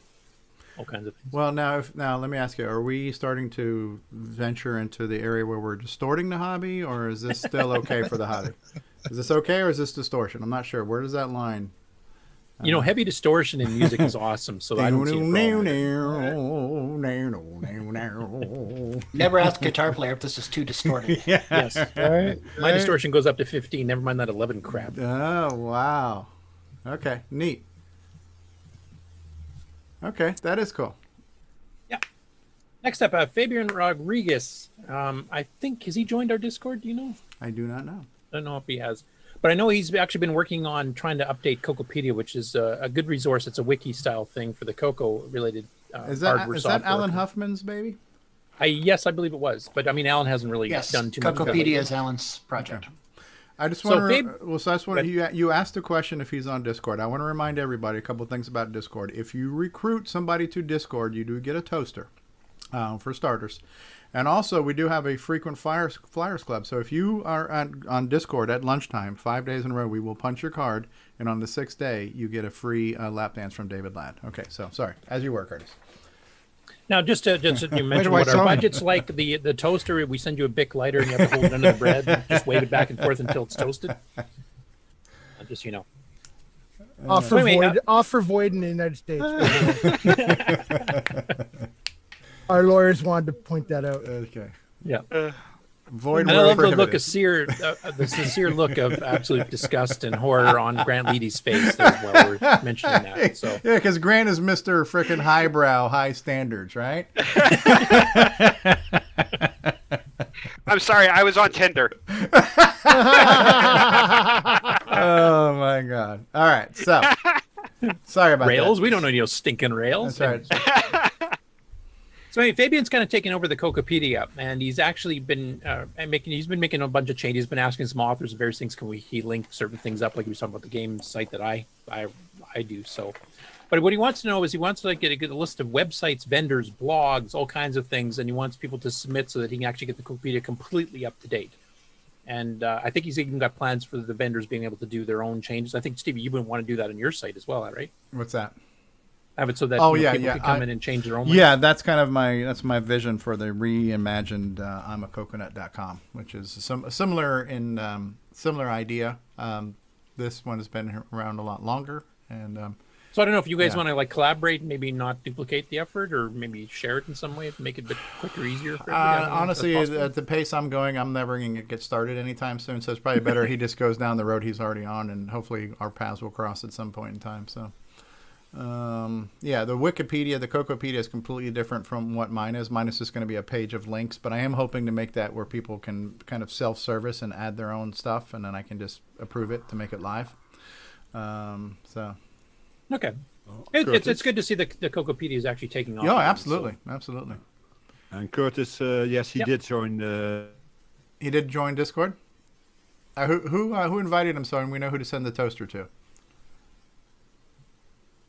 all kinds of things. Well, now let me ask you: are we starting to venture into the area where we're distorting the hobby, or is this still okay for the hobby? Is this okay, or is this distortion? I'm not sure. Where does that line? Heavy distortion in music is awesome, so I don't see a problem. Never ask a guitar player if this is too distorted. Yes. Right. My distortion goes up to 15. Never mind that 11 crap. Oh, wow. Okay, neat. Okay, that is cool. Yeah. Next up, Fabian Rodriguez. I think, has he joined our Discord? Do you know? I do not know. I don't know if he has. But I know he's actually been working on trying to update CoCoPedia, which is a good resource. It's a wiki-style thing for the CoCo-related hardware is software. that Alan Huffman's baby? Yes, I believe it was. But, I mean, Alan hasn't really done too much. CoCoPedia is Alan's project. Okay. I just want to. You asked a question if he's on Discord. I want to remind everybody a couple of things about Discord. If you recruit somebody to Discord, you do get a toaster, for starters. And also, we do have a frequent Flyers Club. So if you are on Discord at lunchtime, 5 days in a row, we will punch your card. And on the 6th day, you get a free lap dance from David Ladd. Okay, so sorry. As you were, Curtis. Now, just to you mention what our budget's like, the toaster, we send you a Bic lighter and you have to hold it under the bread and just wave it back and forth until it's toasted. Just, you know. Offer void in the United States. Our lawyers wanted to point that out. Okay. Yeah. Void. And I love the look of the sincere look of absolute disgust and horror on Grant Leedy's face while we're mentioning that. So yeah, because Grant is Mr. Frickin' Highbrow, high standards, right? I'm sorry, I was on Tinder. Oh my God! All right, so sorry about rails. that. We don't know any stinking rails. That's right. So anyway, Fabian's kind of taken over the CoCoPedia, and he's actually been making a bunch of changes. He's been asking some authors of various things. He link certain things up, like he was talking about the game site that I do. So, but what he wants to know is he wants to get a list of websites, vendors, blogs, all kinds of things, and he wants people to submit so that he can actually get the CoCoPedia completely up to date. And I think he's even got plans for the vendors being able to do their own changes. I think, Stevie, you would want to do that on your site as well, right? What's that? Have it so that people can come in and change their own. Yeah, that's kind of my vision for the reimagined I'mACoconut.com, which is similar idea. This one has been around a lot longer, and so I don't know if you guys want to collaborate, maybe not duplicate the effort, or maybe share it in some way to make it a bit quicker, easier for everybody. Honestly, at the pace I'm going, I'm never going to get started anytime soon. So it's probably better he just goes down the road he's already on, and hopefully our paths will cross at some point in time. So. Yeah, the Wikipedia, the CoCoPedia is completely different from what mine is. Mine is just going to be a page of links, but I am hoping to make that where people can kind of self-service and add their own stuff, and then I can just approve it to make it live. So. Okay. It's good to see the CoCoPedia is actually taking off. Yeah, absolutely. Absolutely. And Curtis, yes, he did join He did join Discord? Who invited him so we know who to send the toaster to?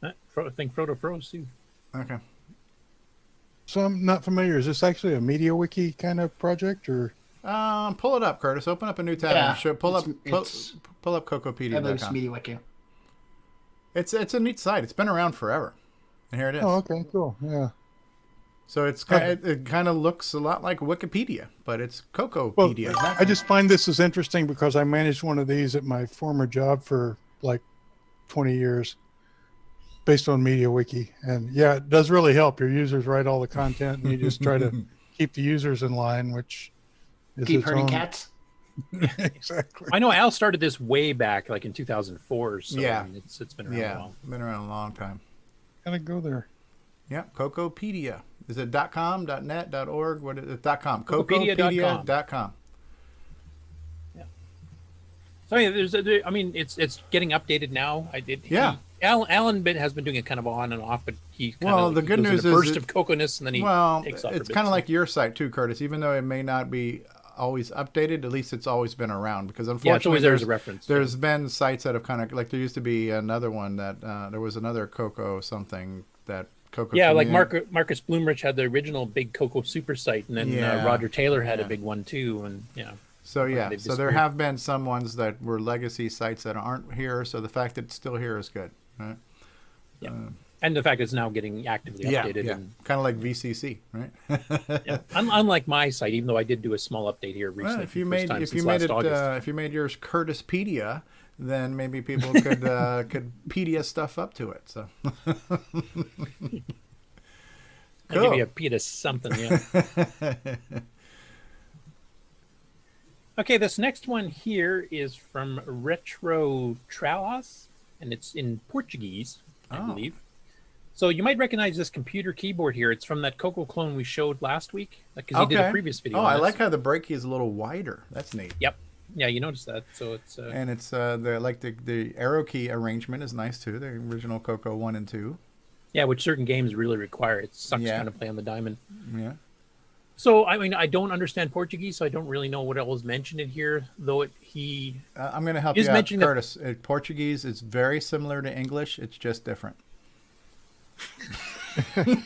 I think Frodo Froze too. Okay. So I'm not familiar. Is this actually a Media Wiki kind of project, or? Pull it up, Curtis. Open up a new tab. Yeah, and pull up CoCoPedia.com. Media Wiki. It's a neat site. It's been around forever, and here it is. Oh, okay, cool. Yeah. So it kind of looks a lot like Wikipedia, but it's CoCoPedia. Well, I just find this is interesting because I managed one of these at my former job for like 20 years. Based on Media Wiki, and yeah, it does really help. Your users write all the content, and you just try to keep the users in line, which is keep herding cats. Exactly. I know Al started this way back, like in 2004. So yeah, I mean, it's been around a while. Been around a long time. Gotta go there. Yeah, CoCoPedia. Is it .com, .net, .org? What is it? .com. CoCoPedia.com. Yeah. So it's getting updated now. Alan has been doing it kind of on and off, but the good news is a burst of coconess, and then he takes off. It's kind of like your site too, Curtis. Even though it may not be always updated, at least it's always been around. Because unfortunately, there's a reference. There's been sites that have kind of like there used to be another one that there was another CoCo something that CoCo. Yeah, like Marcus Bloomrich had the original big CoCo super site, and then Roger Taylor had a big one too, and yeah. So so there have been some ones that were legacy sites that aren't here. So the fact that it's still here is good. Right. Yeah, and the fact it's now getting actively updated. Yeah, kind of like VCC, right? Unlike my site, even though I did do a small update here recently. Well, if you made yours Curtispedia, then maybe people could pedia stuff up to it. So I'll give you a pedia something, yeah. Okay, this next one here is from Retrotralhas, and it's in Portuguese, I believe. So you might recognize this computer keyboard here. It's from that CoCo clone we showed last week, because he did a previous video. Oh, I like how the break key is a little wider. That's neat. Yep. Yeah, you noticed that. So it's and it's the arrow key arrangement is nice too. The original CoCo 1 and 2. Yeah, which certain games really require. It sucks kind of play on the diamond. Yeah. So, I mean, I don't understand Portuguese, so I don't really know what else is mentioned in here, though I'm going to help you out, Curtis. Portuguese is very similar to English. It's just different. Kind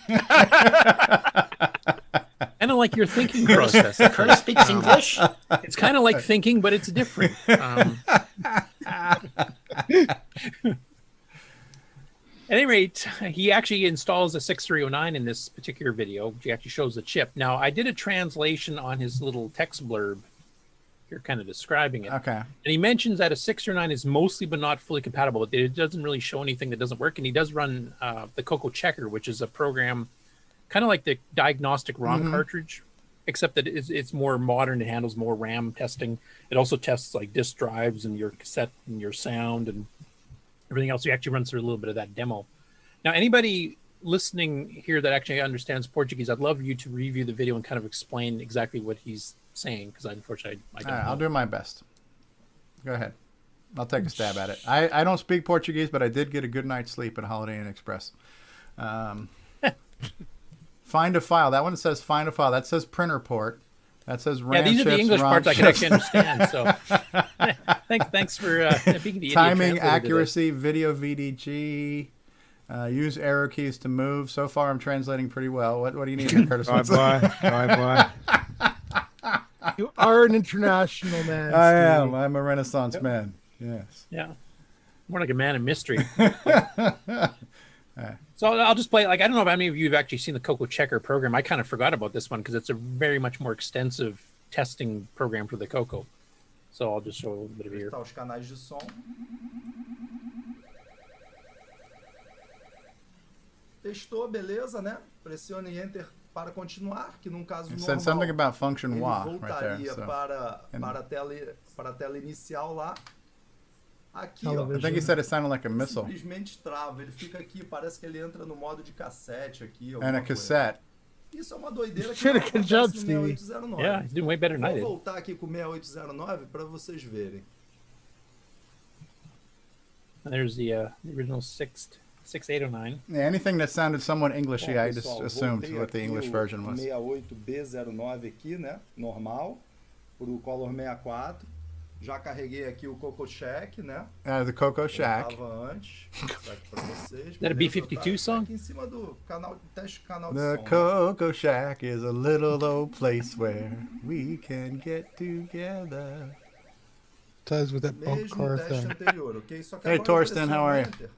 of like your thinking process. Curtis speaks English. It's kind of like thinking, but it's different. any rate, he actually installs a 6309 in this particular video. He actually shows the chip. Now, I did a translation on his little text blurb. You're kind of describing it. Okay. And he mentions that a 609 is mostly but not fully compatible. It doesn't really show anything that doesn't work. And he does run the CoCo Checker, which is a program kind of like the diagnostic ROM cartridge, except that it's more modern. It handles more RAM testing. It also tests like disk drives and your cassette and your sound and everything else. You actually run through a little bit of that demo. Now, anybody listening here that actually understands Portuguese, I'd love you to review the video and kind of explain exactly what he's saying, because unfortunately I don't know. I'll do my best. Go ahead. I'll take a stab at it. I don't speak Portuguese, but I did get a good night's sleep at Holiday Inn Express. Find a file. That one says find a file. That says printer port. That says RAM these chips, are the English ROM parts I can chips. actually understand. So thanks for being the idiot timing, translator accuracy, video VDG. Use arrow keys to move. So far, I'm translating pretty well. What do you need, Curtis? Bye. You are an international man. I Steve. am. I'm a Renaissance man. Yes. Yeah. More like a man of mystery. So I'll just play, like, I don't know if any of you have actually seen the CoCo Checker program. I kind of forgot about this one because it's a very much more extensive testing program for the CoCo. So I'll just show a little bit of here. Os canais de som. Testou, beleza, né? Pressione Enter para continuar, que num caso It normal, said something about function ele WA right voltaria there. So. para a tela inicial lá. Aqui, I think he said it sounded like a missile. Simplesmente trava, ele fica aqui, parece que ele entra no modo de cassete aqui. And a cassette. Isso é uma doideira que Should não have good job, acontece no Stevie. 6809. Yeah, he's doing way better than I Vou did. voltar aqui com o 6809 para vocês verem. And there's the original 6809. Yeah, anything that sounded somewhat Englishy, Bom, I just pessoal, assumed voltei what the aqui English o version was. 68B09 aqui, né? Normal. Pro Color 64. Já carreguei aqui o CoCo Check, né? The CoCo Shack. Tava antes. Tá aqui pra vocês. That a beleza? B-52 Tá song? aqui em cima do canal, teste canal de The som. CoCo Shack is a little old place where we can get together. Ties with that Mesmo Boatofcar teste thing. anterior, ok? Só que Hey, agora eu Torsten, how are you? pressiono Enter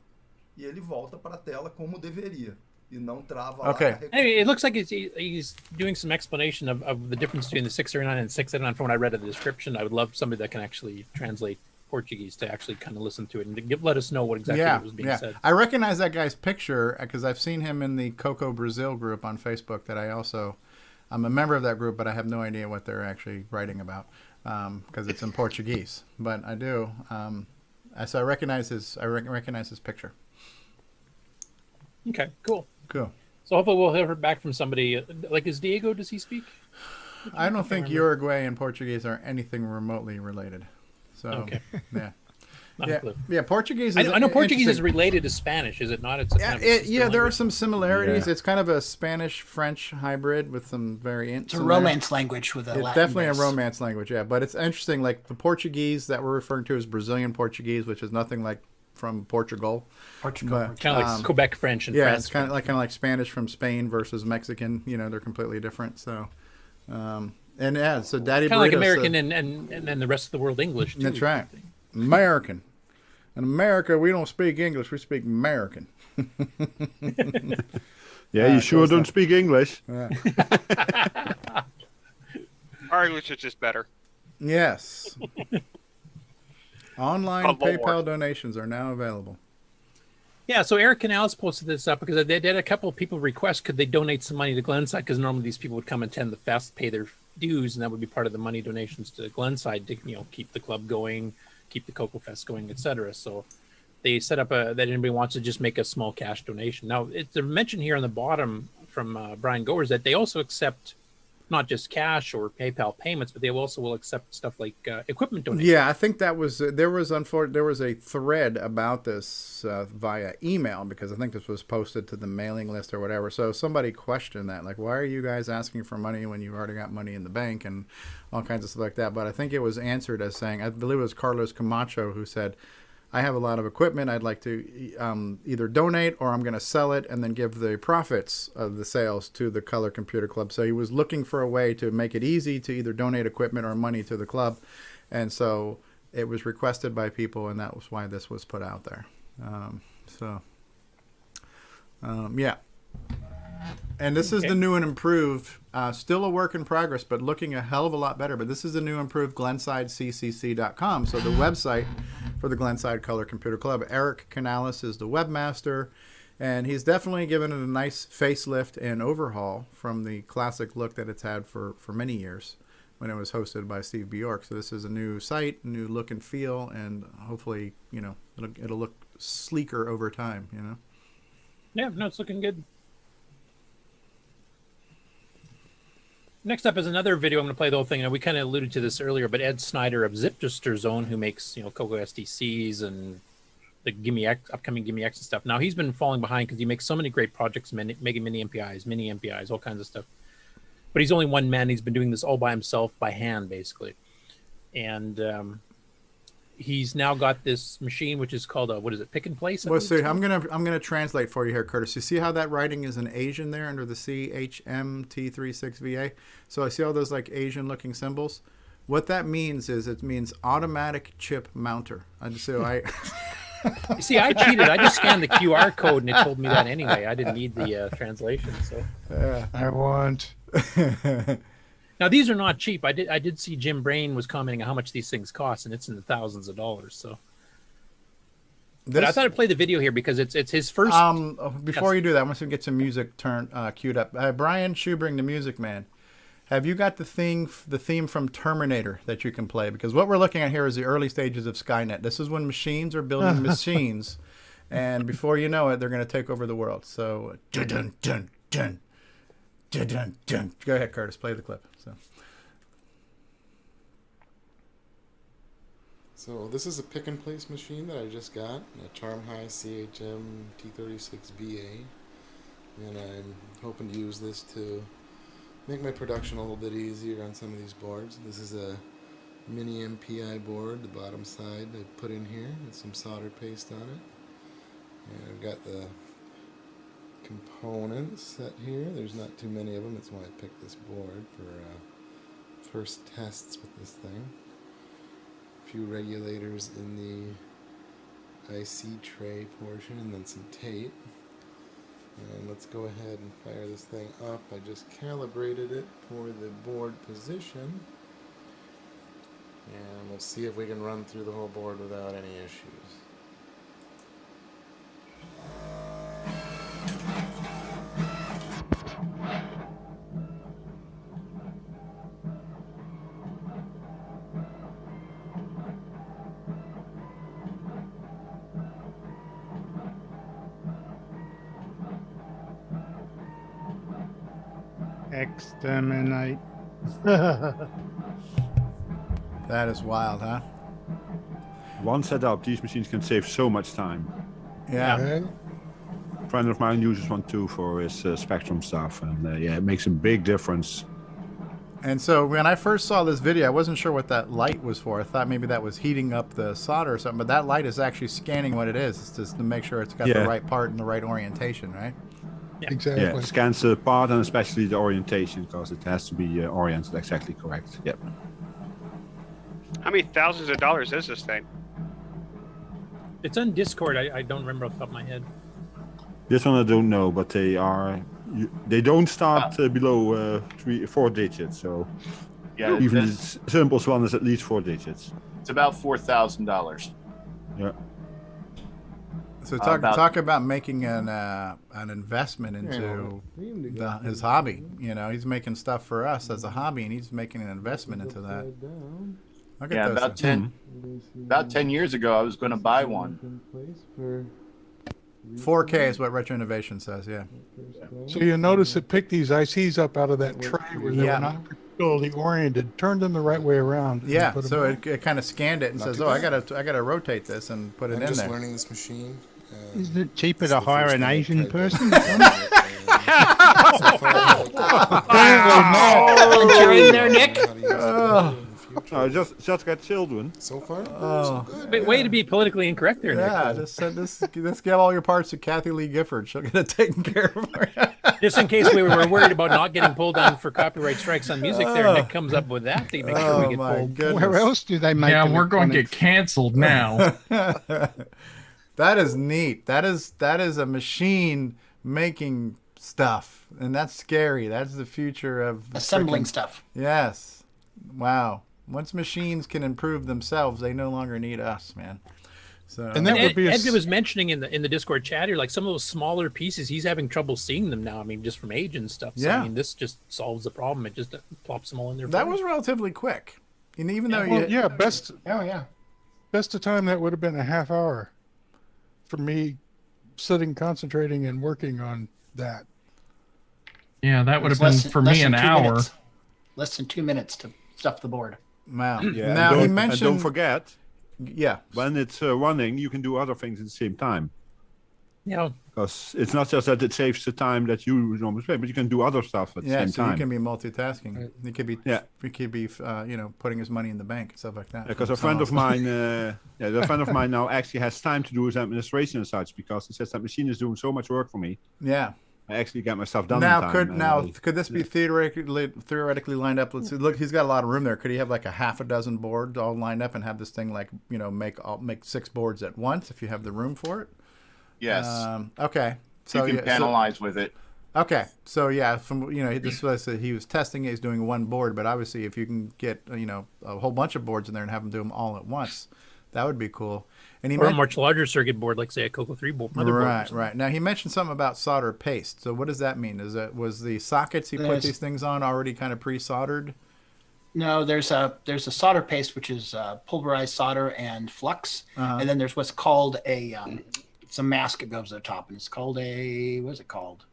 e ele volta para a tela como deveria. E não trava Okay. lá. Anyway, it looks like he's doing some explanation of the difference between the 609 and 689 from what I read of the description. I would love somebody that can actually translate Portuguese to actually kind of listen to it and let us know what exactly was being said. I recognize that guy's picture because I've seen him in the CoCo Brazil group on Facebook that I'm a member of that group, but I have no idea what they're actually writing about because it's in Portuguese. But I do. So I recognize his picture. Okay, cool. Cool. So hopefully we'll hear back from somebody. Like, is Diego, does he speak? I don't think Uruguay and Portuguese are anything remotely related. So, Okay. yeah. Not a clue. Yeah, Portuguese I is know Portuguese is interesting. related to Spanish, is it not? It's a kind of a sister Yeah, there are language. some similarities. Yeah. It's kind of a Spanish-French hybrid with some variants. It's a in there. romance language with a It's Latin definitely base. a romance language, yeah. But it's interesting, like the Portuguese that we're referring to is Brazilian Portuguese, which is nothing like from Portugal. Portugal. Kind of like Quebec French and yeah, France it's kind of like Spanish from Spain versus Mexican. You know, they're completely different. So, and yeah, so Daddy kind of like Burrito American said- and then the rest of the world English too. That's right, American. In America, we don't speak English; we speak American. Yeah, you sure don't speak English. Yeah. Our English is just better. Yes. Online Oh, Lord. PayPal donations are now available. Yeah, so Eric Canales posted this up because they did a couple of people request could they donate some money to Glenside, because normally these people would come attend the fest, pay their dues, and that would be part of the money donations to Glenside to keep the club going, keep the CoCo Fest going, etc. So they set up that anybody wants to just make a small cash donation. Now it's mentioned here on the bottom from Brian Goers that they also accept not just cash or PayPal payments, but they also will accept stuff like equipment donations. Yeah, I think that was there was a thread about this via email, because I think this was posted to the mailing list or whatever. So somebody questioned that, like, why are you guys asking for money when you've already got money in the bank and all kinds of stuff like that. But I think it was answered as saying, I believe it was Carlos Camacho who said, I have a lot of equipment. I'd like to either donate or I'm going to sell it and then give the profits of the sales to the Color Computer Club. So he was looking for a way to make it easy to either donate equipment or money to the club. And so it was requested by people, and that was why this was put out there. So Yeah. And this is the new and improved, still a work in progress, but looking a hell of a lot better. But this is the new improved GlensideCCC.com. So the website for the Glenside Color Computer Club. Eric Canales is the webmaster, and he's definitely given it a nice facelift and overhaul from the classic look that it's had for many years when it was hosted by Steve Bjork. So this is a new site, new look and feel, and hopefully, it'll look sleeker over time, Yeah, no, it's looking good. Next up is another video. I'm going to play the whole thing. And we kind of alluded to this earlier, but Ed Snyder of Zipster Zone, who makes, CoCo SDCs and the upcoming Gimme X and stuff. Now, he's been falling behind because he makes so many great projects, making mini MPIs, all kinds of stuff. But he's only one man. He's been doing this all by himself, by hand, basically. And he's now got this machine, which is called pick and place? Well, see, I'm gonna translate for you here, Curtis. You see how that writing is in Asian there under the CHMT36VA? So I see all those like Asian looking symbols. What that means is it means automatic chip mounter. You see, I cheated. I just scanned the QR code and it told me that anyway. I didn't need the translation. So I want. Now, these are not cheap. I did see Jim Brain was commenting on how much these things cost, and it's in the thousands of dollars. So, but I thought I'd play the video here because it's his first. Before you do that, I want to get some music queued up. Brian Schubring, the music man. Have you got the theme from Terminator that you can play? Because what we're looking at here is the early stages of Skynet. This is when machines are building machines, and before you know it, they're going to take over the world. So, dun dun dun dun. Dun, dun, dun. Go ahead, Curtis. Play the clip. So this is a pick and place machine that I just got, a Charm High CHM T36VA, and I'm hoping to use this to make my production a little bit easier on some of these boards. This is a mini MPI board, the bottom side I put in here with some solder paste on it, and I've got the components set here. There's not too many of them. That's why I picked this board for first tests with this thing. A few regulators in the IC tray portion, and then some tape. And let's go ahead and fire this thing up. I just calibrated it for the board position, and we'll see if we can run through the whole board without any issues. Exterminate. That is wild, huh? One setup, these machines can save so much time. Yeah. A friend of mine uses one too for his Spectrum stuff, and it makes a big difference. And so when I first saw this video, I wasn't sure what that light was for. I thought maybe that was heating up the solder or something, but that light is actually scanning what it is. It's just to make sure it's got the right part and the right orientation, right? Yeah. Exactly. Yeah, it scans the part and especially the orientation because it has to be oriented exactly correct. Yep. How many thousands of dollars is this thing? It's on Discord. I don't remember off the top of my head. This one I don't know, but they don't start below 4 digits. So yeah, even the simplest one is at least 4 digits. It's about $4,000. Yeah. So talk about making an investment into his hobby. He's making stuff for us as a hobby, and he's making an investment into that. Look at about 10 years ago, I was going to buy one. 4K is what Retro Innovation says. Yeah. So you notice it picked these ICs up out of that tray where they were not particularly oriented, turned them the right way around. Yeah. So it kind of scanned it and says, "Oh, I gotta rotate this and put it in there." I'm just learning this machine. Isn't it cheaper to hire an Asian person? You're in there, Nick. Just got children. So far, so good. Way to be politically incorrect there, Nick. Yeah, just give all your parts to Kathy Lee Gifford. She'll get it taken care of. Just in case we were worried about not getting pulled down for copyright strikes on music there, Nick comes up with that to make sure we get pulled. Goodness. Where else do they make we're going to get canceled now. That is neat. That is a machine making stuff, and that's scary. That's the future of assembling stuff. Yes. Wow. Once machines can improve themselves, they no longer need us, man. So, and that would be Edgar was mentioning in the Discord chat here, like some of those smaller pieces, he's having trouble seeing them now. I mean, just from age and stuff. So, yeah. I mean, this just solves the problem. It just plops them all in there. That was relatively quick. And even though best of time, that would have been a half hour for me sitting, concentrating, and working on that. Yeah, that would have been for me an hour. Less than 2 minutes to stuff the board. Wow. Yeah. Now he mentioned. And don't forget. Yeah. When it's running, you can do other things at the same time. Yeah. Because it's not just that it saves the time that you normally spend, but you can do other stuff at the same time. Yeah, so you can be multitasking. Right. He could be, putting his money in the bank and stuff like that. Because a friend of mine, a friend of mine now actually has time to do his administration and such, because he says that machine is doing so much work for me. Yeah. I actually get my stuff done. Now, could this be theoretically lined up? Let's see, look, he's got a lot of room there. Could he have like a half a dozen boards all lined up and have this thing like make 6 boards at once if you have the room for it? Yes. Okay. So you can panelize with it. Okay. So yeah, from this was he was testing it. He's doing one board, but obviously if you can get a whole bunch of boards in there and have them do them all at once, that would be cool. And or a much larger circuit board, like say a CoCo 3 board. Right. Now he mentioned something about solder paste. So what does that mean? Was the sockets he put these things on already kind of pre-soldered? No, there's a solder paste, which is pulverized solder and flux, and then there's what's called it's a mask that goes to the top, and it's called what is it called?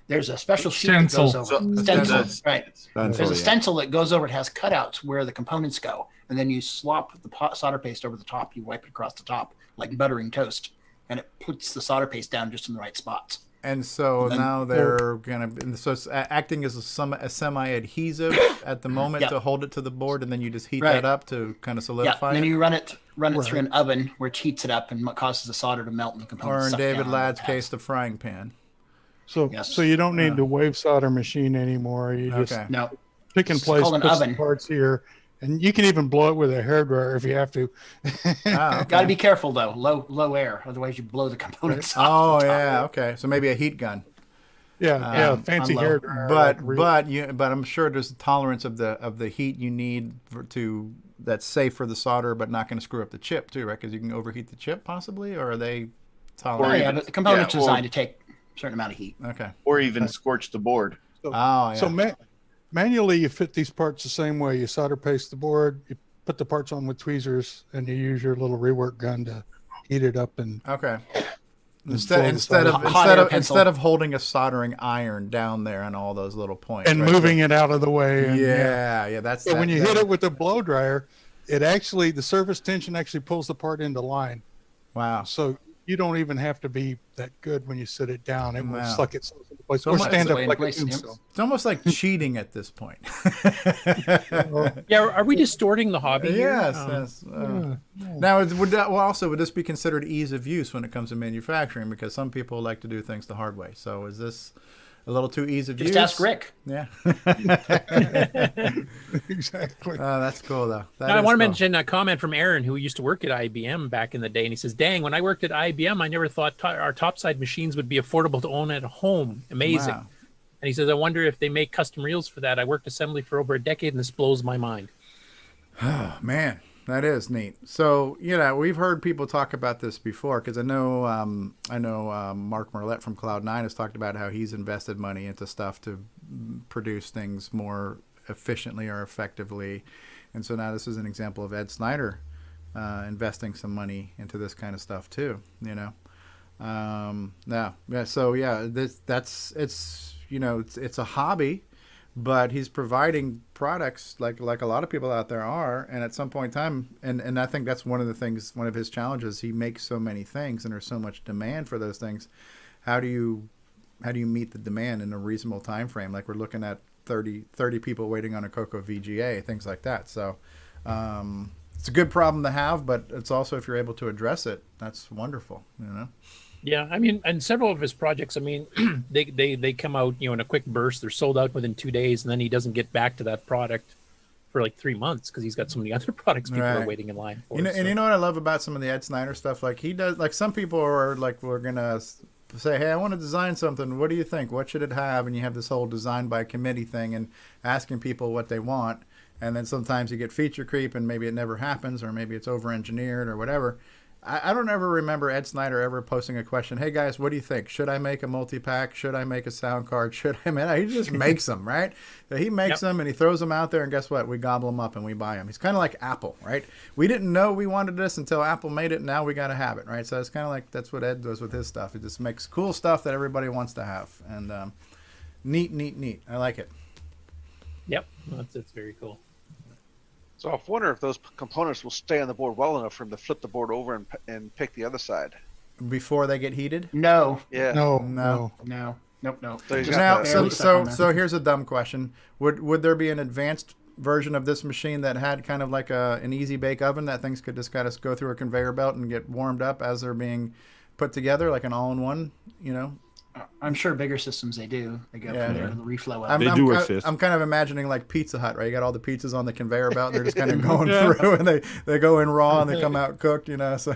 There's a special sheet that goes over stencil, right? There's a stencil that goes over. It has cutouts where the components go, and then you slop the solder paste over the top. You wipe it across the top like buttering toast, and it puts the solder paste down just in the right spots. And so now they're so it's acting as a semi-adhesive at the moment to hold it to the board, and then you just heat that up to kind of solidify and then it. you run it through an oven, which heats it up and causes the solder to melt and the components. Or in David Ladd's case, the frying pan. So you don't need the wave solder machine anymore. You just pick and place, put some parts here, and you can even blow it with a hairdryer if you have to. Got to be careful though, low air, otherwise you blow the components off. Oh yeah, okay. So maybe a heat gun. Yeah, fancy hairdryer. But I'm sure there's a tolerance of the heat you need that's safe for the solder, but not going to screw up the chip too, right? Because you can overheat the chip possibly, or are they tolerant? But the component's designed to take certain amount of heat. Okay. Or even scorch the board. So manually you fit these parts the same way. You solder paste the board, you put the parts on with tweezers, and you use your little rework gun to heat it up and instead of holding a soldering iron down there on all those little points and moving it out of the way. And, so when you hit it with the blow dryer, the surface tension actually pulls the part into line. Wow. So you don't even have to be that good when you sit it down. It will suck itself into place. So or stand up like a tombstone. It's almost like cheating at this point. Are we distorting the hobby here? Yes. Now, would this be considered ease of use when it comes to manufacturing? Because some people like to do things the hard way. So is this a little too ease of use? Just ask Rick. Yeah. Exactly. That's cool, though. I want to mention a comment from Aaron, who used to work at IBM back in the day. And he says, dang, when I worked at IBM, I never thought our topside machines would be affordable to own at home. Amazing. Wow. And he says, I wonder if they make custom reels for that. I worked assembly for over a decade, and this blows my mind. Oh, man. That is neat. So, we've heard people talk about this before, because I know Mark Merlette from Cloud9 has talked about how he's invested money into stuff to produce things more efficiently or effectively. And so now this is an example of Ed Snyder investing some money into this kind of stuff too, it's a hobby, but he's providing products like a lot of people out there are, and at some point in time, and I think that's one of his challenges. He makes so many things, and there's so much demand for those things. How do you meet the demand in a reasonable time frame? Like we're looking at 30 people waiting on a CoCo VGA, things like that. So it's a good problem to have, but it's also, if you're able to address it, that's wonderful, Yeah, I mean, and several of his projects, I mean, they come out, in a quick burst. They're sold out within 2 days, and then he doesn't get back to that product for like 3 months because he's got so many other products people are waiting in line for. And you know what I love about some of the Ed Snyder stuff? Like he does, like some people are like, we're gonna say, hey, I want to design something. What do you think? What should it have? And you have this whole design by committee thing and asking people what they want. And then sometimes you get feature creep and maybe it never happens, or maybe it's over-engineered or whatever. I don't ever remember Ed Snyder ever posting a question, hey guys, what do you think? Should I make a multi-pack? Should I make a sound card? Should I make... He just makes them, right? So he makes them and he throws them out there, and guess what? We gobble them up and we buy them. He's kind of like Apple, right? We didn't know we wanted this until Apple made it, and now we got to have it, right? So it's kind of like that's what Ed does with his stuff. He just makes cool stuff that everybody wants to have. And neat. I like it. Yep, it's very cool. So I wonder if those components will stay on the board well enough for him to flip the board over and pick the other side. Before they get heated? No. Yeah. Nope. So here's a dumb question. Would there be an advanced version of this machine that had kind of like an easy bake oven that things could just kind of go through a conveyor belt and get warmed up as they're being put together, like an all-in-one, you know? I'm sure bigger systems they do. They go from there to the reflow. They do exist. I'm kind of imagining like Pizza Hut, right? You got all the pizzas on the conveyor belt, and they're just kind of going through, and they go in raw and they come out cooked, you know. So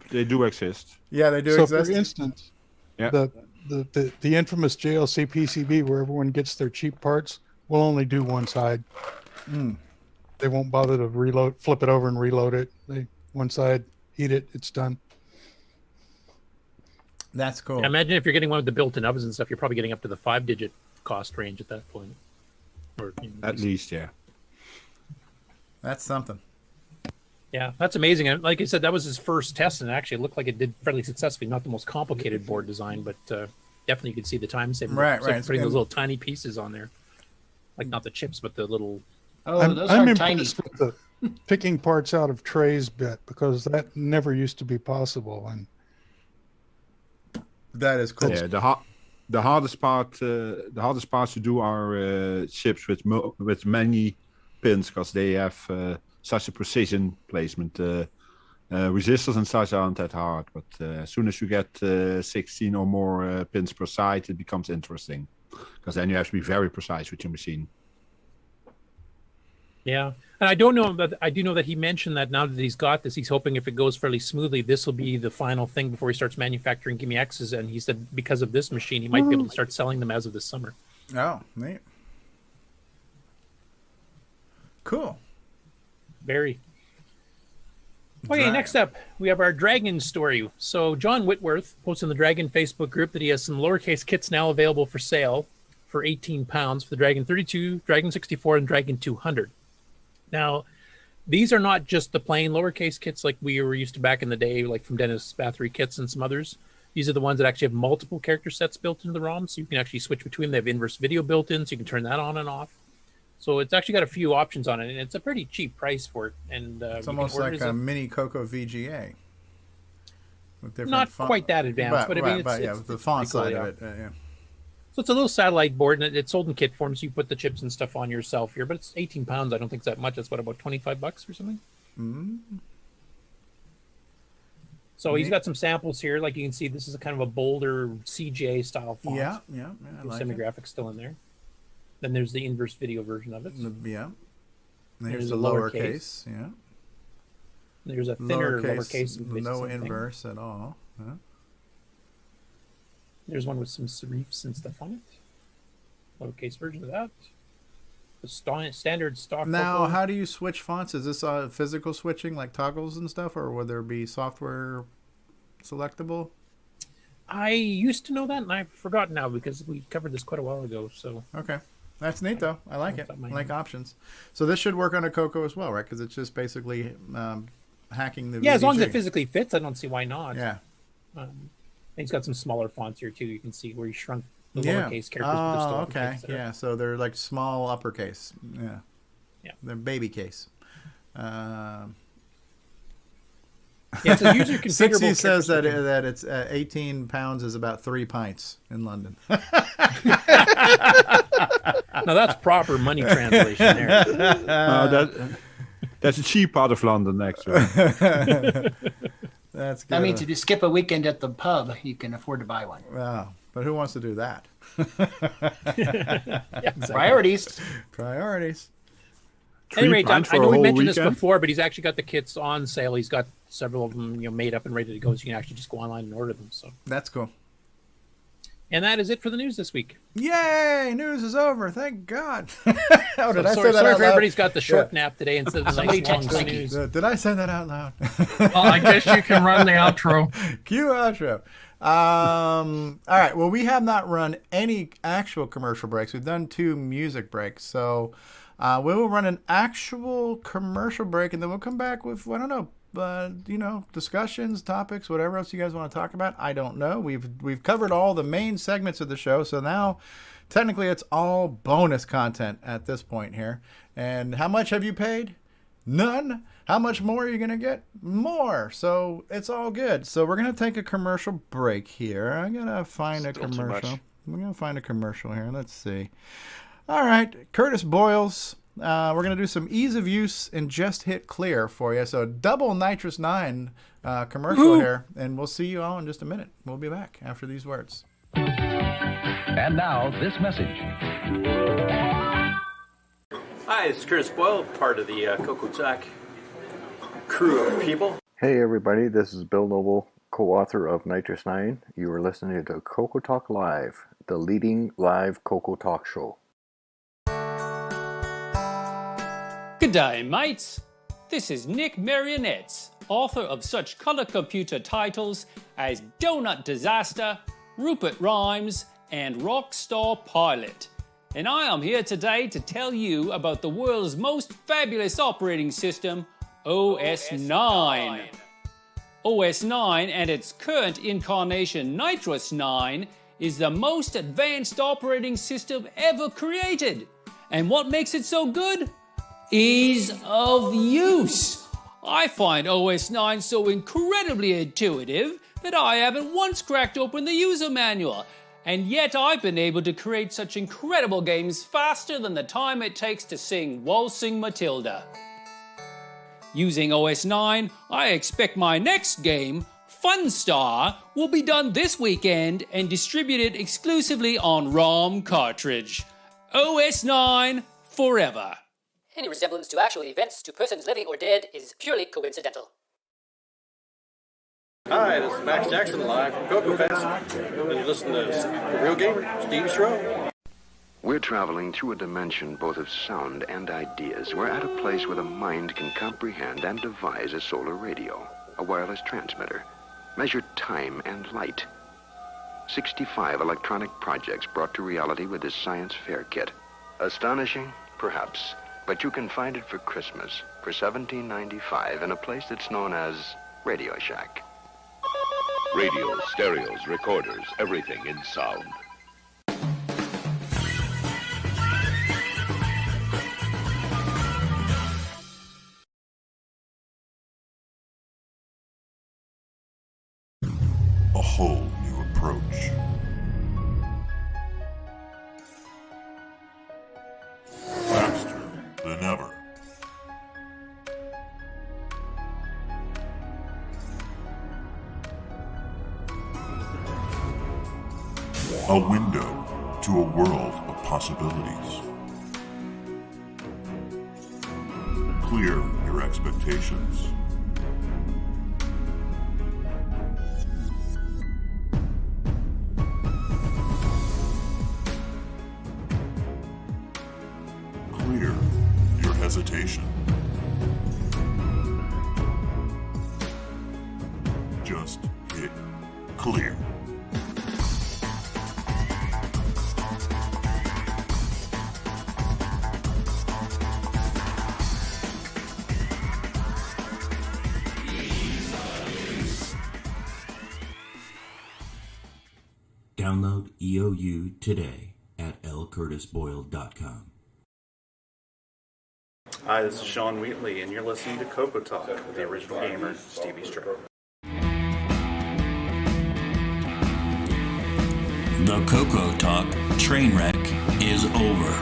they do exist. Yeah, they do exist. So for instance, the infamous JLC PCB, where everyone gets their cheap parts, will only do one side. They won't bother to flip it over and reload it. One side, heat it, it's done. That's cool. Yeah, imagine if you're getting one with the built-in ovens and stuff, you're probably getting up to the 5-digit cost range at that point. Or at least, yeah. That's something. Yeah, that's amazing. And like I said, that was his first test, and actually it looked like it did fairly successfully. Not the most complicated board design, but definitely you could see the time saving. Right. Putting those little tiny pieces on there, like not the chips, but the little. Those I'm are tiny. impressed with the picking parts out of trays bit, because that never used to be possible. And that is cool. Yeah, the hardest part to do are chips with many pins, because they have such a precision placement. Resistors and such aren't that hard, but as soon as you get 16 or more pins per side, it becomes interesting, because then you have to be very precise with your machine. Yeah, and I don't know, but I do know that he mentioned that now that he's got this, he's hoping if it goes fairly smoothly, this will be the final thing before he starts manufacturing Gimme X's. And he said because of this machine, he might be able to start selling them as of this summer. Oh, neat. Cool. Very. Okay, next up, we have our Dragon story. So John Whitworth posted in the Dragon Facebook group that he has some lowercase kits now available for sale for £18 for the Dragon 32, Dragon 64, and Dragon 200. Now, these are not just the plain lowercase kits like we were used to back in the day, like from Dennis Bathory Kits and some others. These are the ones that actually have multiple character sets built into the ROM, so you can actually switch between them. They have inverse video built in, so you can turn that on and off. So it's actually got a few options on it, and it's a pretty cheap price for it. And it's almost like a mini CoCo VGA. Not quite that advanced, but I mean, it's the font side of it. Yeah. So it's a little satellite board, and it's sold in kit form, so you put the chips and stuff on yourself here. But it's £18. I don't think it's that much. That's what, about $25 or something. So he's got some samples here. Like you can see, this is a kind of a bolder CJ style font. Yeah, I like semi-graphics still in there. Then there's the inverse video version of it. Yeah. There's the lowercase. Yeah. There's a thinner lowercase. No inverse at all. Huh? There's one with some serifs and stuff on it. Lowercase version of that. The standard stock. Now, how do you switch fonts? Is this physical switching, like toggles and stuff, or would there be software selectable? I used to know that, and I've forgotten now because we covered this quite a while ago. So okay, that's neat though. I like it. I like options. So this should work on a CoCo as well, right? Because it's just basically hacking the. Yeah, VDG. as long as it physically fits, I don't see why not. Yeah. And he's got some smaller fonts here too. You can see where he shrunk the lowercase characters. Oh, okay. Yeah, so they're like small uppercase. Yeah. Yeah. They're baby case. Yeah, so user configurable. 60 says that it's 18 pounds is about 3 pints in London. Now that's proper money translation there. That's a cheap part of London, actually. That's good. That means if you skip a weekend at the pub, you can afford to buy one. Wow. But who wants to do that? Priorities. Priorities. At any rate, I know we mentioned this before, but he's actually got the kits on sale. He's got several of them, made up and ready to go, so you can actually just go online and order them. So that's cool. And that is it for the news this week. Yay! News is over. Thank God. Sorry for everybody's got the short nap today instead of the nice long news. Did I say that out loud? Well, I guess you can run the outro. Cue outro. All right. Well, we have not run any actual commercial breaks. We've done 2 music breaks. So we will run an actual commercial break, and then we'll come back with, I don't know, discussions, topics, whatever else you guys want to talk about. I don't know. We've covered all the main segments of the show, so now technically it's all bonus content at this point here. And how much have you paid? None. How much more are you going to get? More. So it's all good. So we're going to take a commercial break here. I'm going to find a commercial. We're going to find a commercial here. Let's see. All right. Curtis Boyles. We're going to do some ease of use and just hit clear for you. So double NitrOS-9 commercial here. And we'll see you all in just a minute. We'll be back after these words. And now this message. Hi, this is Curtis Boyle, part of the CocoTalk crew of people. Hey everybody, this is Bill Noble, co-author of NitrOS-9. You are listening to CoCo Talk Live, the leading live CoCo Talk show. G'day mates, this is Nick Marionettes, author of such colour computer titles as Donut Disaster, Rupert Rhymes and Rockstar Pilot. And I am here today to tell you about the world's most fabulous operating system, OS9. OS9 and its current incarnation NitrOS-9 is the most advanced operating system ever created. And what makes it so good? Ease of use. I find OS9 so incredibly intuitive that I haven't once cracked open the user manual. And yet I've been able to create such incredible games faster than the time it takes to sing Waltzing Matilda. Using OS9, I expect my next game, Funstar, will be done this weekend and distributed exclusively on ROM cartridge. OS9 forever. Any resemblance to actual events to persons living or dead is purely coincidental. Hi, this is Max Jackson live from Coco Fest. And you listen to The Real Gamer, Steve Schroe. We're traveling through a dimension both of sound and ideas. We're at a place where the mind can comprehend and devise a solar radio, a wireless transmitter, measure time and light. 65 electronic projects brought to reality with this science fair kit. Astonishing? Perhaps. But you can find it for Christmas for $17.95 in a place that's known as Radio Shack. Radios, stereos, recorders, everything in sound. A whole new approach. Faster than ever. A window to a world of possibilities. Clear your expectations. Clear your hesitation. Just hit clear. Download EOU today at lcurtisboyle.com. Hi, this is Sean Wheatley, and you're listening to CoCo Talk with the original gamer, Stevie Thank. The CoCo Talk train wreck is over,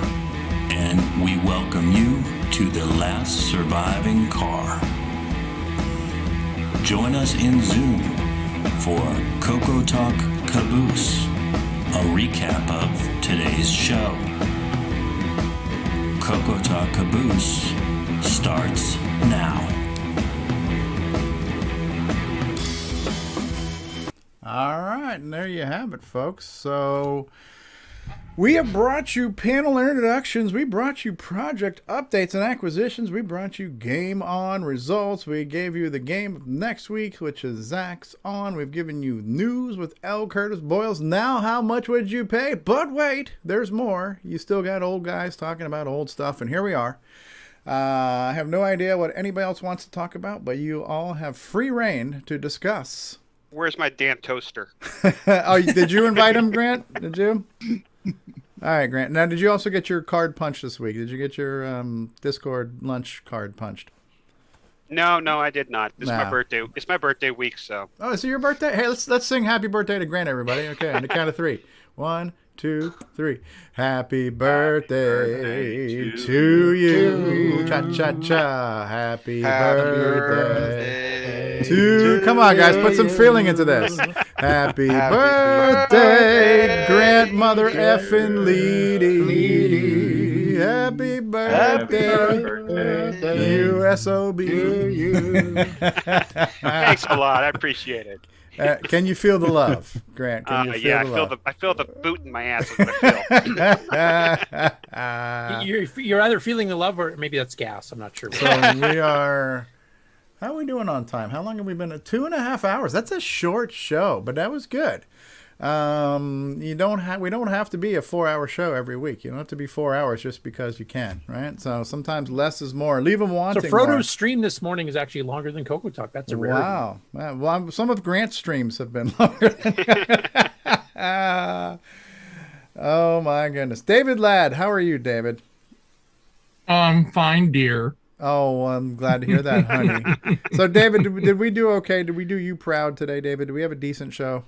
and we welcome you to the last surviving car. Join us in Zoom for CocoTalk Caboose, a recap of today's show. CocoTalk Caboose starts now. All right, and there you have it, folks. So we have brought you panel introductions. We brought you project updates and acquisitions. We brought you game on results. We gave you the game of next week, which is Zach's on. We've given you news with L. Curtis Boyles. Now, how much would you pay? But wait, there's more. You still got old guys talking about old stuff, and here we are. I have no idea what anybody else wants to talk about, but you all have free reign to discuss. Where's my damn toaster? Oh, did you invite him, Grant? Did you? All right, Grant. Now, did you also get your card punched this week? Did you get your Discord lunch card punched? No, I did not. It's my birthday. It's my birthday week, so. Oh, is it your birthday? Hey, let's sing happy birthday to Grant, everybody. Okay, on the count of 3. 1, 2, 3. Happy birthday to you. Cha-cha-cha. Happy birthday to... Come on, guys. Put some feeling into this. Happy birthday, grandmother effing Leedy. Happy birthday, USOB. Thanks a lot. I appreciate it. Can you feel the love, Grant? Can you feel the love? I feel the boot in my ass. Is what I feel. You're either feeling the love or maybe that's gas. I'm not sure. So we are. How are we doing on time? How long have we been at? 2.5 hours. That's a short show, but that was good. We don't have to be a 4-hour show every week. You don't have to be 4 hours just because you can, right? So sometimes less is more. Leave them wanting. So Frodo's stream this morning is actually longer than CoCo Talk. That's a rarity. Wow. Well, some of Grant's streams have been longer than. Oh my goodness, David Ladd, how are you, David? Fine, dear. Oh, I'm glad to hear that, honey. So, David, did we do okay? Did we do you proud today, David? Did we have a decent show?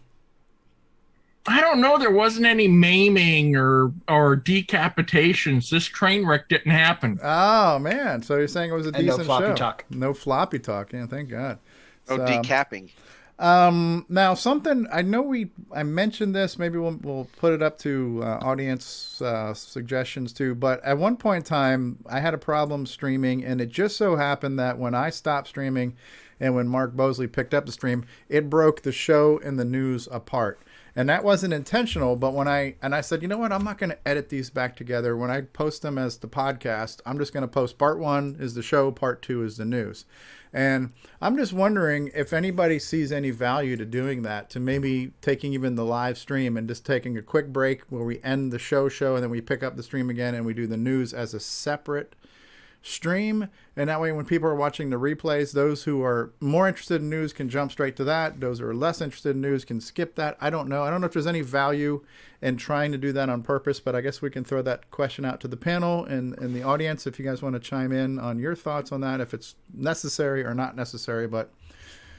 I don't know. There wasn't any maiming or decapitations. This train wreck didn't happen. Oh, man. So you're saying it was a decent show. No floppy talk. No floppy talk. Yeah, thank God. Oh, decapping. Now, something, I know I mentioned this. Maybe we'll put it up to audience suggestions too. But at one point in time, I had a problem streaming. And it just so happened that when I stopped streaming and when Mark Bosley picked up the stream, it broke the show and the news apart. And that wasn't intentional, but when I said, you know what, I'm not going to edit these back together. When I post them as the podcast, I'm just going to post part 1 is the show, part 2 is the news. And I'm just wondering if anybody sees any value to doing that, to maybe taking even the live stream and just taking a quick break where we end the show and then we pick up the stream again and we do the news as a separate stream. And that way when people are watching the replays, those who are more interested in news can jump straight to that. Those who are less interested in news can skip that. I don't know if there's any value in trying to do that on purpose, but I guess we can throw that question out to the panel and the audience if you guys want to chime in on your thoughts on that, if it's necessary or not necessary. But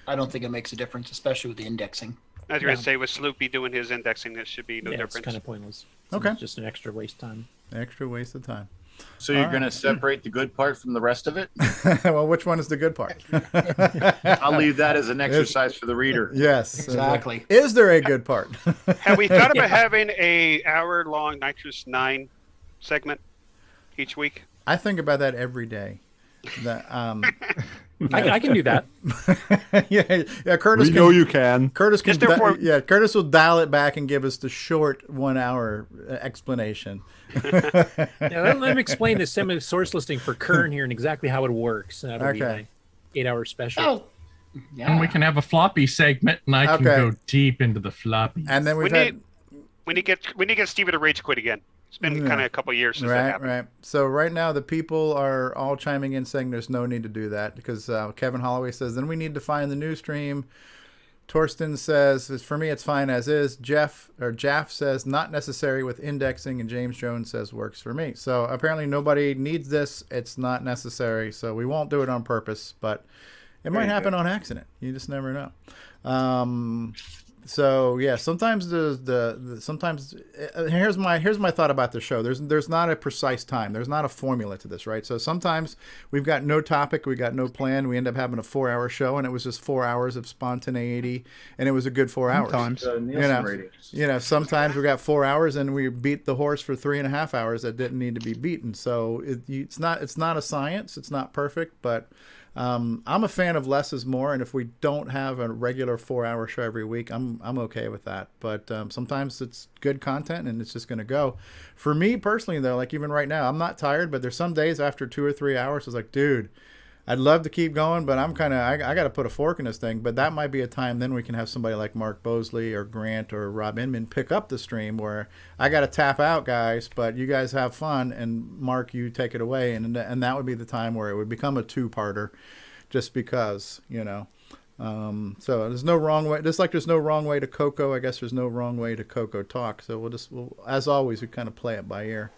I don't think it makes a difference, especially with the indexing. I was going to say, with Sloopy doing his indexing, it should be no difference. It's kind of pointless. Okay. It's just an extra waste time. Extra waste of time. So you're going to separate the good part from the rest of it? Well, which one is the good part? I'll leave that as an exercise for the reader. Yes. Exactly. Is there a good part? Have we thought about having a hour-long NitrOS-9 segment each week? I think about that every day. I can do that. yeah. Curtis. We know you can. Curtis can. Curtis will dial it back and give us the short 1 hour explanation. Let me explain the source listing for Kern here and exactly how it works. That'll be my 8-hour special. Oh, yeah. And we can have a floppy segment, and I can go deep into the floppy. And then we need to get Stevie to rage quit again. It's been kind of a couple of years since that happened. Right. So right now the people are all chiming in saying there's no need to do that because Kevin Holloway says then we need to find the news stream. Torsten says for me it's fine as is. Jaff says not necessary with indexing, and James Jones says works for me. So apparently nobody needs this. It's not necessary. So we won't do it on purpose, but it might happen on accident. You just never know. So yeah, sometimes sometimes here's my thought about the show. There's not a precise time. There's not a formula to this, right? So sometimes we've got no topic, we got no plan. We end up having a 4-hour show, and it was just 4 hours of spontaneity, and it was a good 4 hours. Sometimes, sometimes we got 4 hours and we beat the horse for 3.5 hours that didn't need to be beaten. So it's not a science. It's not perfect, but. I'm a fan of less is more, and if we don't have a regular 4-hour show every week, I'm okay with that. But sometimes it's good content and it's just going to go. For me personally, though, like even right now, I'm not tired, but there's some days after 2 or 3 hours, it's like, dude, I'd love to keep going, but I'm kind of I got to put a fork in this thing. But that might be a time then we can have somebody like Mark Bosley or Grant or Rob Inman pick up the stream where I got to tap out, guys, but you guys have fun, and Mark, you take it away, and that would be the time where it would become a 2-parter, just because So there's no wrong way. Just like there's no wrong way to CoCo, I guess there's no wrong way to CoCo Talk. So we'll as always, we kind of play it by ear.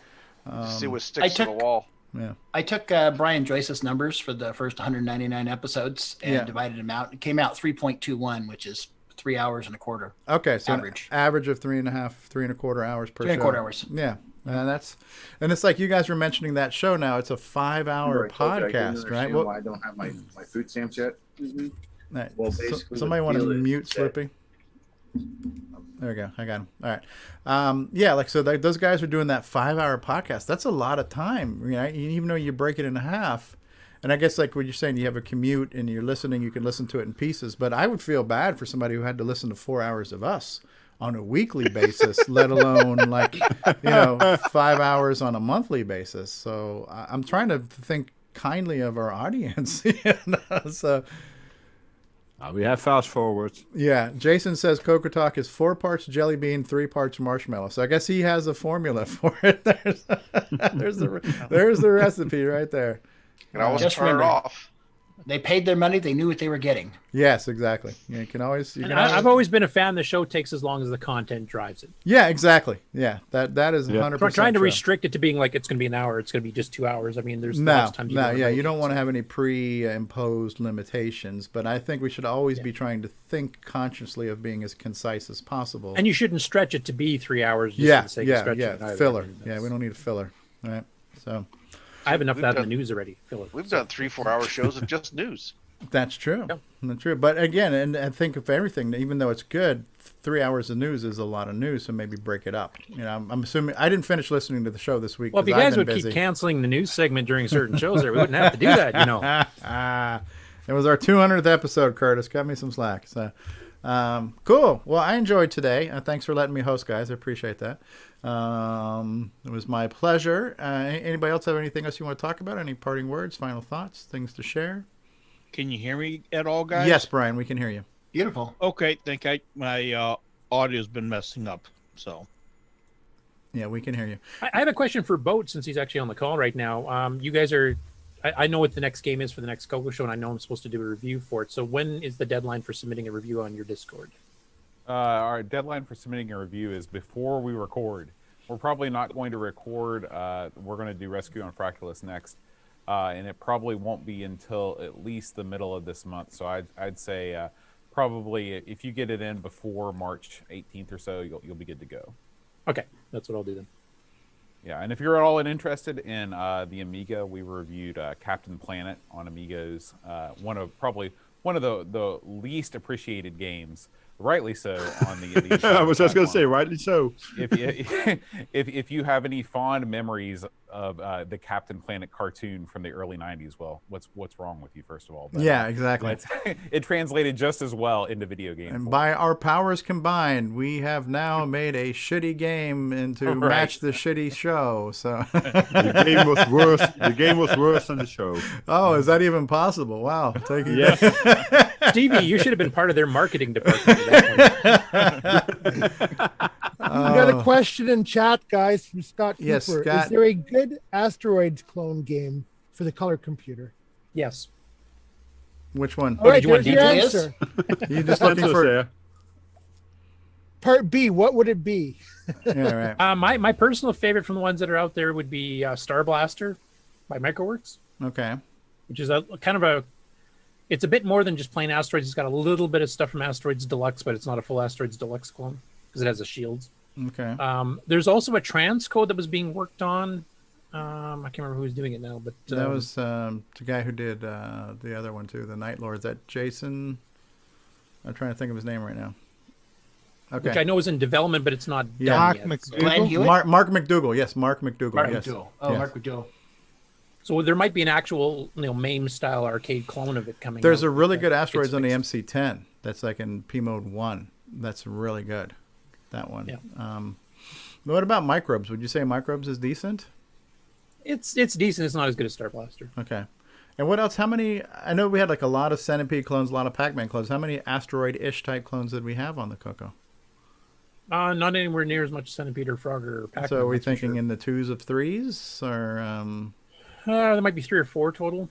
See what sticks to the wall. Yeah. I took Brian Joyce's numbers for the first 199 episodes and divided them out. It came out 3.21, which is 3 hours and a quarter. Okay, so average. Average of 3.25 hours per show. 3.25 hours. Yeah. And it's like you guys were mentioning that show now. It's a 5-hour podcast, right? Well, I don't have my food stamps yet. Right. Well, basically, somebody want to mute Slippy? There we go. I got him. All right. So those guys are doing that 5-hour podcast. That's a lot of time, right? Even though you break it in half. And I guess like what you're saying, you have a commute and you're listening, you can listen to it in pieces. But I would feel bad for somebody who had to listen to 4 hours of us on a weekly basis, let alone 5 hours on a monthly basis. So I'm trying to think kindly of our audience. So. We have fast forwards. Yeah, Jason says CoCo Talk is 4 parts jelly bean, 3 parts marshmallow. So I guess he has a formula for it. There's the recipe right there. And I always Just turn it remember, off. They paid their money. They knew what they were getting. Yes, exactly. You can always. I've always been a fan. The show takes as long as the content drives it. Yeah, exactly. Yeah, that is 100%. Trying to true. restrict it to being like it's going to be an hour. It's going to be just 2 hours. I mean, there's no. You don't want to have any pre-imposed limitations, but I think we should always be trying to think consciously of being as concise as possible. And you shouldn't stretch it to be 3 hours. Just for the sake of stretching it either. Filler. Yeah, we don't need a filler. All right. So. I have enough of that in the news already. Filler. We've done 3-4 hour shows of just news. That's true. Yeah. That's true. But again, and I think of everything, even though it's good, 3 hours of news is a lot of news, so maybe break it up. I'm assuming I didn't finish listening to the show this week. Well, if you guys would keep canceling the news segment during certain shows, we wouldn't have to do that, It was our 200th episode, Curtis. Cut me some slack. So, cool. Well, I enjoyed today. Thanks for letting me host, guys. I appreciate that. It was my pleasure. Anybody else have anything else you want to talk about? Any parting words, final thoughts, things to share? Can you hear me at all, guys? Yes, Brian, we can hear you. Beautiful. Okay, my audio's been messing up, so. Yeah, we can hear you. I have a question for Boat, since he's actually on the call right now. You guys are, I know what the next game is for the next CoCo show, and I know I'm supposed to do a review for it. So when is the deadline for submitting a review on your Discord? Our deadline for submitting a review is before we record. We're probably not going to record. We're going to do Rescue on Fractalus next. And it probably won't be until at least the middle of this month. So I'd say probably if you get it in before March 18th or so, you'll be good to go. Okay, that's what I'll do then. Yeah, and if you're at all interested in the Amiga, we reviewed Captain Planet on Amigos, one of the least appreciated games. Rightly so on the I was just going to say, rightly so. If you have any fond memories of the Captain Planet cartoon from the early '90s, well, what's wrong with you, first of all? But, yeah, exactly. It translated just as well into video games. And by our powers combined, we have now made a shitty game into match the shitty show. So the game was worse. The game was worse than the show. Oh, is that even possible? Wow. Stevie, you should have been part of their marketing department. We got a question in chat, guys, from Scott Cooper. Yes, Scott. Is there a good Asteroids clone game for the color computer? Yes. Which one? All right, there's your answer. You're just looking for Part B. What would it be? Yeah, right. My personal favorite from the ones that are out there would be Star Blaster by Microworks. Okay. Which is a kind of a It's a bit more than just plain Asteroids. It's got a little bit of stuff from Asteroids Deluxe, but it's not a full Asteroids Deluxe clone because it has the shields. Okay. There's also a transcode that was being worked on. I can't remember who's doing it now, but that was the guy who did the other one too, the Night Lord. Is that Jason? I'm trying to think of his name right now. Okay. Which I know is in development, but it's not done Mark yet. McDougall. Mark McDougall. Yes, Mark McDougall. Mark yes. McDougall. Oh, Yes. Mark McDougall. So there might be an actual, MAME style arcade clone of it coming. There's out. a really good Asteroids on the MC10. That's like in P mode 1. That's really good. That one. Yeah. What about Microbes? Would you say Microbes is decent? It's decent. It's not as good as Star Blaster. Okay. And what else? How many? I know we had like a lot of Centipede clones, a lot of Pac-Man clones. How many Asteroid-ish type clones did we have on the CoCo? Not anywhere near as much Centipede or Frogger or Pac-Man. So are we thinking in the 2s of 3s or? There might be 3 or 4 total,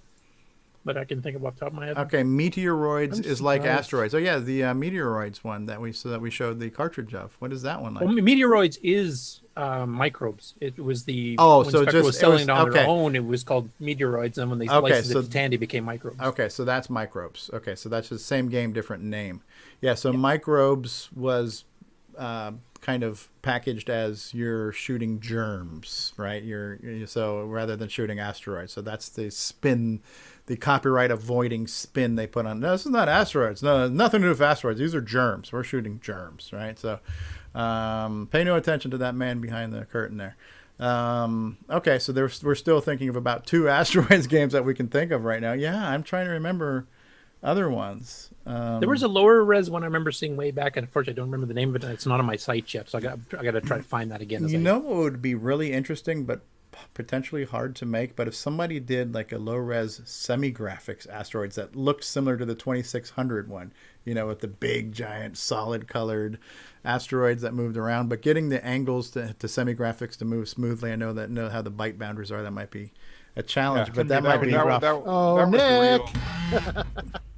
but I can think of off the top of my head. Okay, Meteoroids I'm is like surprised. Asteroids. Oh yeah, the Meteoroids one that we showed the cartridge of. What is that one like? Well, Meteoroids is Microbes. It was the Oh, when so Spectre was selling it on okay. their own. It was called Meteoroids, and when they Okay, licensed so- it to Tandy, it became Microbes. Okay, so that's Microbes. Okay, so that's the same game, different name. Yeah, so Microbes was kind of packaged as you're shooting germs, right? So rather than shooting asteroids. So that's the spin, the copyright avoiding spin they put on. No, this is not asteroids. No, nothing to do with asteroids. These are germs. We're shooting germs, right? So pay no attention to that man behind the curtain there. Okay, so we're still thinking of about 2 asteroids games that we can think of right now. Yeah, I'm trying to remember other ones. There was a lower res one I remember seeing way back, and unfortunately I don't remember the name of it, and it's not on my site yet, so I got to try to find that again. You know what would be really interesting, but potentially hard to make? But if somebody did like a low-res semi-graphics asteroids that looked similar to the 2600 one, with the big, giant, solid-colored asteroids that moved around, but getting the angles to semi-graphics to move smoothly. I know how the byte boundaries are. That might be a challenge, but that might be rough.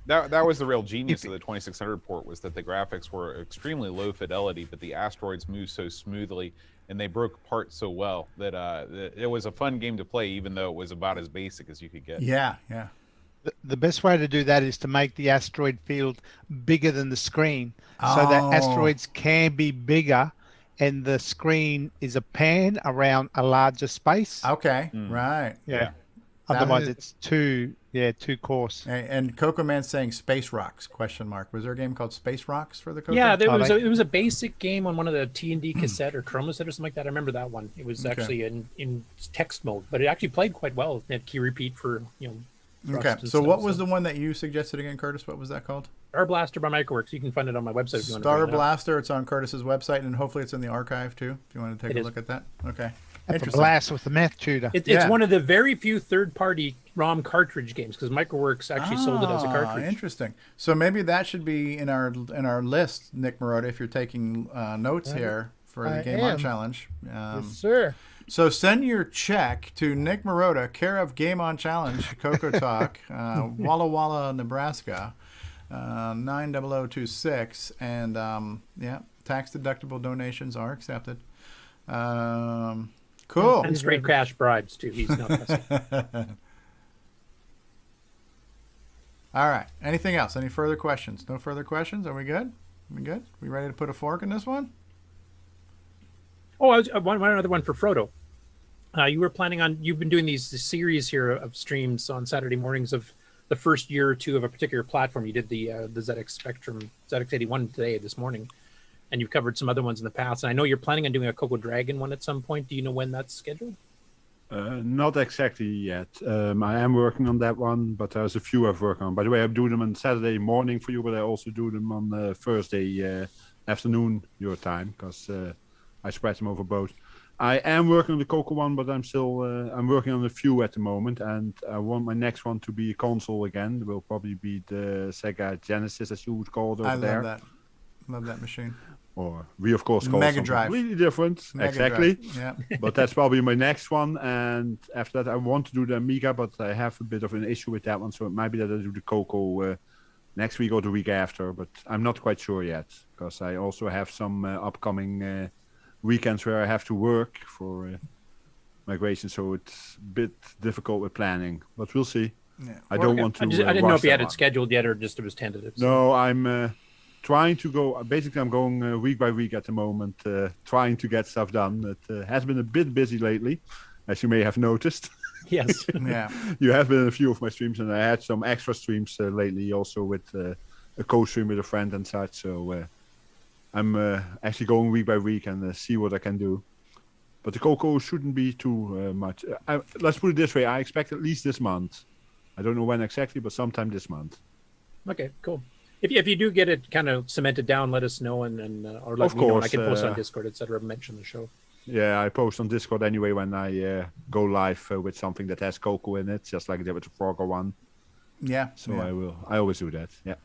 That was the real genius of the 2600 port, was that the graphics were extremely low fidelity, but the asteroids moved so smoothly and they broke apart so well that it was a fun game to play, even though it was about as basic as you could get. Yeah. The best way to do that is to make the asteroid field bigger than the screen, so that asteroids can be bigger and the screen is a pan around a larger space. Okay, right. Yeah. Otherwise, it's too coarse. And Coco Man's saying Space Rocks, ? Was there a game called Space Rocks for the Coco? Yeah, it was a basic game on one of the T&D cassette or Chromaset or something like that. I remember that one. It was actually in text mode, but it actually played quite well. It had key repeat for, Okay, so what was the one that you suggested again, Curtis? What was that called? Star Blaster by Microworks. You can find it on my website if you want to. Star Blaster. It's on Curtis's website, and hopefully it's in the archive too. If you want to take a look at that. Okay. That's a blast with the math tutor. It's one of the very few third-party ROM cartridge games, because Microworks actually sold it as a cartridge. Interesting. So maybe that should be in our list, Nick Marotta, if you're taking notes here for the Game On Challenge. Yes, sir. So send your check to Nick Marotta, care of Game On Challenge, CoCo Talk, Walla Walla, Nebraska, 90026, and tax-deductible donations are accepted. Cool. And straight cash bribes too. He's not messing. All right. Anything else? Any further questions? No further questions? Are we good? We ready to put a fork in this one? Oh, one other one for Frodo. You've been doing these series here of streams on Saturday mornings of the first year or two of a particular platform. You did the ZX Spectrum, ZX81 this morning, and you've covered some other ones in the past. And I know you're planning on doing a CoCo Dragon one at some point. Do you know when that's scheduled? Not exactly yet. I am working on that one, but there's a few I've worked on. By the way, I do them on Saturday morning for you, but I also do them on Thursday afternoon your time, because I spread them over both. I am working on the CoCo one, but I'm still I'm working on a few at the moment, and I want my next one to be a console again. It will probably be the Sega Genesis, as you would call it over there. Love that machine. Or we of course call Mega it Drive. Completely different. Mega exactly. Drive. Yeah. But that's probably my next one, and after that I want to do the Amiga, but I have a bit of an issue with that one, so it might be that I do the CoCo next week or the week after, but I'm not quite sure yet, because I also have some upcoming weekends where I have to work for migration, so it's a bit difficult with planning, but we'll see. I don't want to. I didn't know rush if you had that it one. scheduled yet or just it was tentative. So. No, I'm trying to go. Basically, I'm going week by week at the moment, trying to get stuff done. It has been a bit busy lately, as you may have noticed. Yes. Yeah. You have been in a few of my streams, and I had some extra streams lately, also with a co-stream with a friend and such. So I'm actually going week by week and see what I can do. But the CoCo shouldn't be too much. Let's put it this way: I expect at least this month. I don't know when exactly, but sometime this month. Okay, cool. If you do get it kind of cemented down, let us know and or let Of me know. And I course, can post on Discord, etc. Mention the show. Yeah, I post on Discord anyway when I go live with something that has CoCo in it, just like I did with the Frogger one. Yeah. So yeah. I always do that. Yeah.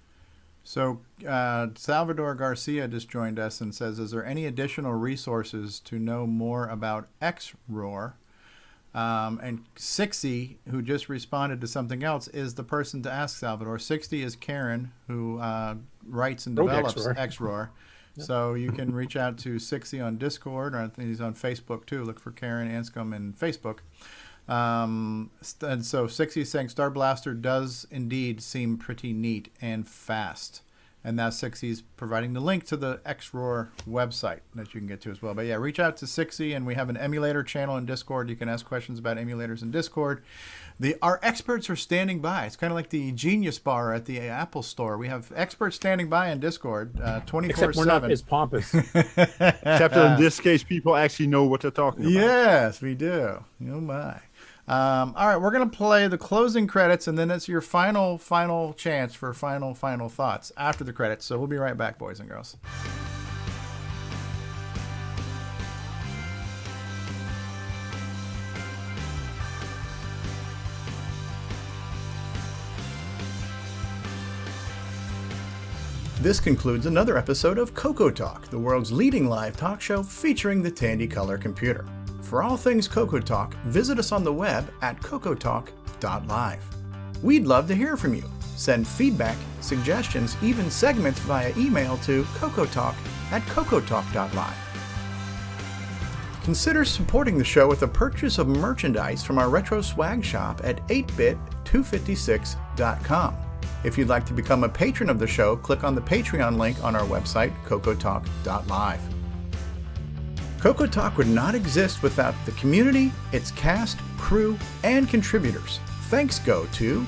So Salvador Garcia just joined us and says, is there any additional resources to know more about XRoar? And 60, who just responded to something else, is the person to ask Salvador. 60 is Karen, who writes and develops XRoar. Yep. So you can reach out to 60 on Discord, or I think he's on Facebook too. Look for Karen Anscombe in Facebook. And so 60 is saying Star Blaster does indeed seem pretty neat and fast. And now 60 is providing the link to the XRoar website that you can get to as well. But yeah, reach out to 60, and we have an emulator channel in Discord. You can ask questions about emulators in Discord. Our experts are standing by. It's kind of like the Genius Bar at the Apple Store. We have experts standing by in Discord 24/7. Except we're not as pompous. Except in this case, people actually know what they're talking about. Yes, we do. Oh my. All right, we're going to play the closing credits, and then it's your final chance for final thoughts after the credits. So we'll be right back, boys and girls. This concludes another episode of CoCo Talk, the world's leading live talk show featuring the Tandy Color computer. For all things CoCo Talk, visit us on the web at CocoTalk.live. We'd love to hear from you. Send feedback, suggestions, even segments via email to CocoTalk@CocoTalk.live. Consider supporting the show with a purchase of merchandise from our retro swag shop at 8bit256.com. If you'd like to become a patron of the show, click on the Patreon link on our website, CocoTalk.live. CoCo Talk would not exist without the community, its cast, crew, and contributors. Thanks go to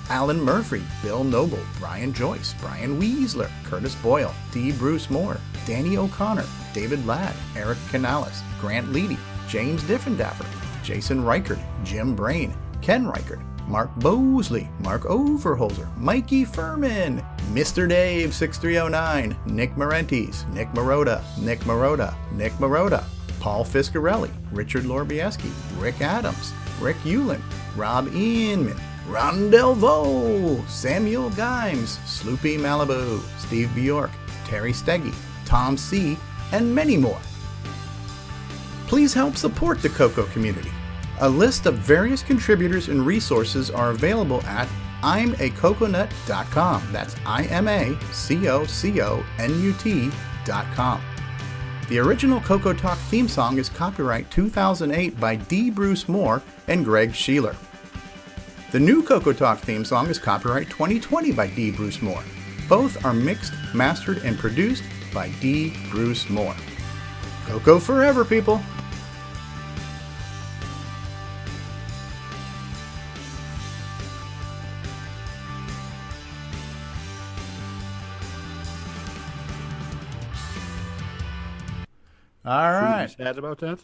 Alan Murphy, Bill Noble, Brian Joyce, Brian Wieseler, Curtis Boyle, D. Bruce Moore, Danny O'Connor, David Ladd, Eric Canales, Grant Leedy, James Diffendaffer, Jason Reichert, Jim Brain, Ken Reichert, Mark Bosley, Mark Overholzer, Mikey Furman, Mr. Dave 6309, Nick Marentes, Nick Marotta, Nick Marotta, Nick Marotta, Paul Fiscarelli, Richard Lorbieski, Rick Adams, Rick Ulland, Rob Inman, Ron Delvaux, Samuel Gimes, Sloopy Malibu, Steve Bjork, Terry Steege, Tom C., and many more. Please help support the CoCo community. A list of various contributors and resources are available at imacoconut.com. That's imacoconut.com. The original CoCo Talk theme song is copyright 2008 by D. Bruce Moore and Greg Sheeler. The new CoCo Talk theme song is copyright 2020 by D. Bruce Moore. Both are mixed, mastered, and produced by D. Bruce Moore. CoCo forever, people! All right. Should we be sad about that?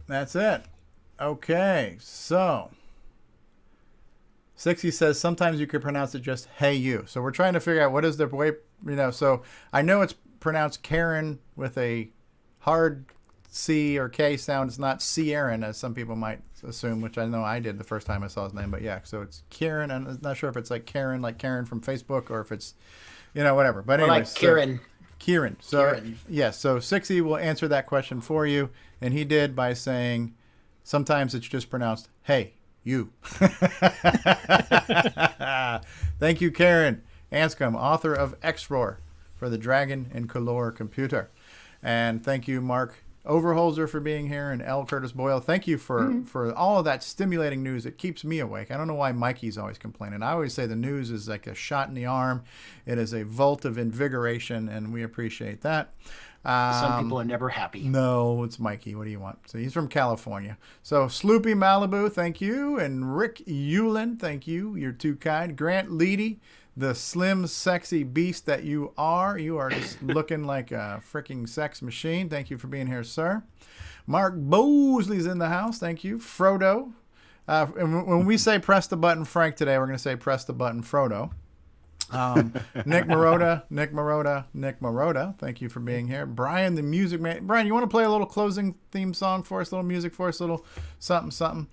That's it. Okay, so 60 says sometimes you could pronounce it just "hey you." So we're trying to figure out what is the way, So I know it's pronounced Karen with a hard C or K sound. It's not Ciaran, as some people might assume, which I know I did the first time I saw his name. But yeah, so it's Kieran. I'm not sure if it's like Karen from Facebook, or if it's, whatever. But anyway, like Kieran. Kieran. So Kieran. yes, so 60 will answer that question for you, and he did by saying sometimes it's just pronounced "hey you." Thank you, Karen Anscombe, author of XRoar for the Dragon and Color computer, and thank you, Mark Overholzer for being here, and L. Curtis Boyle. Thank you for all of that stimulating news. It keeps me awake. I don't know why Mikey's always complaining. I always say the news is like a shot in the arm. It is a volt of invigoration, and we appreciate that. Some people are never happy. No, it's Mikey. What do you want? So he's from California. So Sloopy Malibu, thank you. And Rick Ulland, thank you. You're too kind. Grant Leedy, the slim, sexy beast that you are. You are just looking like a freaking sex machine. Thank you for being here, sir. Mark Bosley's in the house. Thank you. Frodo. And when we say press the button Frank today, we're going to say press the button Frodo. Nick Marotta, thank you for being here. Brian, the music man. Brian, you want to play a little closing theme song for us, a little music for us, a little something?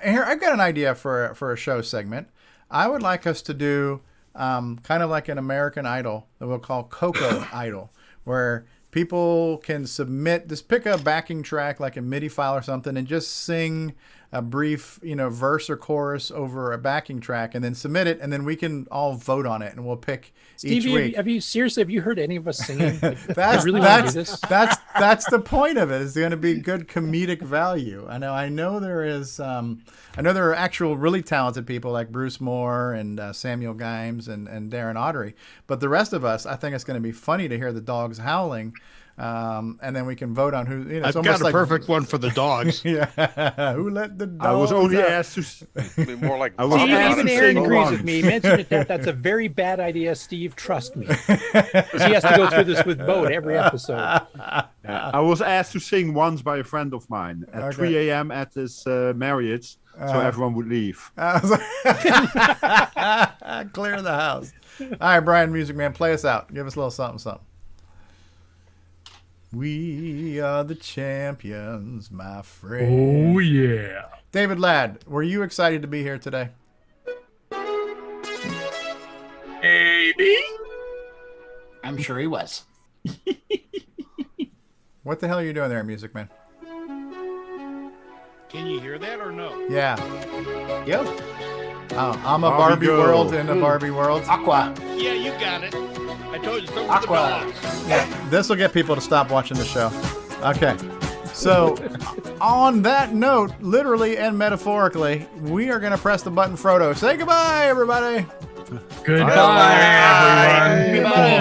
Here, I've got an idea for a show segment. I would like us to do kind of like an American Idol that we'll call CoCo Idol, where people can submit, just pick a backing track like a MIDI file or something and just sing a brief, verse or chorus over a backing track and then submit it, and then we can all vote on it and we'll pick each week. Have you heard any of us singing? That's the point of it. It's going to be good comedic value. I know there is. I know there are actual really talented people like Bruce Moore and Samuel Gimes and Darren Audrey, but the rest of us, I think it's going to be funny to hear the dogs howling. And then we can vote on who. I've got a perfect one for the dogs. Yeah, who let the dogs? I was only out? asked to. Be more like Even Aaron agrees with me. He mentioned that's a very bad idea, Steve. Trust me, because he has to go through this with Boat every episode. I was asked to sing once by a friend of mine at 3 a.m. at his Marriott's, so everyone would leave. Clear the house. All right, Brian, music man, play us out. Give us a little something. We are the champions, my friend. Oh, yeah. David Ladd, were you excited to be here today? Maybe. I'm sure he was. What the hell are you doing there, music man? Can you hear that or no? Yeah. Yep. Oh, I'm a Barbie world in a Barbie world. Aqua. Yeah, you got it. I told you something Aqua. with the dogs. Yeah, this will get people to stop watching the show. Okay. So, on that note, literally and metaphorically, we are going to press the button Frodo. Say goodbye, everybody. Goodbye, everyone. Goodbye.